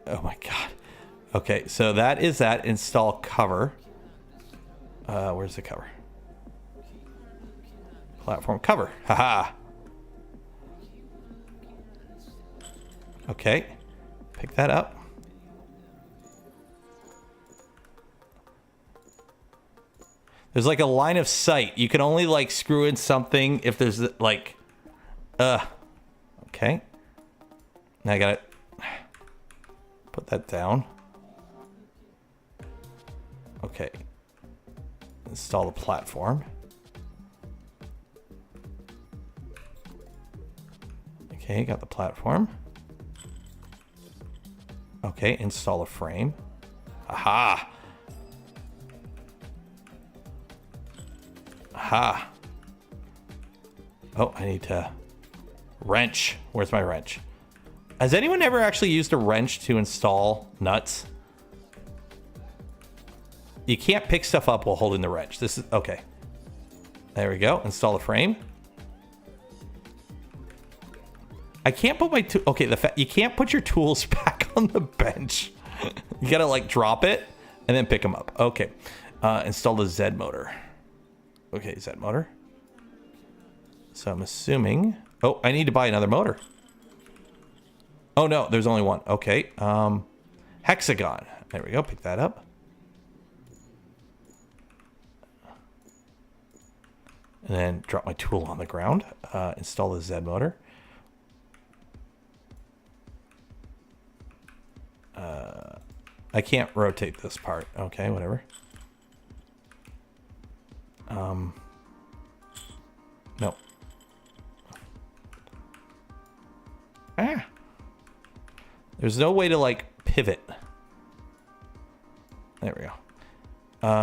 Oh my god. Okay, so that is that. Install cover. Where's the cover? Platform cover. Haha. Okay. Pick that up. There's like a line of sight. You can only like screw in something if there's like, okay. Now I gotta put that down. Okay. Install the platform. Okay, got the platform. Okay, install a frame. Aha! Aha! Oh, I need to wrench. Where's my wrench? Has anyone ever actually used a wrench to install nuts? You can't pick stuff up while holding the wrench. This is okay. There we go. Install the frame. I can't put my okay. You can't put your tools back on the bench. You gotta like drop it and then pick them up. Okay. Install the Z motor. Okay, Z motor. So I'm assuming. Oh, I need to buy another motor. Oh no, there's only one. Okay. Hexagon. There we go. Pick that up. And then drop my tool on the ground. Install the Z motor. I can't rotate this part. Okay, whatever. No. Ah. There's no way to like pivot. There we go.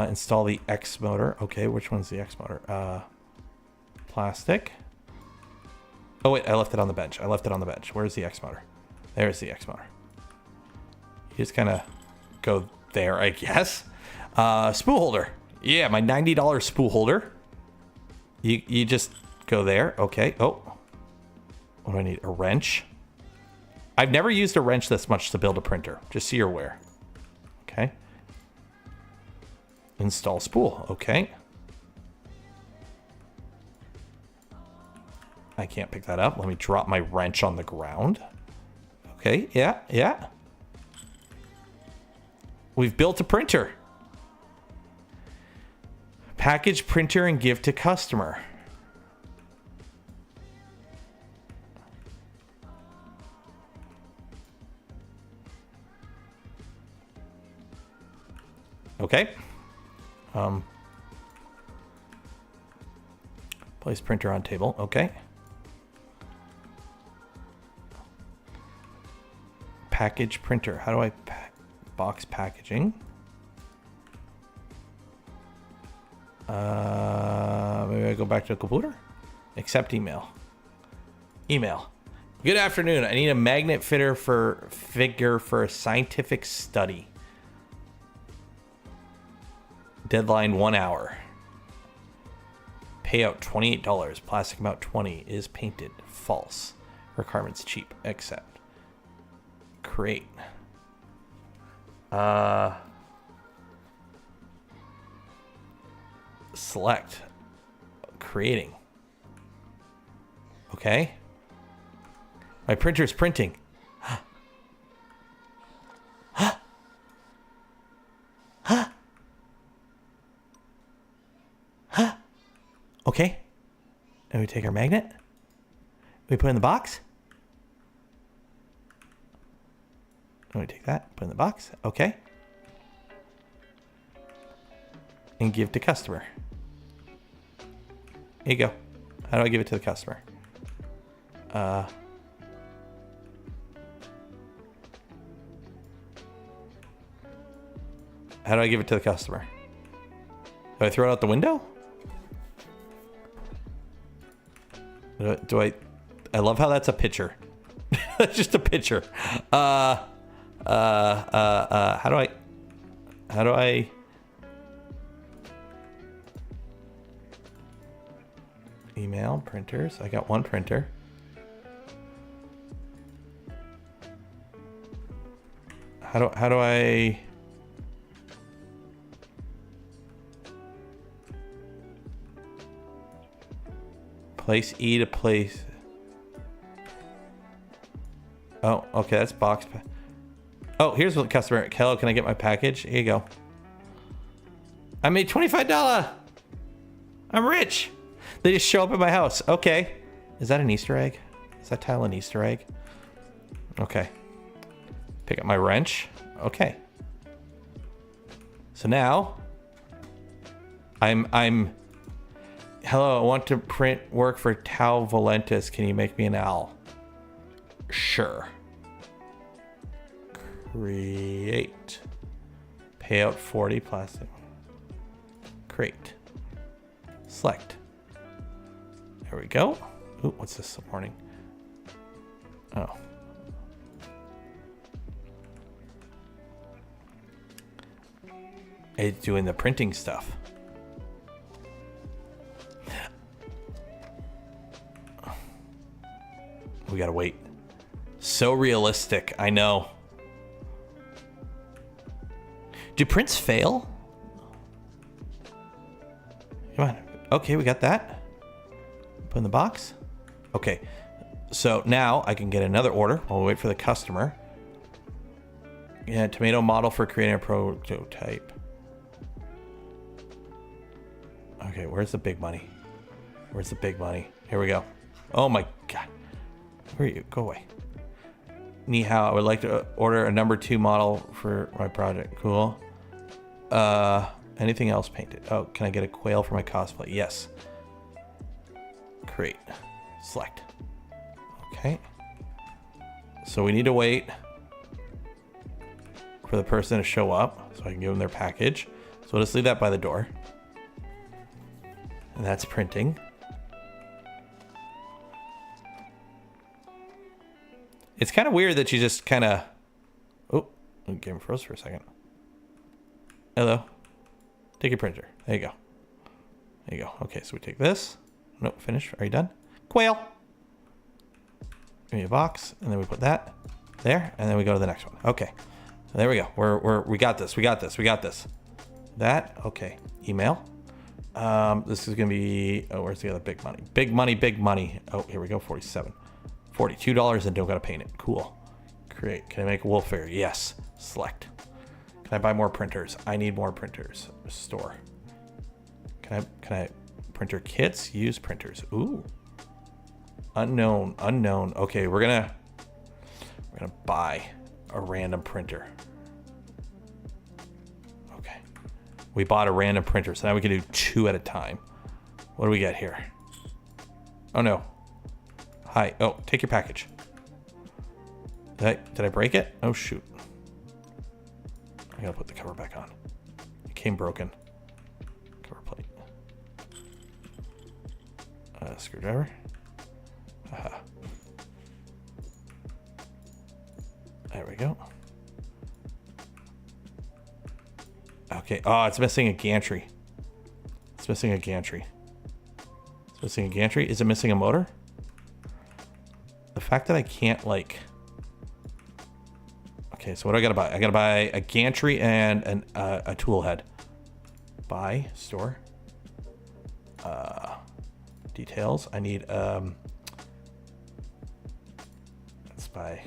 Install the X motor. Okay, which one's the X motor? Plastic. Oh wait, I left it on the bench. Where's the X motor? There's the X motor. You just kind of go there, I guess. Spool holder. Yeah, my $90 spool holder. You just go there. Okay. Oh. What do I need? A wrench. I've never used a wrench this much to build a printer. Just so you're aware. Okay. Install spool. Okay. I can't pick that up. Let me drop my wrench on the ground. Okay. Yeah. Yeah. We've built a printer. Package printer and give to customer. Okay. Place printer on table. Okay. Package printer. How do I box packaging? Maybe I go back to the computer. Accept email. Email. Good afternoon. I need a magnet figure for a scientific study. Deadline 1 hour. Payout $28. Plastic amount 20 is painted. False. Requirements cheap. Accept. Create. Select. Creating. Okay. My printer's printing. Okay. And we take our magnet. We put it in the box. And we take that, put it in the box. Okay. And give to customer. Here you go. How do I give it to the customer? How do I give it to the customer? Do I throw it out the window? Do I love how that's a picture. That's just a picture. How do I email printers? I got one printer. How do I place E to place? Oh, okay, that's box. Oh, here's what customer. Hello, can I get my package? Here you go. I made $25. I'm rich. They just show up at my house. Okay. Is that an Easter egg? Is that tile an Easter egg? Okay. Pick up my wrench. Okay. So now I'm hello, I want to print work for Tau Valentis. Can you make me an owl? Sure. Create. Payout 40 plastic. Create. Select. There we go. Ooh, what's this warning? Oh. It's doing the printing stuff. We gotta wait. So realistic, I know. Do prints fail? Come on. Okay, we got that. Put in the box. Okay, so now I can get another order while we wait for the customer. Yeah, tomato model for creating a prototype. Okay, where's the big money? Where's the big money? Here we go. Oh my god. Where are you? Go away. Ni hao. I would like to order a number 2 model for my project. Cool. Anything else painted? Oh, can I get a quail for my cosplay? Yes. Create. Select. Okay. So we need to wait for the person to show up so I can give them their package. So we'll just leave that by the door. And that's printing. It's kind of weird that you just kind of... Oh, the game froze for a second. Hello. Take your printer. There you go. There you go. Okay, so we take this. Nope, finish. Are you done? Quail. Give me a box, and then we put that there, and then we go to the next one. Okay, so there we go. We got this. We got this. We got this. That. Okay. Email. This is gonna be. Oh, where's the other big money? Big money. Big money. Oh, here we go. 47. $42 and don't gotta paint it. Cool. Create. Can I make a wolf figure? Yes. Select. Can I buy more printers? I need more printers. Store. Can I printer kits? Use printers. Ooh. Unknown. Unknown. Okay, we're gonna buy a random printer. Okay. We bought a random printer, so now we can do 2 at a time. What do we get here? Oh no. Hi. Oh, take your package. Did I break it? Oh shoot. I gotta put the cover back on. It came broken. Cover plate. Screwdriver. Aha. There we go. Okay. Oh, it's missing a gantry. It's missing a gantry. It's missing a gantry. Is it missing a motor? The fact that I can't like... Okay, so what do I gotta buy? I gotta buy a gantry and a tool head. Buy, store. Details. I need let's buy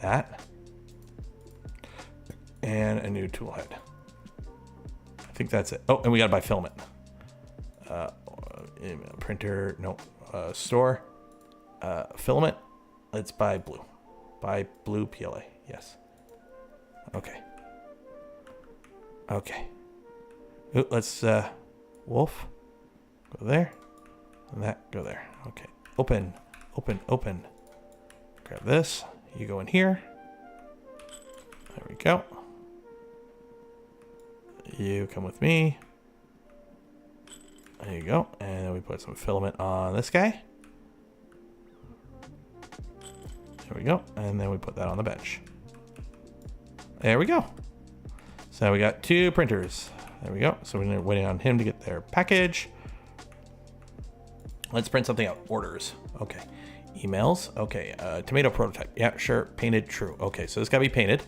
that. And a new tool head. I think that's it. Oh, and we gotta buy filament. Printer, no. Store. Filament. Let's buy blue. Buy blue PLA. Yes. Okay. Okay. Ooh, let's wolf. Go there. And that go there. Okay. Open. Open. Open. Grab this. You go in here. There we go. You come with me. There you go. And then we put some filament on this guy. There we go. And then we put that on the bench. There we go. So now we got 2 printers. There we go. So we're waiting on him to get their package. Let's print something out. Orders. Okay. Emails. Okay. Tomato prototype. Yeah, sure. Painted. True. Okay. So this got to be painted.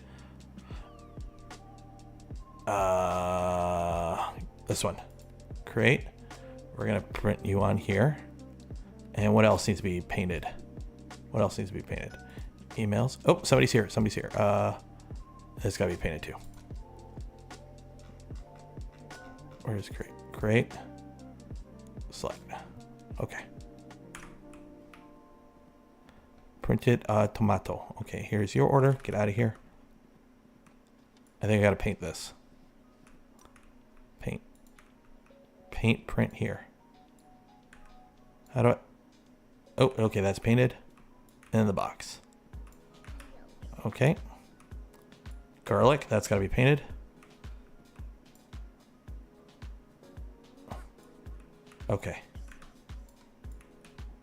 This one. Create. We're going to print you on here. And what else needs to be painted? What else needs to be painted? Emails. Oh, somebody's here. Somebody's here. This got to be painted too. Where's create? Create. Select. Okay. Printed tomato. Okay, here's your order. Get out of here. I think I got to paint this. Paint. Paint, print here. How do I... Oh, okay, that's painted. In the box. Okay. Garlic, that's got to be painted. Okay.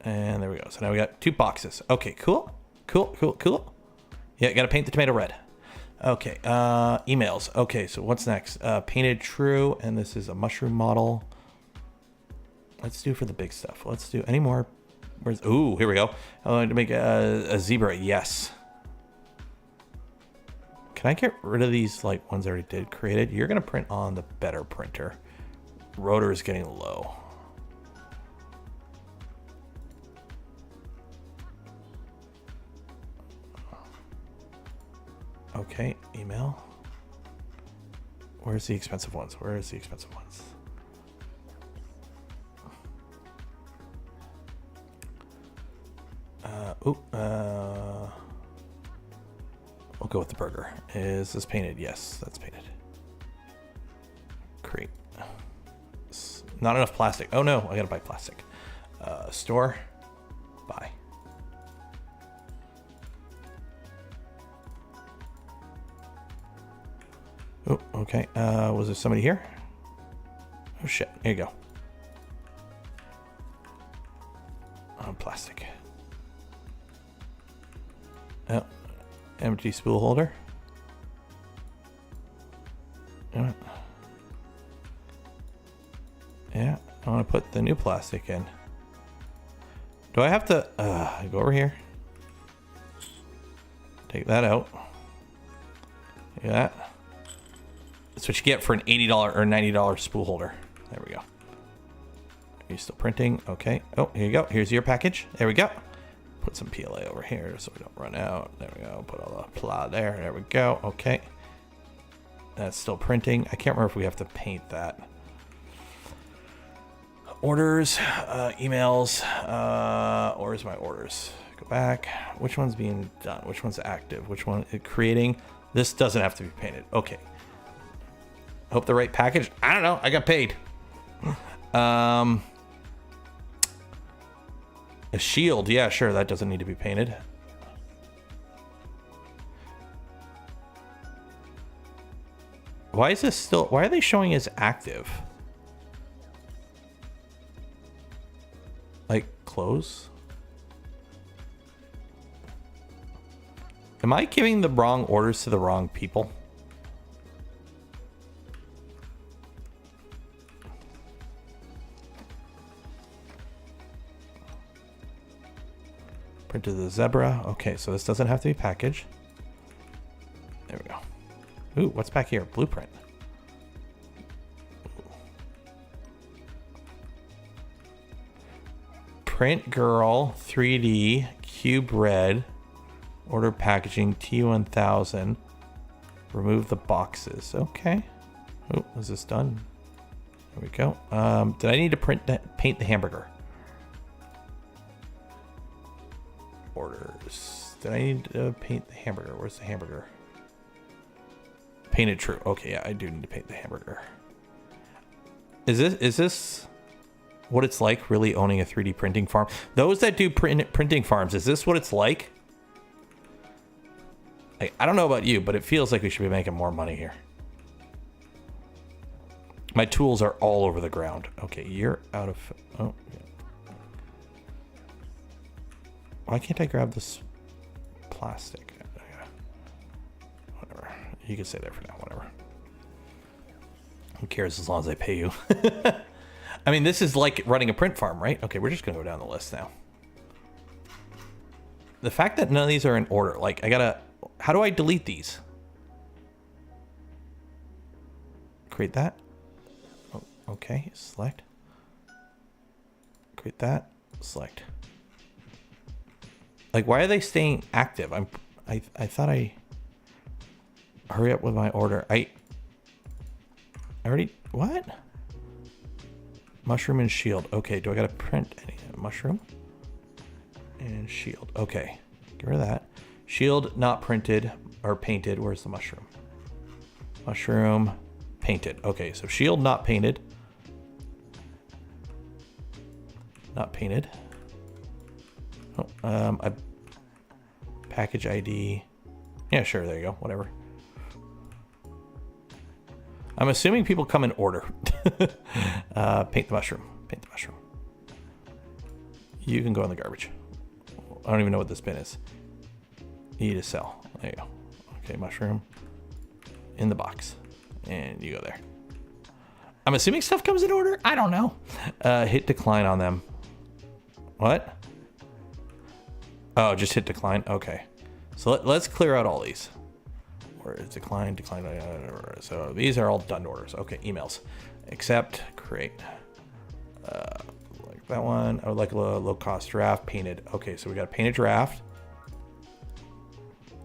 And there we go. So now we got 2 boxes. Okay, cool. Cool, cool, cool. Yeah, got to paint the tomato red. Okay, emails. Okay, so what's next? Painted true, and this is a mushroom model. Let's do for the big stuff. Let's do any more. Where's... Ooh, here we go. I want to make a zebra. Yes. Can I get rid of these like ones I already did created? You're going to print on the better printer. Rotor is getting low. Okay, email. Where's the expensive ones? Where's the expensive ones? We'll go with the burger. Is this painted? Yes, that's painted. Create. Not enough plastic. Oh no, I gotta buy plastic. Store. Buy. Oh, okay. Was there somebody here? Oh shit. Here you go. Plastic. Oh, empty spool holder. Yeah, I want to put the new plastic in. Do I have to go over here? Take that out. Look at that. That's what you get for an $80 or $90 spool holder. There we go. Are you still printing? Okay. Oh, here you go. Here's your package. There we go. Put some PLA over here so we don't run out. There we go. Put all the pla there. There we go. Okay. That's still printing. I can't remember if we have to paint that. Orders, emails. Where's my orders? Go back. Which one's being done? Which one's active? Which one is creating? This doesn't have to be painted. Okay. Hope the right package. I don't know. I got paid. A shield. Yeah, sure. That doesn't need to be painted. Why is this still... Why are they showing as active? Like, close? Am I giving the wrong orders to the wrong people? Printed the zebra. Okay, so this doesn't have to be packaged. There we go. Ooh, what's back here? Blueprint. Print girl 3D cube red. Order packaging T1000. Remove the boxes. Okay. Oh, is this done? There we go. Did I need to paint the hamburger? Orders. Did I need to paint the hamburger? Where's the hamburger? Painted true. Okay, yeah, I do need to paint the hamburger. Is this what it's like really owning a 3D printing farm? Those that do printing farms, is this what it's like? I don't know about you, but it feels like we should be making more money here. My tools are all over the ground. Okay, you're out of... Oh, yeah. Why can't I grab this plastic? Whatever. You can stay there for now, whatever. Who cares as long as I pay you? I mean, this is like running a print farm, right? Okay, we're just going to go down the list now. The fact that none of these are in order, like, I gotta... How do I delete these? Create that. Oh, okay, select. Create that. Select. Like, why are they staying active? I thought I... Hurry up with my order. I already... What? Mushroom and shield. Okay, do I gotta print any? Mushroom and shield. Okay, get rid of that. Shield not printed or painted. Where's the mushroom? Mushroom painted. Okay, so shield not painted. Not painted. Oh, I package ID. Yeah, sure. There you go. Whatever. I'm assuming people come in order. Paint the mushroom. Paint the mushroom. You can go in the garbage. I don't even know what this bin is. You need to sell. There you go. Okay, mushroom. In the box. And you go there. I'm assuming stuff comes in order? I don't know. Hit decline on them. What? Oh, just hit decline? Okay. So let's clear out all these. Or decline. So these are all done orders. Okay, emails. Accept, create. Like that one. I would like a low cost draft painted. Okay, so we got a painted draft.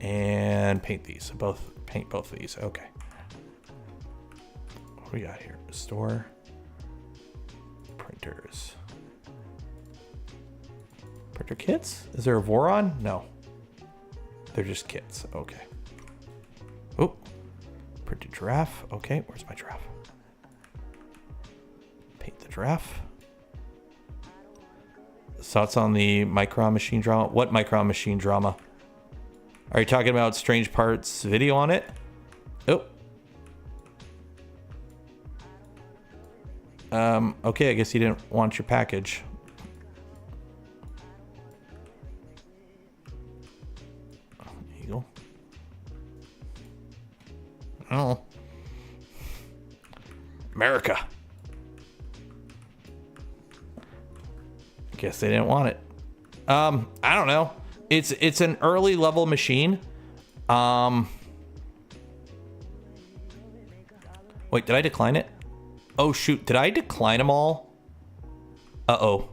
And paint these. So paint both of these. Okay. What do we got here? Store. Printers. Printer kits? Is there a Voron? No. They're just kits. Okay. Oh, printed giraffe. Okay, where's my giraffe? Paint the giraffe. Thoughts on the Micron machine drama? What Micron machine drama? Are you talking about Strange Parts video on it? Oh. Okay, I guess you didn't want your package. Eagle. Oh. America. Guess they didn't want it. I don't know. It's an early level machine. Wait, did I decline it? Oh shoot, did I decline them all? Uh-oh.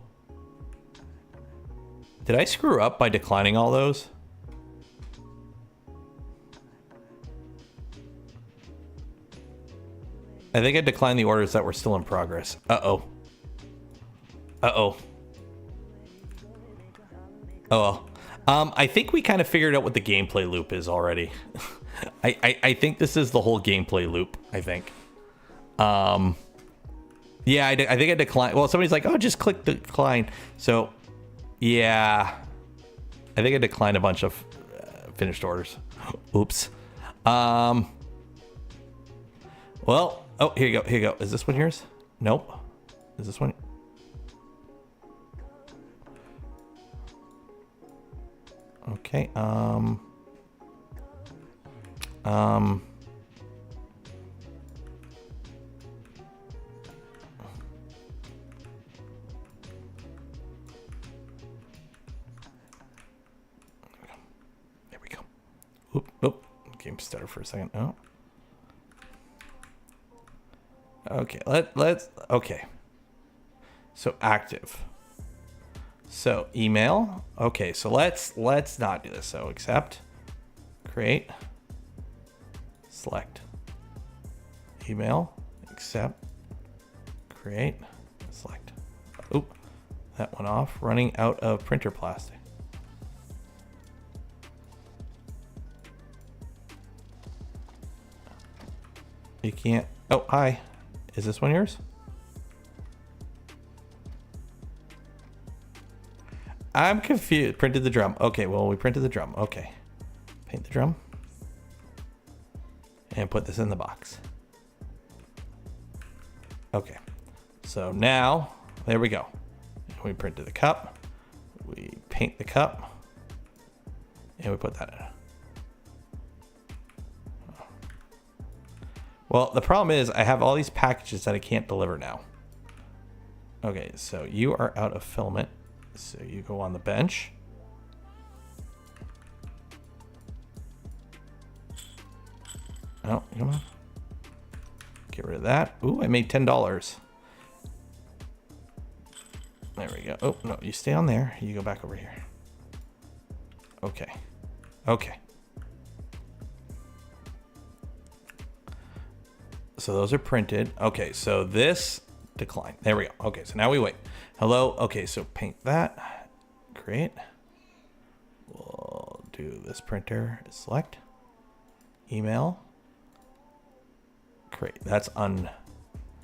Did I screw up by declining all those? I think I declined the orders that were still in progress. Uh-oh. Uh-oh. Oh well. I think we kind of figured out what the gameplay loop is already. I think this is the whole gameplay loop, I think. Yeah, I think I declined. Well, somebody's like, oh, just click decline. So, yeah, I think I declined a bunch of finished orders. Oops. Well, oh, here you go. Here you go. Is this one yours? Nope. Is this one? Okay. There we go. Oop, oop. Game stutter for a second. Oh. Okay, let's okay. So active. So email. Okay, so let's not do this. So accept, create, select, email, accept, create, select. Oop, that went off. Running out of printer plastic. You can't. Oh, hi. Is this one yours? I'm confused. Printed the drum. Okay, well, we printed the drum. Okay. Paint the drum. And put this in the box. Okay. So now, there we go. We printed the cup. We paint the cup. And we put that in. Well, the problem is I have all these packages that I can't deliver now. Okay, so you are out of filament. So you go on the bench. Oh, come on. Get rid of that. Ooh, I made $10. There we go. Oh, no, you stay on there. You go back over here. Okay. Okay. So those are printed. Okay, so this decline. There we go. Okay, so now we wait. Hello. Okay, so paint that. Create. We'll do this printer. Select. Email. Create. That's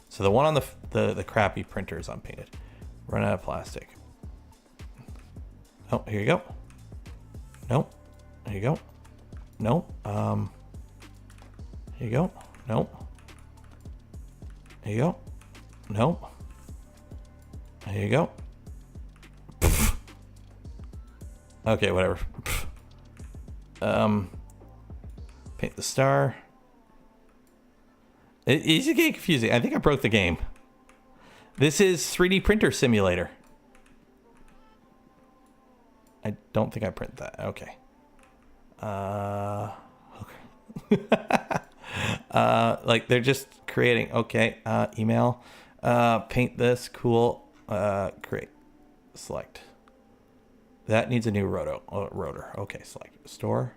So the one on the crappy printer is unpainted. Run out of plastic. Oh, here you go. Nope. There you go. Nope. Here you go. Nope. There you go. Nope. There you go. Okay, whatever. Paint the star. It's getting confusing. I think I broke the game. This is 3D printer simulator. I don't think I print that. Okay. Like they're just creating. Okay. Email. Paint this. Cool. Create. Select. That needs a new rotor. Okay. Select. Store.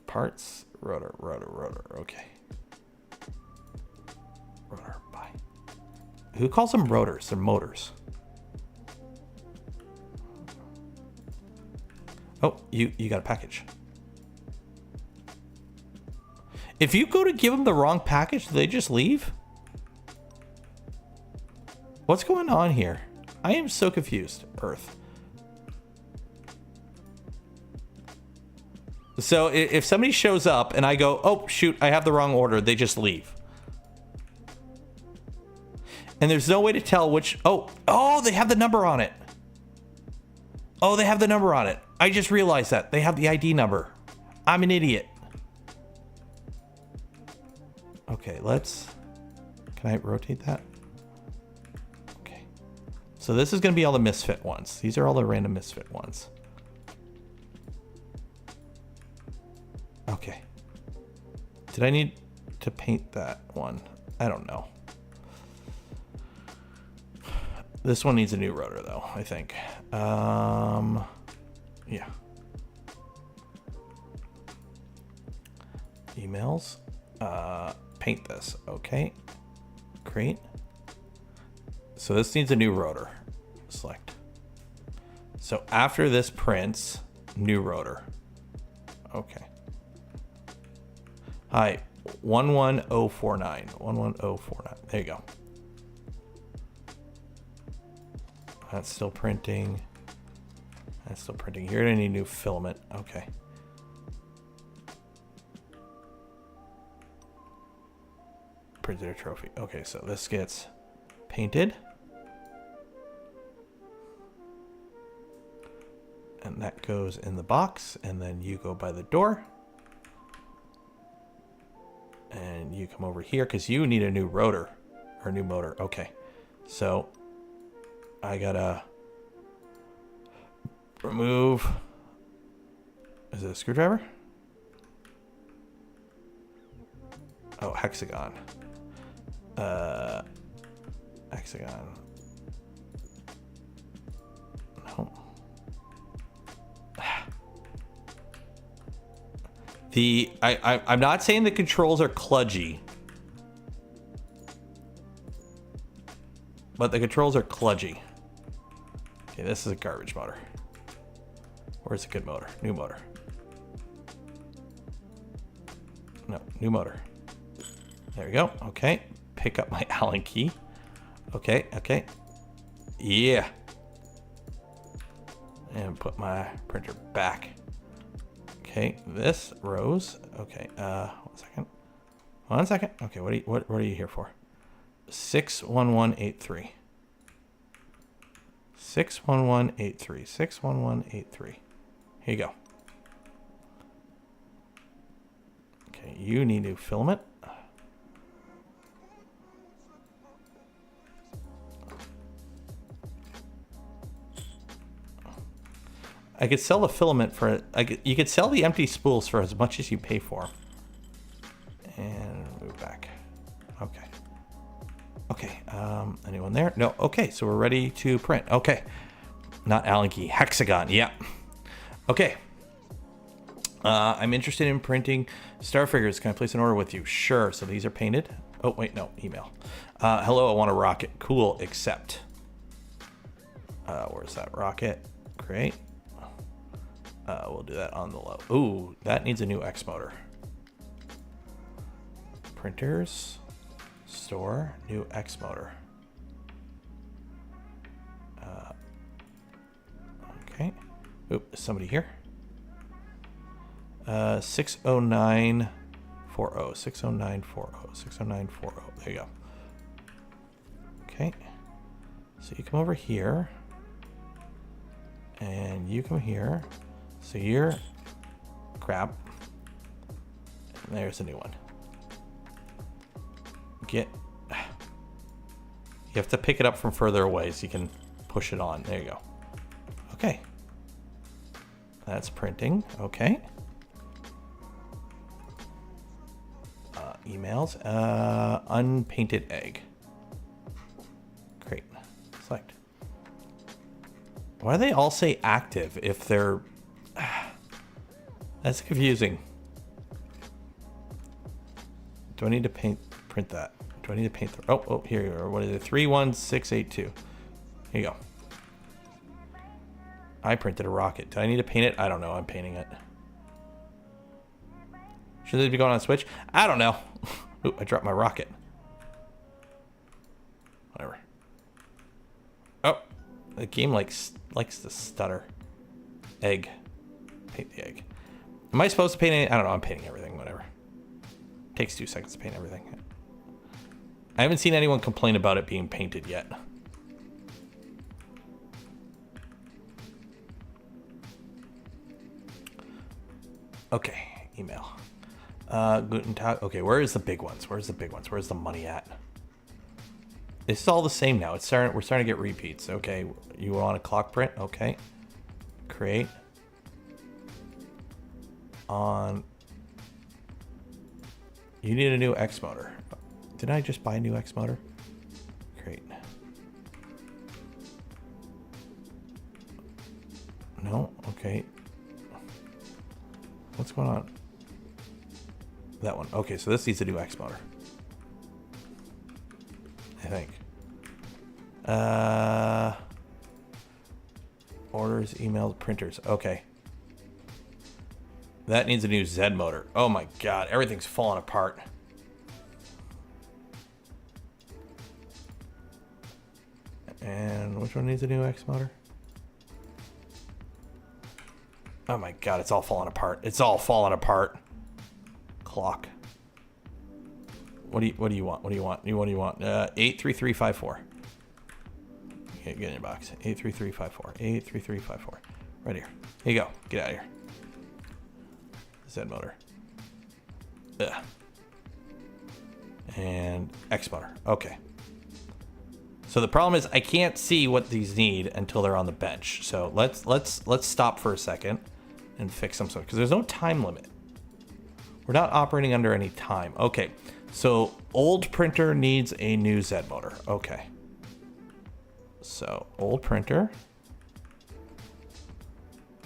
Parts. Rotor. Okay. Rotor. Bye. Who calls them rotors? They're motors. Oh, you got a package. If you go to give them the wrong package, do they just leave? What's going on here? I am so confused, Earth. So if somebody shows up and I go, oh, shoot, I have the wrong order, they just leave. And there's no way to tell which... Oh, they have the number on it. Oh, they have the number on it. I just realized that. They have the ID number. I'm an idiot. Okay, can I rotate that? Okay. So this is going to be all the misfit ones. These are all the random misfit ones. Okay. Did I need to paint that one? I don't know. This one needs a new rotor though, I think. Yeah. Emails. Paint this. Okay. Create. So this needs a new rotor. Select. So after this prints, new rotor. Okay. Hi. 11049. 11049. There you go. That's still printing. That's still printing. You're gonna need new filament. Okay. Printed a trophy. Okay, so this gets painted. And that goes in the box, and then you go by the door. And you come over here because you need a new rotor or a new motor. Okay, so I gotta remove. Is it a screwdriver? Oh, hexagon. Hexagon. No. I'm not saying the controls are kludgy, but the controls are kludgy. Okay, this is a garbage motor. Where's a good motor? New motor. No, new motor. There we go. Okay, pick up my Allen key. Okay, okay. Yeah. And put my printer back. Okay, this rose. Okay, 1 second. 1 second. Okay, what are you here for? 61183. 61183. 61183. Here you go. Okay, you need new filament. I could sell the filament for you could sell the empty spools for as much as you pay for them. And move back. Okay. Okay. Anyone there? No. Okay. So we're ready to print. Okay. Not Allen key. Hexagon. Yeah. Okay. I'm interested in printing star figures. Can I place an order with you? Sure. So these are painted. Oh wait, no. Email. Hello. I want a rocket. Cool. Accept. Where's that rocket? Great. We'll do that on the low. Ooh, that needs a new X motor. Printers, store, new X motor. Okay. Oop, is somebody here? 60940. 60940. 60940. There you go. Okay. So you come over here. And you come here. So you're crap. And there's a new one. You have to pick it up from further away so you can push it on. There you go. Okay. That's printing. Okay. Emails. Unpainted egg. Great. Select. Why do they all say active if they're... That's confusing. Do I need to print that? Do I need to paint the... Oh, here you are. What is it? 31682. Here you go. I printed a rocket. Do I need to paint it? I don't know. I'm painting it. Should they be going on Switch? I don't know. Ooh, I dropped my rocket. Whatever. Oh, the game likes to stutter. Egg. Paint the egg. Am I supposed to paint it? I don't know. I'm painting everything. Whatever. Takes 2 seconds to paint everything. I haven't seen anyone complain about it being painted yet. Okay. Email. Guten Tag. Okay, where is the big ones? Where's the big ones? Where's the money at? It's all the same now. We're starting to get repeats. Okay, you want a clock print? Okay. Create. On. You need a new X motor. Did I just buy a new X motor? Great. No? Okay. What's going on? That one. Okay, so this needs a new X motor. I think. Orders, emails, printers. Okay. That needs a new Z motor. Oh my god, everything's falling apart. Which one needs a new X motor? Oh my god, it's all falling apart. It's all falling apart. Clock. What do you want? What do you want? What do you want? 83354. Okay, get in your box. 83354. 83354. Right here. Here you go. Get out of here. Z motor. Ugh. And X motor. Okay. So the problem is I can't see what these need until they're on the bench. So let's stop for a second and fix some stuff because there's no time limit. We're not operating under any time. Okay. So old printer needs a new Z motor. Okay. So old printer.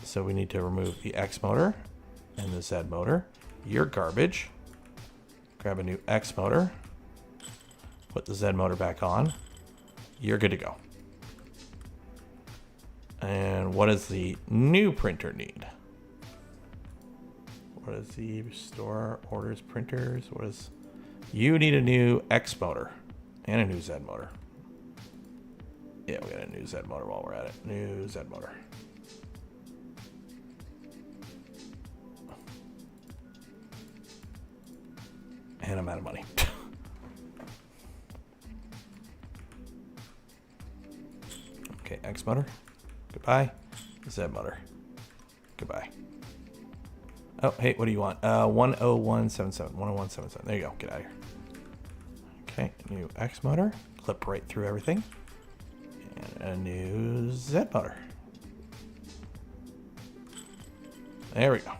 So we need to remove the X motor and the Z motor. You're garbage. Grab a new X motor. Put the Z motor back on. You're good to go. And what does the new printer need? What is the store orders printers? What is... You need a new X motor and a new Z motor. Yeah, we got a new Z motor while we're at it. New Z motor. And I'm out of money. Okay, X motor. Goodbye. Z motor. Goodbye. Oh, hey, what do you want? 10177. 10177. There you go. Get out of here. Okay, new X motor. Clip right through everything. And a new Z motor. There we go.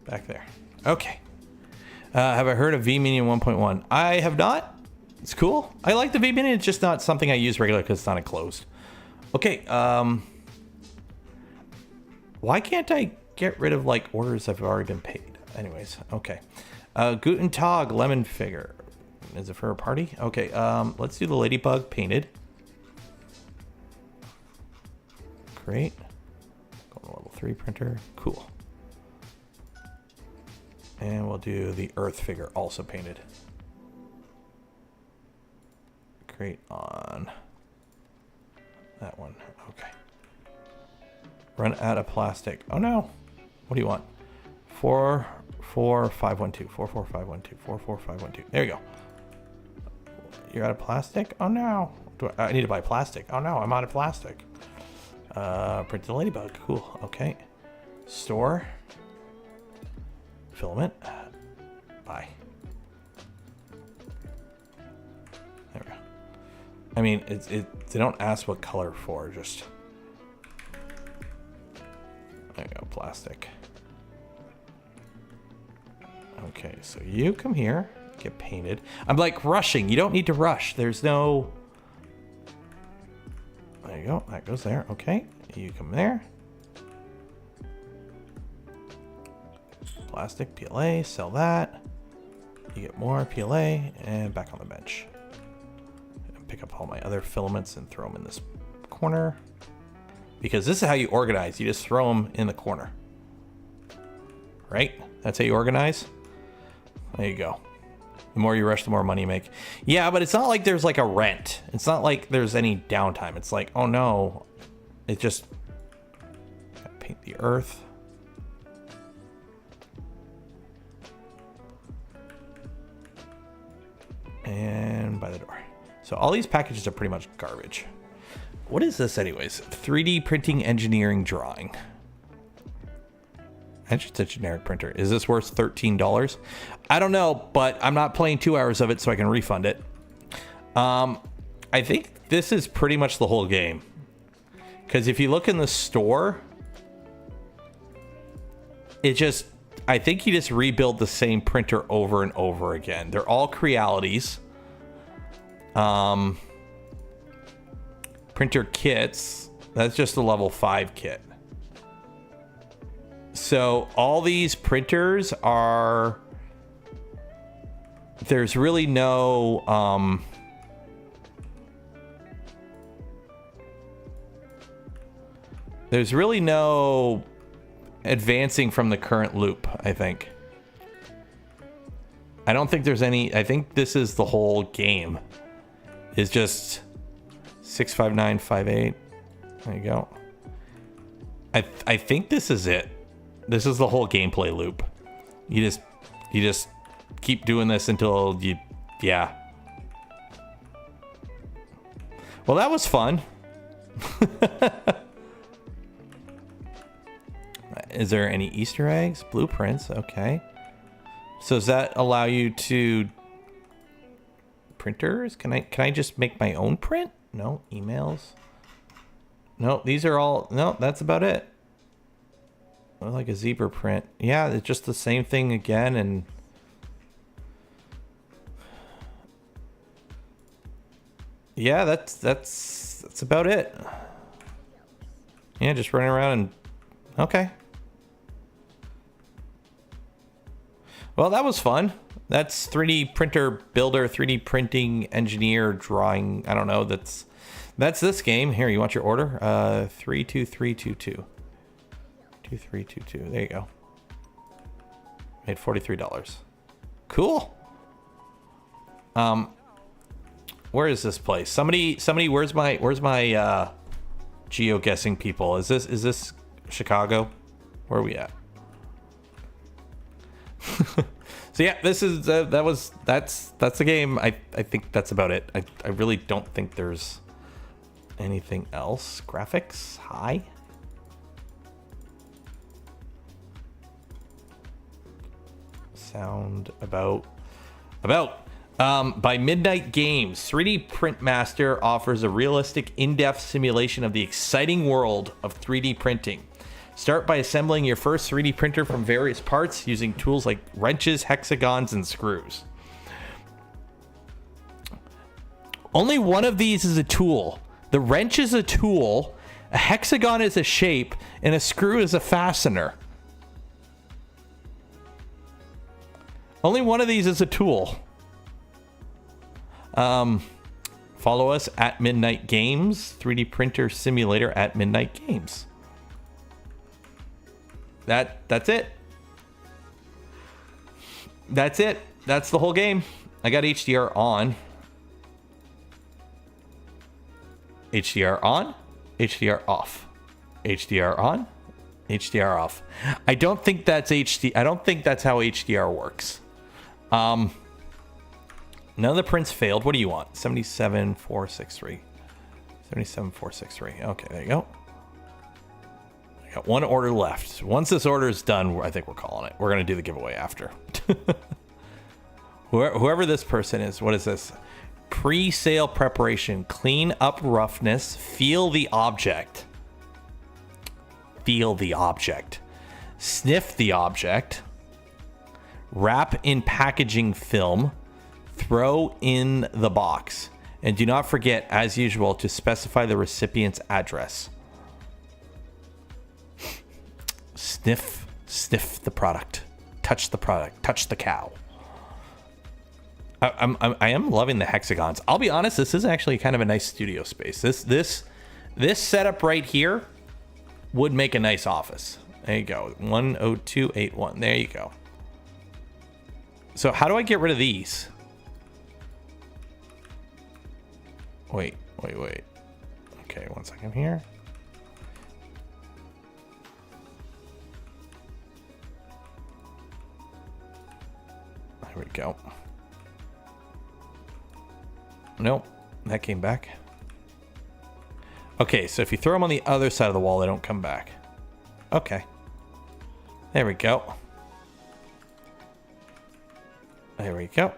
Back there. Okay. Have I heard of V-Minion 1.1? I have not. It's cool. I like the V-Minion. It's just not something I use regularly because it's not enclosed. Okay. Why can't I get rid of like orders that have already been paid? Anyways, okay. Guten Tag lemon figure. Is it for a party? Okay. Let's do the ladybug painted. Great. Go to level 3 printer. Cool. And we'll do the earth figure also painted. Great on that one. Okay. Run out of plastic. Oh no. What do you want? 44512. 44512. 44512. There you go. You're out of plastic? Oh no. I need to buy plastic. Oh no, I'm out of plastic. Print the ladybug. Cool. Okay. Store. Filament. Buy. There we go. I mean, they don't ask what color for, just... There you go, plastic. Okay, so you come here, get painted. I'm like rushing. You don't need to rush. There's no... There you go. That goes there. Okay. You come there. Plastic, PLA, sell that. You get more PLA and back on the bench. Pick up all my other filaments and throw them in this corner. Because this is how you organize. You just throw them in the corner. Right? That's how you organize. There you go. The more you rush, the more money you make. Yeah, but it's not like there's like a rent. It's not like there's any downtime. It's like, oh no. It just... Paint the earth. And by the door. So all these packages are pretty much garbage. What is this anyways? 3D printing engineering drawing. That's just a generic printer. Is this worth $13? I don't know, but I'm not playing 2 hours of it, so I can refund it. I think this is pretty much the whole game. Because if you look in the store, it just... I think you just rebuild the same printer over and over again. They're all Crealities. Printer kits. That's just a level 5 kit. So all these printers are... There's really no... There's really no... advancing from the current loop, I think. I don't think there's any... I think this is the whole game. Is just 65958. There you go. I think this is it. This is the whole gameplay loop. You just keep doing this until you, yeah. Well, that was fun. Is there any Easter eggs? Blueprints, okay. So does that allow you to printers? Can I just make my own print? No, emails. No, these are all, no, that's about it. Like a zebra print. Yeah, it's just the same thing again, and yeah, that's about it. Yeah, just running around and okay. Well, that was fun. That's 3D printer builder, 3D printing engineer, drawing. I don't know. That's this game. Here, you want your order? 32322. 2322. There you go. Made $43. Cool. Where is this place? Somebody, where's my geo-guessing people? Is this Chicago? Where are we at? So yeah, this is that's the game. I think that's about it. I really don't think there's anything else. Graphics high. Sound about by Midnight Games. 3D Printmaster offers a realistic, in-depth simulation of the exciting world of 3D printing. Start by assembling your first 3D printer from various parts using tools like wrenches, hexagons, and screws. Only one of these is a tool. The wrench is a tool, a hexagon is a shape, and a screw is a fastener. Only one of these is a tool. Follow us at Midnight Games, 3D printer simulator at Midnight Games. That's it. That's it. That's the whole game. I got HDR on. HDR on. HDR off. HDR on. HDR off. I don't think that's HD. I don't think that's how HDR works. None of the prints failed. What do you want? 77463. 77463. Okay, there you go. I got one order left. Once this order is done, I think we're calling it. We're going to do the giveaway after. Whoever this person is, what is this? Pre-sale preparation. Clean up roughness. Feel the object. Feel the object. Sniff the object. Wrap in packaging film. Throw in the box. And do not forget, as usual, to specify the recipient's address. Sniff the product. Touch the product. Touch the cow. I am loving the hexagons. I'll be honest, this is actually kind of a nice studio space. This setup right here would make a nice office. There you go. 10281. There you go. So how do I get rid of these? Wait. Okay, one second here. There we go. Nope, that came back. Okay, so if you throw them on the other side of the wall, they don't come back. Okay. There we go. There we go.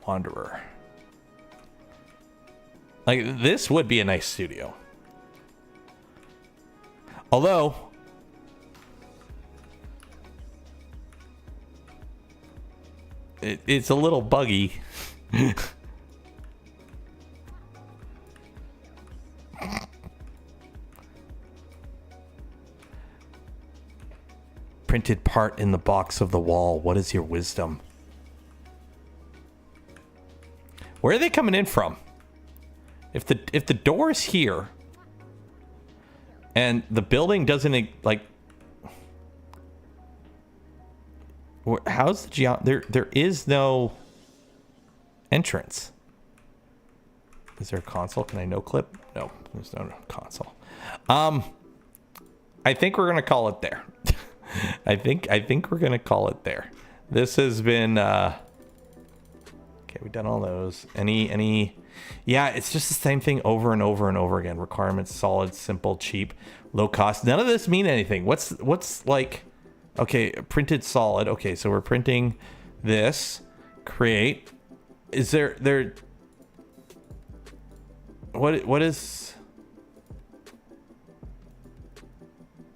Wanderer. Like, this would be a nice studio. Although, it's a little buggy. Printed part in the box of the wall. What is your wisdom? Where are they coming in from? If the door's here and the building doesn't, like, how's the there is no, entrance. Is there a console? Can I no clip? No, there's no console. I think we're gonna call it there. I think we're gonna call it there. This has been okay, we've done all those. Any yeah, it's just the same thing over and over and over again. Requirements: solid, simple, cheap, low cost. None of this mean anything. What's like, okay, printed solid. Okay, so we're printing this. Create. Is there what is,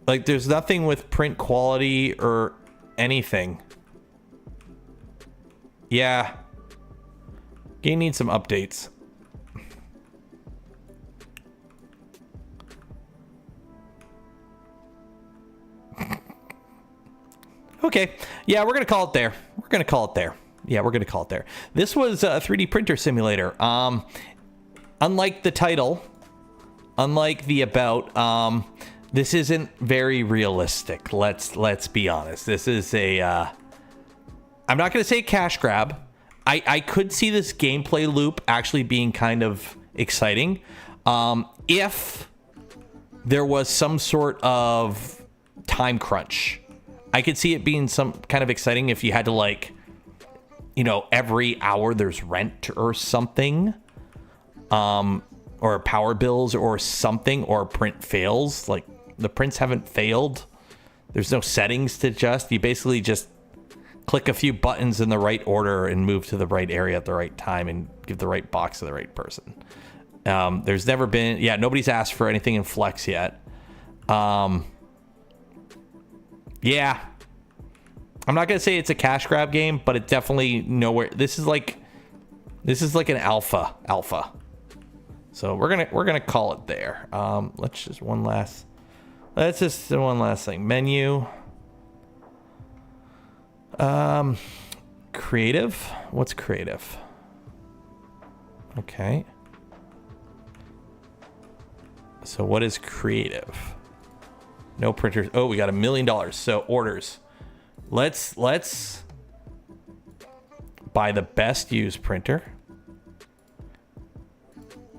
like, there's nothing with print quality or anything. Yeah, game needs some updates. Okay, yeah, we're gonna call it there. We're gonna call it there. Yeah, we're gonna call it there. This was a 3D printer simulator. Unlike the title, unlike the about, this isn't very realistic. Let's be honest. This is a I'm not gonna say cash grab. I could see this gameplay loop actually being kind of exciting, if there was some sort of time crunch. I could see it being some kind of exciting if you had to, like, you know, every hour there's rent or something, or power bills or something, or print fails. Like, the prints haven't failed. There's no settings to adjust. You basically just click a few buttons in the right order and move to the right area at the right time and give the right box to the right person. There's never been, yeah, nobody's asked for anything in Flex yet. Yeah, I'm not gonna say it's a cash grab game, but it definitely nowhere. This is like an alpha. So we're gonna call it there. Let's just one last thing. Menu. Creative. What's creative? Okay. So what is creative? No printers. Oh, we got $1 million. So orders. Let's buy the best used printer.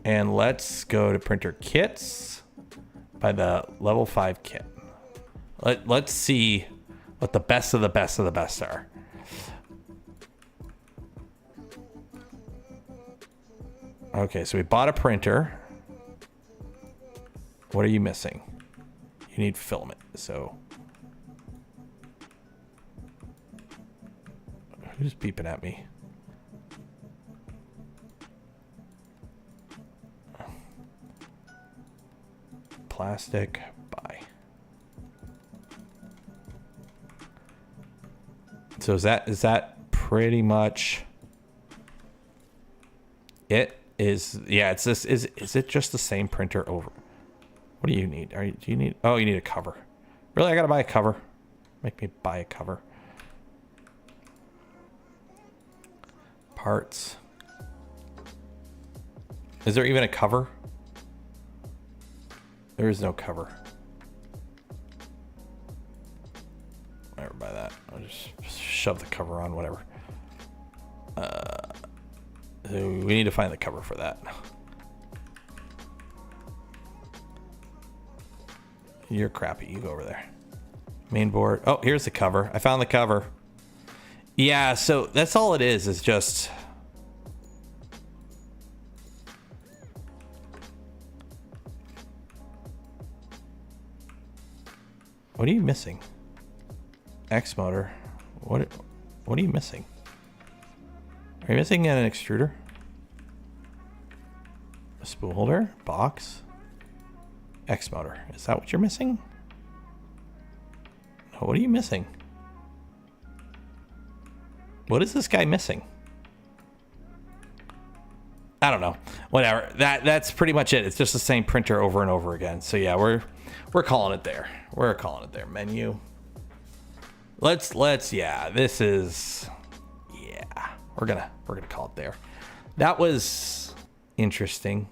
And let's go to printer kits. Buy the level 5 kit. Let's see what the best of the best of the best are. Okay, so we bought a printer. What are you missing? You need filament. So who's beeping at me? Plastic, buy. So is that pretty much it? Is, yeah, it's this. Is it just the same printer over? What do you need? Do you need? Oh, you need a cover. Really? I gotta buy a cover. Make me buy a cover. Parts. Is there even a cover? There is no cover. Never buy that. I'll just shove the cover on, whatever. So we need to find the cover for that. You're crappy. You go over there. Main board. Oh, here's the cover. I found the cover. Yeah, so that's all it is just... What are you missing? X motor. What are you missing? Are you missing an extruder? A spool holder? Box? X motor. Is that what you're missing? No, what are you missing? What is this guy missing? I don't know. Whatever. That's pretty much it. It's just the same printer over and over again. So yeah, we're calling it there. We're calling it there. Menu. Let's yeah, this is, yeah. We're gonna call it there. That was interesting.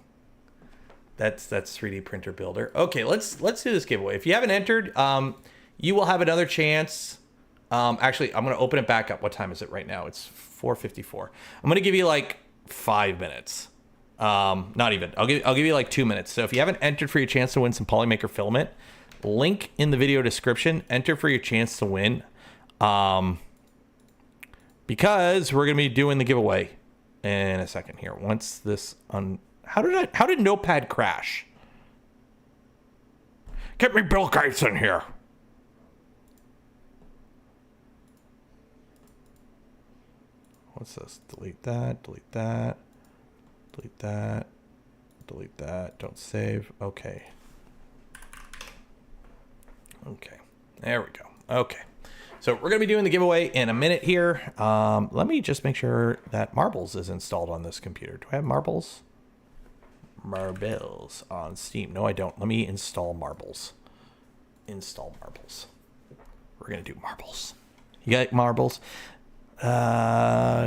That's 3D printer builder. Okay, let's do this giveaway. If you haven't entered, you will have another chance. Actually, I'm gonna open it back up. What time is it right now? It's 4:54. I'm gonna give you like 5 minutes. Not even. I'll give you like 2 minutes. So if you haven't entered for your chance to win some Polymaker filament, link in the video description. Enter for your chance to win. Because we're gonna be doing the giveaway in a second here. Once this how did Notepad crash? Get me Bill Gates in here. What's this? Delete that, delete that, delete that, delete that. Don't save. Okay. Okay. There we go. Okay. So we're going to be doing the giveaway in a minute here. Let me just make sure that Marbles is installed on this computer. Do I have Marbles? Marbles on Steam. No, I don't. Let me install Marbles. Install Marbles. We're going to do Marbles. You got Marbles?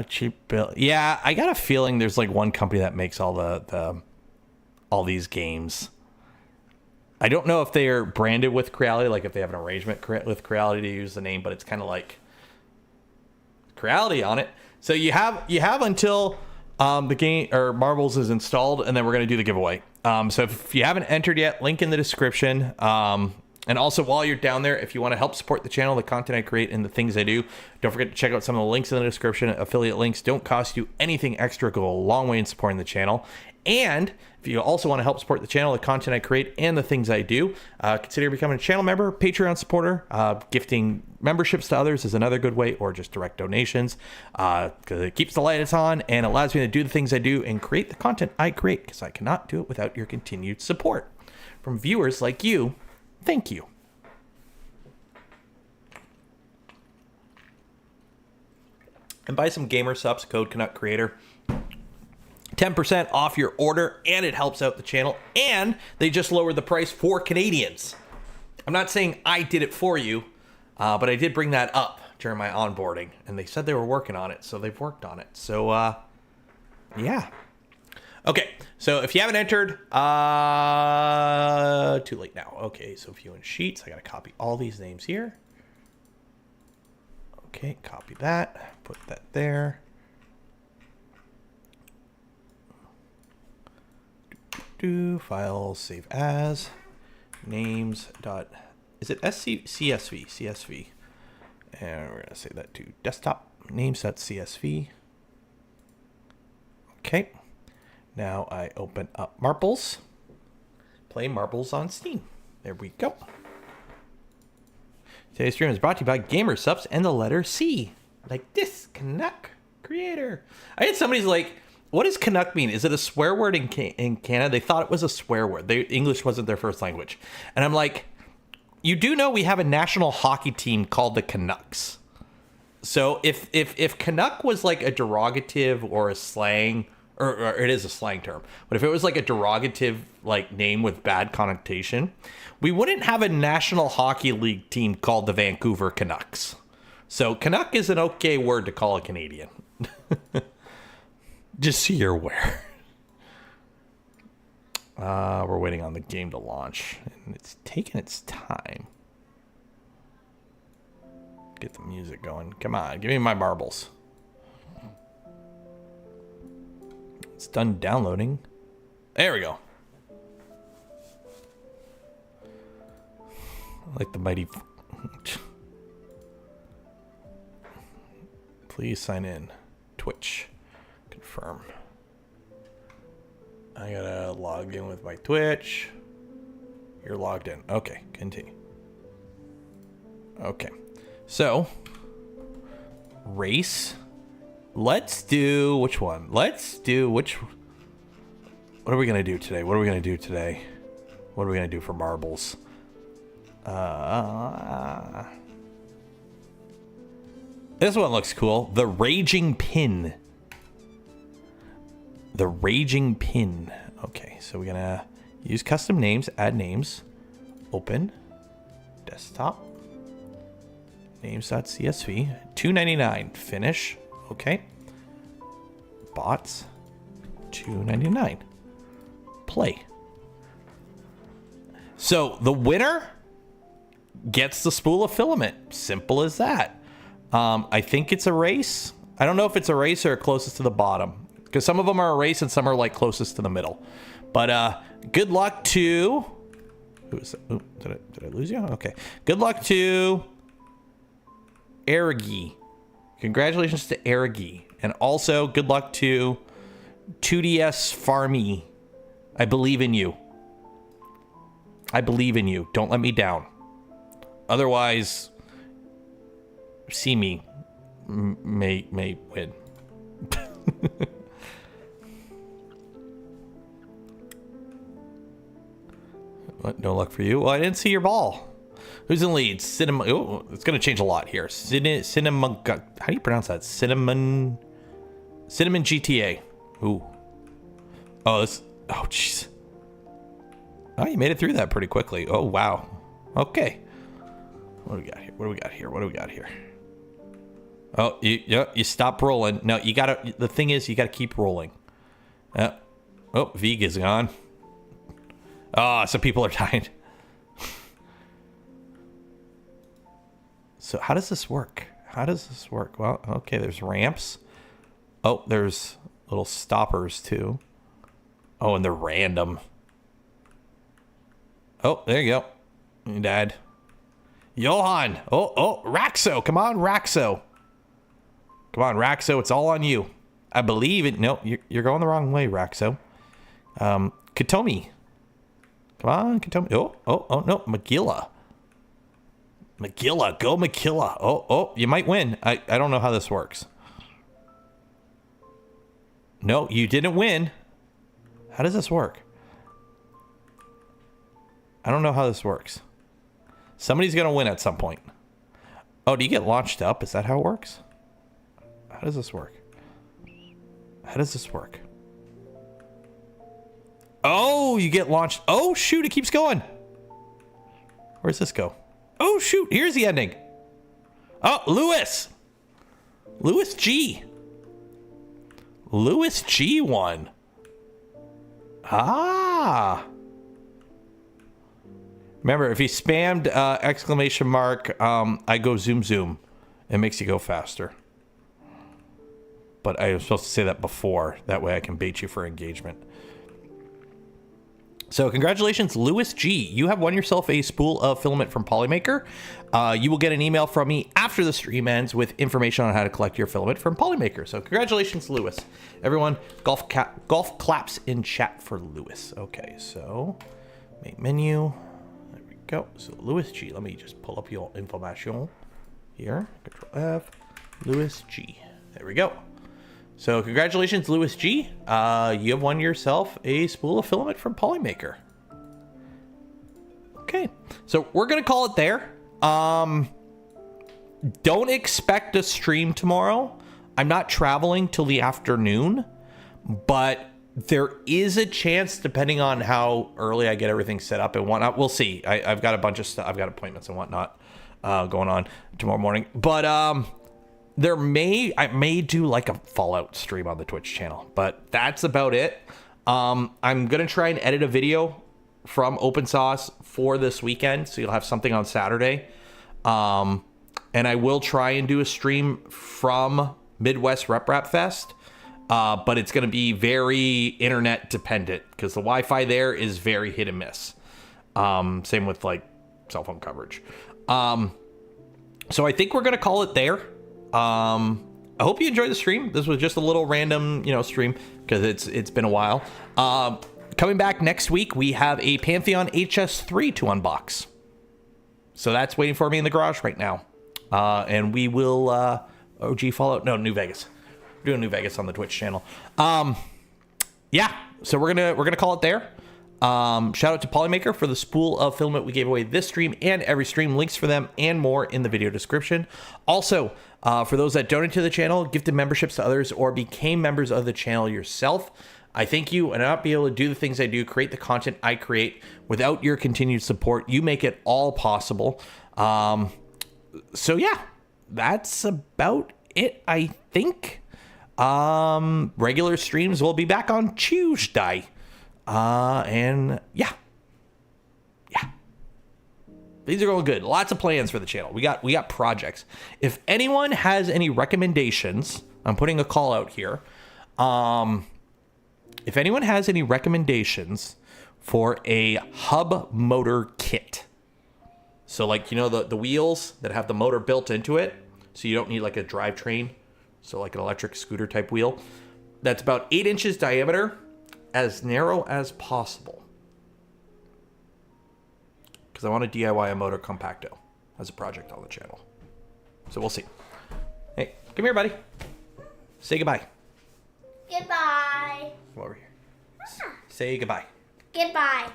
Cheap bill. Yeah, I got a feeling there's like one company that makes all all these games. I don't know if they are branded with Creality, like if they have an arrangement with Creality to use the name, but it's kind of like Creality on it. So you have until the game or Marbles is installed, and then we're going to do the giveaway. So if you haven't entered yet, link in the description. And also, while you're down there, if you want to help support the channel, the content I create, and the things I do, don't forget to check out some of the links in the description. Affiliate links don't cost you anything extra, go a long way in supporting the channel. And if you also want to help support the channel, the content I create, and the things I do, consider becoming a channel member, Patreon supporter. Gifting memberships to others is another good way, or just direct donations, because it keeps the lights on and allows me to do the things I do and create the content I create, because I cannot do it without your continued support from viewers like you. Thank you. And buy some gamer subs, code Canuck Creator. 10% off your order, and it helps out the channel. And they just lowered the price for Canadians. I'm not saying I did it for you, but I did bring that up during my onboarding, and they said they were working on it, so they've worked on it. So, yeah. Okay, so if you haven't entered, too late now. Okay, so view in Sheets. I got to copy all these names here. Okay, copy that. Put that there. File save as names dot. Is it CSV? CSV. And we're gonna save that to desktop names.csv. Okay. Now I open up Marbles. Play Marbles on Steam. There we go. Today's stream is brought to you by Gamer Subs and the letter C. Like this, Canuck Creator. I had somebody's like, what does Canuck mean? Is it a swear word in Canada? They thought it was a swear word. English wasn't their first language. And I'm like, you do know we have a national hockey team called the Canucks. So if Canuck was like a derogative or a slang, or it is a slang term, but if it was like a derogative like name with bad connotation, we wouldn't have a National Hockey League team called the Vancouver Canucks. So Canuck is an okay word to call a Canadian. Just so you're aware. We're waiting on the game to launch, and it's taking its time. Get the music going. Come on, give me my marbles. It's done downloading. There we go. Like the mighty. Please sign in. Twitch. Confirm. I gotta log in with my Twitch. You're logged in. Okay, continue. Okay. So, race. Let's do which one? Let's do which. What are we gonna do today? What are we gonna do today? What are we gonna do for marbles? This one looks cool. The Raging Pin. The Raging Pin. Okay, so we're gonna use custom names, add names, open, desktop, names.csv, $2.99, finish, okay, bots, $2.99, play. So the winner gets the spool of filament. Simple as that. I think it's a race. I don't know if it's a race or closest to the bottom. because some of them are erased and some are like closest to the middle. But good luck to... Who is that? Ooh, did I lose you? Okay. Good luck to Ergi. Congratulations to Ergi. And also good luck to 2DS Farmy. I believe in you. I believe in you. Don't let me down. Otherwise, see me may win. What? No luck for you? Well, I didn't see your ball. Who's in lead? Cinnamon. Oh, it's going to change a lot here. Cinnamon. How do you pronounce that? Cinnamon GTA. Ooh. Oh, this. Oh, jeez. Oh, you made it through that pretty quickly. Oh, wow. Okay. What do we got here? What do we got here? What do we got here? Oh, you stop rolling. No, you gotta. The thing is, you gotta keep rolling. Oh, Vig is gone. Oh, some people are dying. So how does this work? How does this work? Well, okay, there's ramps. Oh, there's little stoppers too. Oh, and they're random. Oh, there you go. You died. Johan. Oh, Raxo. Come on, Raxo. Come on, Raxo. It's all on you. I believe it. No, you're going the wrong way, Raxo. Katomi. Come on, Katomi. Oh, no. Magilla. Go Magilla. Oh, you might win. I don't know how this works. No, you didn't win. How does this work? I don't know how this works. Somebody's going to win at some point. Oh, do you get launched up? Is that how it works? How does this work? How does this work? Oh, you get launched. Oh, shoot. It keeps going. Where's this go? Oh, shoot. Here's the ending. Oh, Lewis. Lewis G. Lewis G won. Ah. Remember, if he spammed exclamation mark, I go zoom zoom. It makes you go faster. But I was supposed to say that before. That way I can bait you for engagement. So congratulations, Lewis G. You have won yourself a spool of filament from Polymaker. You will get an email from me after the stream ends with information on how to collect your filament from Polymaker. So congratulations, Lewis. Everyone, golf claps in chat for Lewis. Okay, so main menu. There we go. So Lewis G. Let me just pull up your information here. Control F. Lewis G. There we go. So congratulations, Lewis G. You have won yourself a spool of filament from Polymaker. Okay, so we're gonna call it there. Don't expect a stream tomorrow. I'm not traveling till the afternoon, but there is a chance, depending on how early I get everything set up and whatnot. We'll see. I've got a bunch of stuff. I've got appointments and whatnot going on tomorrow morning, but I may do like a Fallout stream on the Twitch channel, but that's about it. I'm gonna try and edit a video from OPENSAUCE for this weekend, so you'll have something on Saturday. And I will try and do a stream from Midwest Rep Fest, but it's gonna be very internet dependent because the Wi-Fi there is very hit and miss. Same with like cell phone coverage. So I think we're gonna call it there. I hope you enjoyed the stream. This was just a little random, stream because it's been a while. Coming back next week, we have a Pantheon HS3 to unbox. So that's waiting for me in the garage right now. And we will OG Fallout. No, New Vegas. We're doing New Vegas on the Twitch channel. Yeah. So we're gonna call it there. Shout out to Polymaker for the spool of filament we gave away this stream and every stream. Links for them and more in the video description. Also, for those that donate to the channel, gifted memberships to others, or became members of the channel yourself, I thank you, and I'd not be able to do the things I do, create the content I create without your continued support. You make it all possible. So yeah, that's about it, I think. Regular streams will be back on Tuesday. And yeah, things are going good. Lots of plans for the channel. We got projects. If anyone has any recommendations, I'm putting a call out here. If anyone has any recommendations for a hub motor kit, so like, you know, the wheels that have the motor built into it, so you don't need like a drivetrain, so like an electric scooter type wheel, that's about 8 inches diameter, as narrow as possible. Because I want to DIY a Motocompacto as a project on the channel. So we'll see. Hey, come here, buddy. Say goodbye. Goodbye. Come over here. Say goodbye. Goodbye.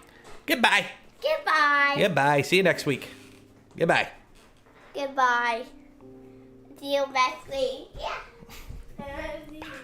Goodbye. Goodbye. Goodbye. See you next week. Goodbye. Goodbye. See you next week. Yeah.